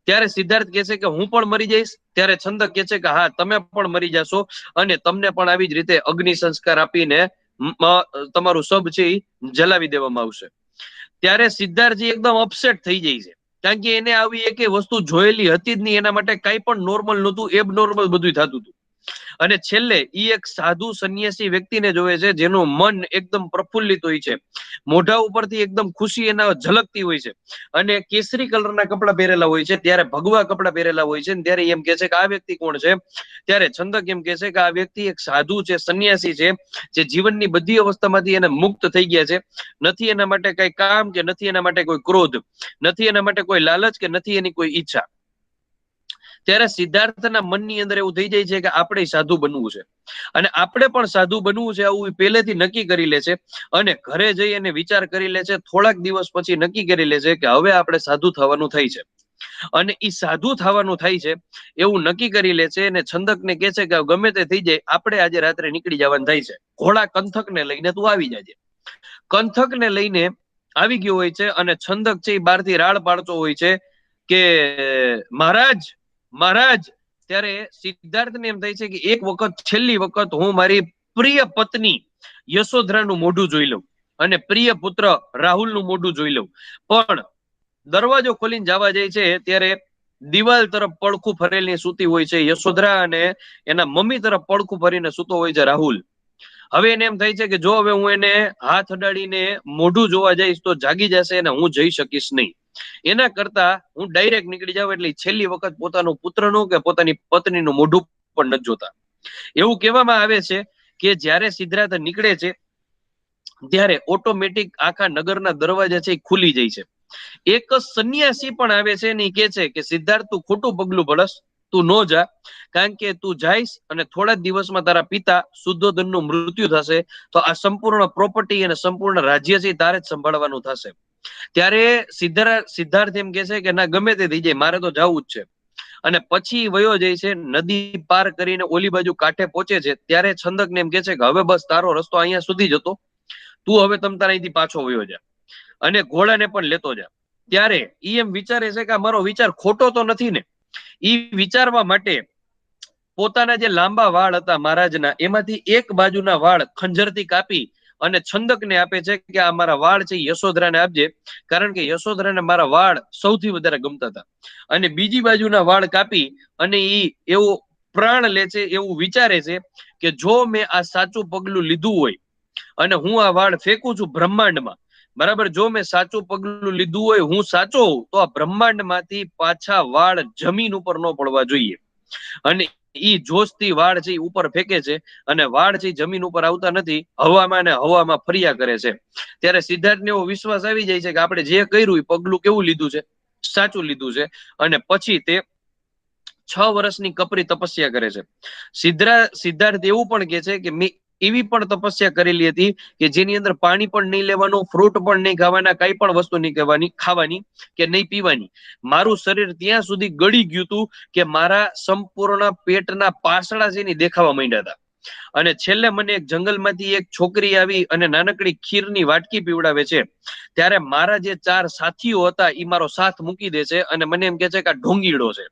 ત્યારે સિદ્ધાર્થ કહે છે કે હું પણ મરી જઈશ? ત્યારે છંદક કહે છે કે હા તમે પણ મરી જશો અને તમને પણ આવી જ રીતે અગ્નિ સંસ્કાર આપીને તમારું શબ છે એ જલાવી દેવામાં આવશે. ત્યારે સિદ્ધાર્થજી એકદમ અપસેટ થઈ જાય છે કારણ કે એને આવી એક વસ્તુ જોયેલી હતી જ નહીં. એના માટે કઈ પણ નોર્મલ નહોતું, એબનોર્મલ બધું થતું હતું. અને છેલ્લે ઈ એક સાધુ સંન્યાસી વ્યક્તિને જોવે છે જેનું મન એકદમ પ્રફુલ્લિત હોય છે, મોઢા ઉપરથી એકદમ ખુશી એના ઝલકતી હોય છે અને કેસરી કલરના કપડા પહેરેલા હોય છે. ત્યારે ભગવા કપડા પહેરેલા હોય છે. ત્યારે એમ કે છે કે આ વ્યક્તિ કોણ છે? ત્યારે છંદક એમ કે છે કે આ વ્યક્તિ એક સાધુ છે, સંન્યાસી છે, જે જીવનની બધી અવસ્થામાંથી એને મુક્ત થઈ ગયા છે. નથી એના માટે કઈ કામ કે નથી એના માટે કોઈ ક્રોધ, નથી એના માટે કોઈ લાલચ કે નથી એની કોઈ ઈચ્છા. ત્યારે સિદ્ધાર્થના મનની અંદર એવું થઈ જાય છે કે આપણે સાધુ બનવું છે અને આપણે પણ સાધુ બનવું છે આવું પહેલેથી નક્કી કરી લે છે અને ઘરે જઈ અને વિચાર કરી લે છે. થોડાક દિવસ પછી નક્કી કરી લે છે કે હવે આપણે સાધુ થવાનું થાય છે અને ઈ સાધુ થવાનું થાય છે એવું નક્કી કરી લે છે. અને છંદકને કહે છે કે ગમે તે થઈ જાય આપણે આજે રાત્રે નીકળી જવાનું થાય છે, ઘોડા કંથકને લઈને તું આવી જાજે. કંથકને લઈને આવી ગયો હોય છે અને છંદક છે એ બહારથી રાડ પાડતો હોય છે કે મહારાજ મહારાજ. ત્યારે સિદ્ધાર્થને એમ થાય છે કે એક વખત છેલ્લી વખત હું મારી પ્રિય પત્ની યશોધરાનું મોઢું જોઈ લઉં અને પ્રિય પુત્ર રાહુલનું મોઢું જોઈ લઉં. પણ દરવાજો ખોલીને જવા જાય છે ત્યારે દિવાલ તરફ પડખું ફરેલી સૂતી હોય છે યશોધરા અને એના મમ્મી તરફ પડખું ફરીને સૂતો હોય છે રાહુલ. હવે એને એમ થાય છે કે જો હવે હું એને હાથ અડાડીને મોઢું જોવા જઈશ તો જાગી જશે અને હું જઈ શકીશ નહીં. એના કરતા હું ડાયરેક્ટ નીકળી જાઉં. એટલે છેલ્લી વખત પોતાનું પુત્રનું કે પોતાની પત્નીનું મોઢું પણ નથી જોતા. એવું કહેવામાં આવે છે કે જ્યારે સિદ્ધાર્થ નીકળે છે ત્યારે ઓટોમેટિક આખા નગરના દરવાજા છે એ ખુલી જાય છે. એક સંન્યાસી પણ આવે છે અને એ કહે છે કે સિદ્ધાર્થ તું ખોટું પગલું ભરસ, તું ન જા, કારણ કે તું જઈશ અને થોડા જ દિવસમાં તારા પિતા શુદ્ધોધનનું મૃત્યુ થશે, તો આ સંપૂર્ણ પ્રોપર્ટી અને સંપૂર્ણ રાજ્ય છે તારે જ સંભાળવાનું થશે. ત્યારે સિદ્ધાર્થ એમ કે છે કે ના, ગમે તે થઈ જાય, મારે તો જવું જ છે. અને પછી વયો જાય છે, નદી પાર કરીને ઓલી બાજુ કાંઠે પહોંચે છે. ત્યારે છંદકને એમ કે છે કે હવે બસ તારો રસ્તો અહીંયા સુધી જ હતો, તું હવે તમ તારા અહીંથી પાછો વયો જા અને ઘોડાને પણ લેતો જા. ત્યારે ઈ એમ વિચારે છે કે મારો વિચાર ખોટો તો નથી ને. ઈ વિચારવા માટે પોતાના જે લાંબા વાળ હતા મહારાજના, એમાંથી એક બાજુના વાળ ખંજરથી કાપી અને છંદકને આપે છે કે આ મારા વાળ છે યશોધરાને આપજે, કારણ કે યશોધરાને મારા વાળ સૌથી વધારે ગમતા હતા. અને બીજી બાજુના વાળ કાપી અને ઈ એવો પ્રાણ લે છે, એવું વિચારે છે કે જો મેં આ સાચું પગલું લીધું હોય અને હું આ વાળ ફેંકું છું બ્રહ્માંડમાં, બરાબર, જો મેં સાચું પગલું લીધું હોય, હું સાચો હોઉં, તો આ બ્રહ્માંડમાંથી પાછા વાળ જમીન ઉપર ન પડવા જોઈએ. અને ઈ જોશથી વાળ છે ઉપર ફેંકે છે અને વાળ છે જમીન ઉપર આવતા નથી, હવામાં ને હવામાં ફર્યા કરે છે. ત્યારે સિદ્ધાર્થને એવો વિશ્વાસ આવી જાય છે કે આપણે જે કર્યું એ પગલું કેવું લીધું છે, સાચું લીધું છે. અને પછી તે 6 વર્ષની કપરી તપસ્યા કરે છે. સિદ્ધાર્થ એવું પણ કે છે કે મેં એવી પણ તપસ્યા કરેલી હતી કે જેની અંદર પાણી પણ નહીં લેવાનું, ફ્રૂટ પણ નહીં ખાવાના, કઈ પણ વસ્તુ નહીં ખાવાની કે નહીં પીવાની. મારું શરીર ત્યાં સુધી ગળી ગયું હતું કે મારા સંપૂર્ણ પેટના પાસડા છે ને દેખાવા માંડ્યા હતા. અને છેલ્લે મને એક જંગલમાંથી એક છોકરી આવી અને નાનકડી ખીરની વાટકી પીવડાવે છે. ત્યારે મારા જે 4 સાથીઓ હતા એ મારો સાથ મૂકી દે છે અને મને એમ કે છે કે આ ઢોંગીડો છે,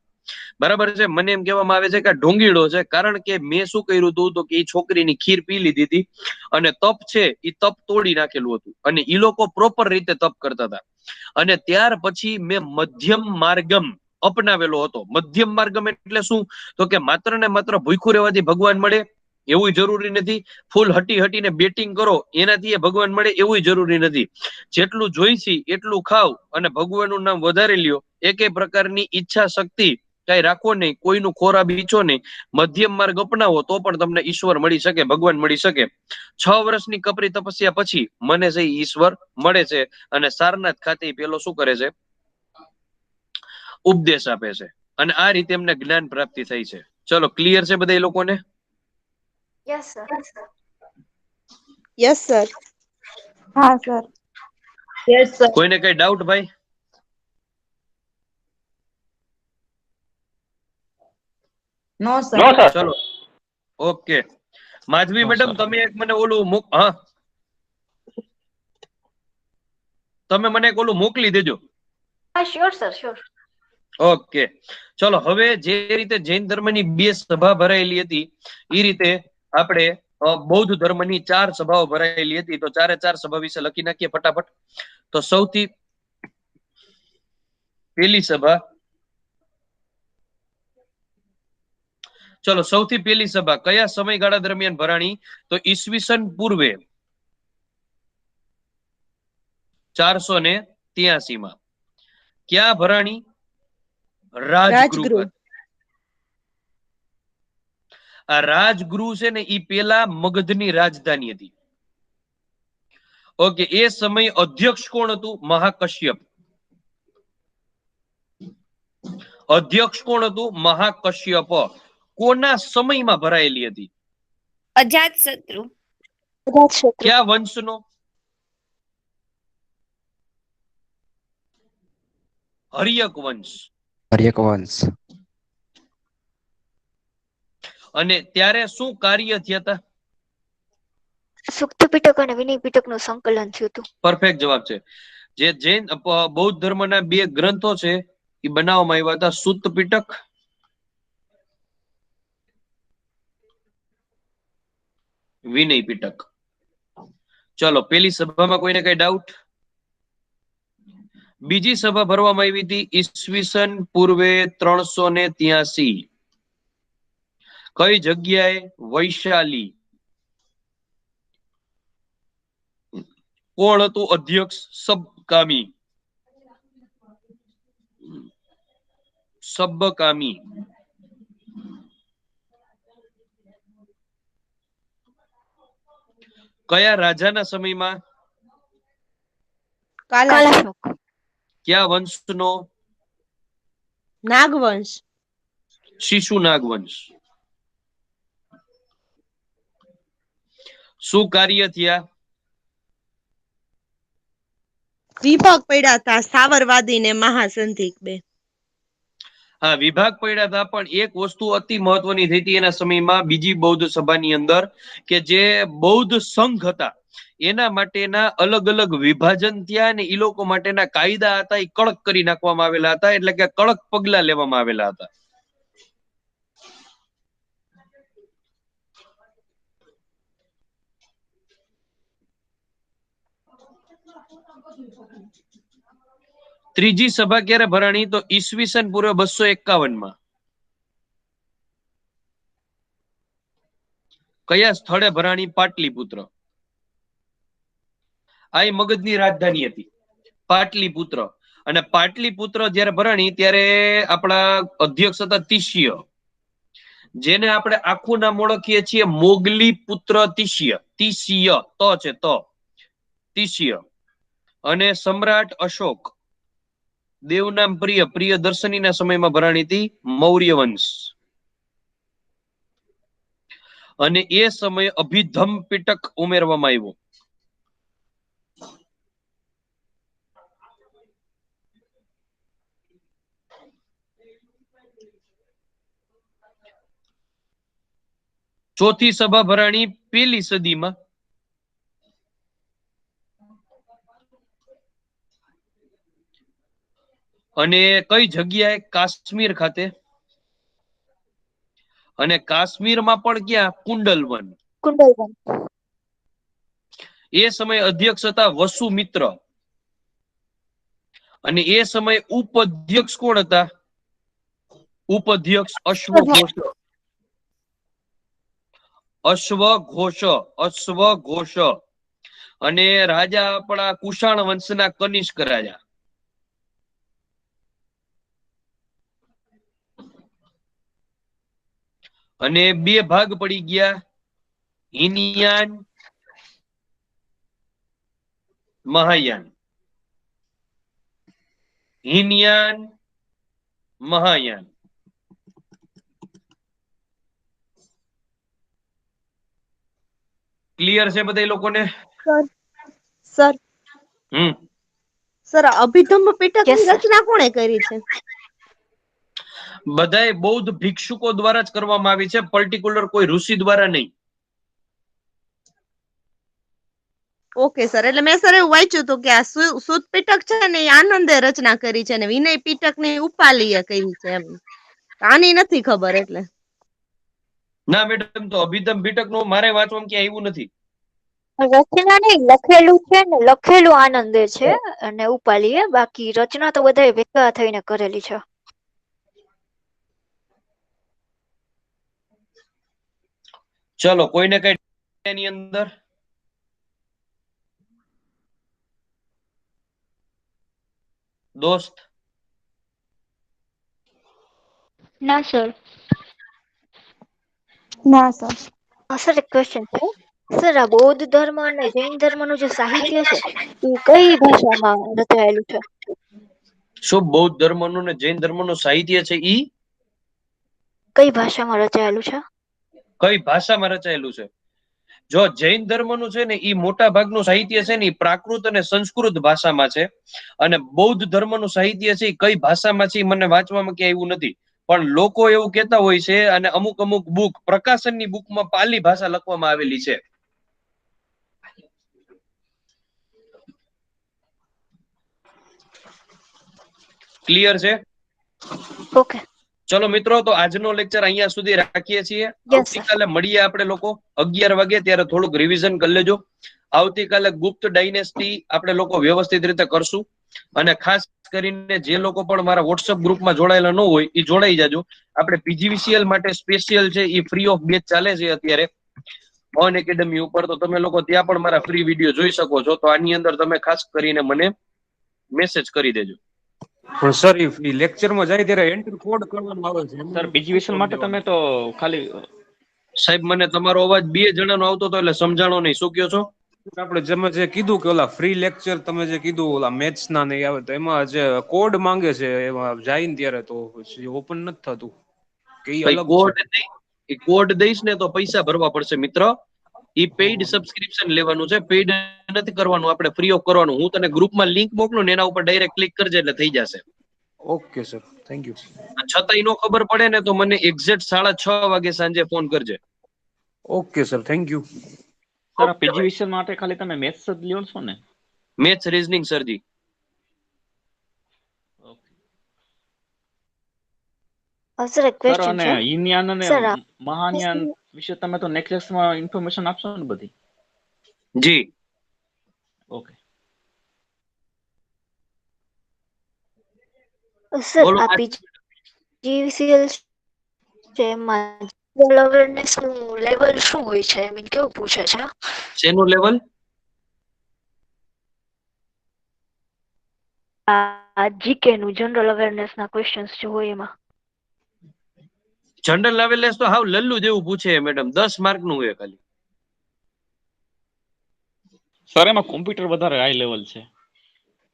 બરાબર છે. મને એમ કહેવામાં આવે છે કે આ ઢોંગીડો છે, કારણ કે મેં શું કર્યું હતું તો કે એ છોકરીની ખીર પી લીધી હતી અને તપ છે એ તપ તોડી નાખેલું હતું. અને એ લોકો પ્રોપર રીતે તપ કરતા હતા. અને ત્યાર પછી મેં મધ્યમ માર્ગમ અપનાવેલો હતો. મધ્યમ માર્ગમ એટલે શું, તો કે માત્ર ને માત્ર ભૂખ્યું રહેવાથી ભગવાન મળે એવું જરૂરી નથી, ફૂલ હટીને બેટિંગ કરો એનાથી એ ભગવાન મળે એવું જરૂરી નથી. જેટલું જોઈશે એટલું ખાવ અને ભગવાનનું નામ વધારે લ્યો, એકે પ્રકારની ઈચ્છા શક્તિ કઈ રાખો નહીં, કોઈનું ખોરાબ ઈચ્છો નહીં, મધ્યમ માર્ગ અપનાવો તો પણ તમને ઈશ્વર મળી શકે, ભગવાન મળી શકે. 6 વર્ષની કપરી તપસ્યા પછી મને છે ઈશ્વર મળે છે અને સારનાથ ખાતે પેલો શું કરે છે, ઉપદેશ આપે છે. અને આ રીતે એમને જ્ઞાન પ્રાપ્તિ થઈ છે. ચલો, ક્લિયર છે બધા એ લોકોને? Yes sir. Yes sir. હા સર. Yes sir. કોઈને કઈ ડાઉટ ભાઈ? નો સર. ચલો, ઓકે. માધવી મેડમ, તમે એક મને ઓલું હા, તમે મને એક ઓલું મોકલી દેજો. હા શ્યોર સર, શ્યોર. ઓકે, ચલો. હવે જે રીતે જૈન ધર્મની 2 સભા ભરાયેલી હતી એ રીતે આપણે બૌદ્ધ ધર્મની 4 સભાઓ ભરાયેલી હતી. તો 4 સભા વિશે લખી નાખીએ ફટાફટ. તો સૌથી પહેલી સભા, ચલો, સૌથી પહેલી સભા કયા સમયગાળા દરમિયાન ભરાણી? તો ઈસવીસન પૂર્વે 483 માં. ક્યાં ભરાણી? રાજગૃહ. આ રાજગૃહ છે ને ઈ પેલા મગધની રાજધાની હતી. ઓકે, એ સમય અધ્યક્ષ કોણ હતું? મહાકશ્યપ. અધ્યક્ષ કોણ હતું? મહાકશ્યપ. કોના સમયમાં ભરાયેલી હતી? અજાતશત્રુ. ક્યાં વંશનો? હર્યક વંશ. હર્યક વંશ. અને ત્યારે શું કાર્ય થયા હતા? સુક્ત પીટક અને વિનય પીટક નું સંકલન થયું હતું. પરફેક્ટ જવાબ છે. જે જૈન બૌદ્ધ ધર્મના 2 ગ્રંથો છે એ બનાવવામાં આવ્યા હતા, સુત્ત પીટક વિનય પીટક. ચલો, પેલી સભામાં કોઈને કઈ ડાઉટ? બીજી સભા ભરવામાં આવી હતી ઈસવીસન પૂર્વે 383. કઈ જગ્યાએ? વૈશાલી. કોણ હતું અધ્યક્ષ? સબકામી. સબકામી. કયા રાજાના સમયમાં? કાલાશોક. ક્યાં વંશનો? નાગવંશ. શિશુ નાગવંશ. શું કાર્ય થયા? વિભાગ પડ્યા હતા સાવરવાદી ને મહાસંધિક બે. હા, વિભાગ પડ્યા હતા, પણ એક વસ્તુ અતિ મહત્વની થઈ હતી એના સમયમાં બીજી બૌદ્ધ સભાની અંદર કે જે બૌદ્ધ સંઘ હતા એના માટેના અલગ અલગ વિભાજન થયા અને એ લોકો માટેના કાયદા હતા એ કડક કરી નાખવામાં આવેલા હતા, એટલે કે કડક પગલા લેવામાં આવેલા હતા. ત્રીજી સભા ક્યારે ભરાણી? તો ઈસવીસન પૂર્વ 251 કયા સ્થળે ભરાણી? પાટલીપુત્ર. આ મગધની રાજધાની હતી પાટલીપુત્ર. અને પાટલીપુત્ર જયારે ભરાણી ત્યારે આપણા અધ્યક્ષ હતા તિષ્ય, જેને આપણે આખું નામ ઓળખીએ છીએ મોગલી પુત્ર તિષ્ય. તિષ્ય તો છે તો તિષ્ય. અને સમ્રાટ અશોક, દેવનામ પ્રિયદર્શનીના સમયમાં ભરાણી હતી મૌર્ય વંશ. અને એ સમયે અભિધમ પીટક ઉમેરવામાં આવ્યો. ચોથી સભા ભરાણી 1લી સદીમાં. અને કઈ જગ્યાએ? કાશ્મીર ખાતે. અને કાશ્મીરમાં પણ ક્યાં? કુંડલવન. કુંડલવન. એ સમય અધ્યક્ષ હતા વસુમિત્ર. અને એ સમય ઉપાધ્યક્ષ કોણ હતા? ઉપાધ્યક્ષ અશ્વઘોષ. અશ્વઘોષ. અને રાજા આપણા કુષાણ વંશના કનિષ્ક રાજા. અને 2 ભાગ પડી ગયા, હિનયાન, મહાયાન. હિનયાન, મહાયાન. ક્લિયર છે બધા લોકોને? સર સર અભિધમ પીટકની રચના કોણે કરી છે? બધાય બૌદ્ધ ભિક્ષુકો દ્વારા જ કરવામાં આવી છે, પર્ટિક્યુલર કોઈ ઋષિ દ્વારા નહીં. ઓકે સર, એટલે મેં સર એવું વાંચ્યું હતું કે આ સુત પીટક છે ને એ આનંદે રચના કરી છે ને વિનય પીટક ની ઉપાલીએ કરી છે એમ. આની નથી ખબર એટલે. ના મેડમ, તો અભિધમ પીટક નું મારે વાંચવામાં ક્યાં આવ્યું નથી. રચના નહીં, લખેલું છે ને, લખેલું આનંદે છે અને ઉપાલીએ, બાકી રચના તો બધાય ભેગા થઈને કરેલી છે. ચલો, કોઈને કઈ એની અંદર દોસ્ત? ના સર. ના સર. સર એક ક્વેશ્ચન છે. સર આ બૌદ્ધ ધર્મ અને જૈન ધર્મનું જે સાહિત્ય છે એ કઈ ભાષામાં રચાયેલું છે? શું બૌદ્ધ ધર્મનું ને જૈન ધર્મનું સાહિત્ય છે ઈ કઈ ભાષામાં રચાયેલું છે? કઈ ભાષામાં રચાયેલું છે? જો જૈન ધર્મનું છે ને ઈ મોટા ભાગનું સાહિત્ય છે ને ઈ પ્રાકૃત અને સંસ્કૃત ભાષામાં છે, અને બૌદ્ધ ધર્મનું સાહિત્ય છે ઈ કઈ ભાષામાં છે મને વાંચવામાં ક્યાંય આવ્યું નથી, પણ લોકો એવું કહેતા હોય છે, અને અમુક અમુક બુક, પ્રકાશનની બુકમાં પાલી ભાષા લખવામાં આવેલી છે. ક્લિયર છે? ઓકે. ચલો મિત્રો, તો આજનો લેક્ચર અહીંયા સુધી રાખીએ છીએ. આવતીકાલે મળીએ આપણે લોકો 11 વાગે, ત્યારે થોડુંક રિવિઝન કરી લેજો. આવતીકાલે ગુપ્ત ડાયનેસ્ટી આપણે લોકો વ્યવસ્થિત રીતે કરશું, અને ખાસ કરીને જે લોકો પણ મારા વોટ્સઅપ ગ્રુપમાં જોડાયેલા ન હોય એ જોડાઈ જાજો. આપણે પીજીવીસીએલ માટે સ્પેશિયલ છે એ ફ્રી ઓફ બેચ ચાલે છે અત્યારે ઓન એકેડમી ઉપર, તો તમે લોકો ત્યાં પણ મારા ફ્રી વિડીયો જોઈ શકો છો. તો આની અંદર તમે ખાસ કરીને મને મેસેજ કરી દેજો. પણ સર એ લેક્ચરમાં જાય ત્યારે એન્ટર કોડ કરવાનો આવે છે સર. પીજીવીસીએલ માટે તમે તો ખાલી સાહેબ, મને તમારો અવાજ 2 જણાનો આવતો હતો એટલે સમજાણો નહીં. શું કહો છો? આપણે જેમાં જે કીધું કે ઓલા ફ્રી લેક્ચર તમે જે કીધું ઓલા મેથ્સ ના નહીં આવે, તો એમાં જે કોડ માંગે છે એમાં જાય ને ત્યારે તો ઓપન નથી થતું. કે ઈ ભાઈ અલગ કોડ છે? એ કોડ દઈશ ને તો પૈસા ભરવા પડશે મિત્ર. ઈ પેઇડ સબસ્ક્રિપ્શન લેવાનું છે, પેઇડ નથી કરવાનું, આપણે ફ્રી ઓફ કરવાનું. હું તને ગ્રુપમાં લિંક મોકલું ને એના ઉપર ડાયરેક્ટ ક્લિક કરજે એટલે થઈ જશે. Okay sir, thank you. છતાંય નો ખબર પડે ને તો મને એક્ઝેક્ટ 6:30 વાગે સાંજે ફોન કરજે. Okay sir, thank you. Sir આ પીજીવીસીએલ માટે ખાલી તમે મેથ્સ જ લ્યો છો ને? મેથ્સ રીઝનિંગ સરજી. સર એક સર ક્વેશ્ચન અને છે હિનયાન અને સર મહાનયાન વિશે તમે તો નેક્સ્ટ ક્લાસમાં ઇન્ફોર્મેશન આપશો ને બધી? જી ઓકે. સર બોલો. આ પીજીવીસીએલ છે એમાં જનરલ અવેરનેસ નું લેવલ શું હોય છે? I mean કેવું પૂછે છે? શેનું લેવલ? આ જીકે નું જનરલ અવેરનેસ ના ક્વેશ્ચન્સ જે હોય એમાં. જનરલ અવેરનેસ તો હાવ લલ્લુ જેવું પૂછે મેડમ, 10 માર્ક નું હોય ખાલી. સર એમાં કોમ્પ્યુટર વધારે હાઈ લેવલ છે.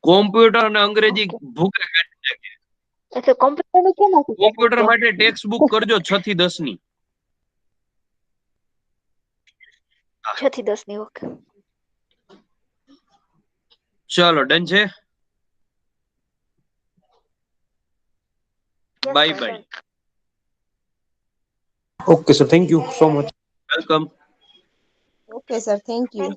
કોમ્પ્યુટર અને અંગ્રેજી ભૂકા કાઢી નાખે. એટલે કોમ્પ્યુટર નું કેમ હતું? કોમ્પ્યુટર માટે ટેક્સ્ટ બુક કરજો 6 થી 10 ની. 6 થી 10 ની. ઓકે ચલો ડન છે. Bye bye. Okay sir, thank you so much. Welcome. Okay sir, thank you.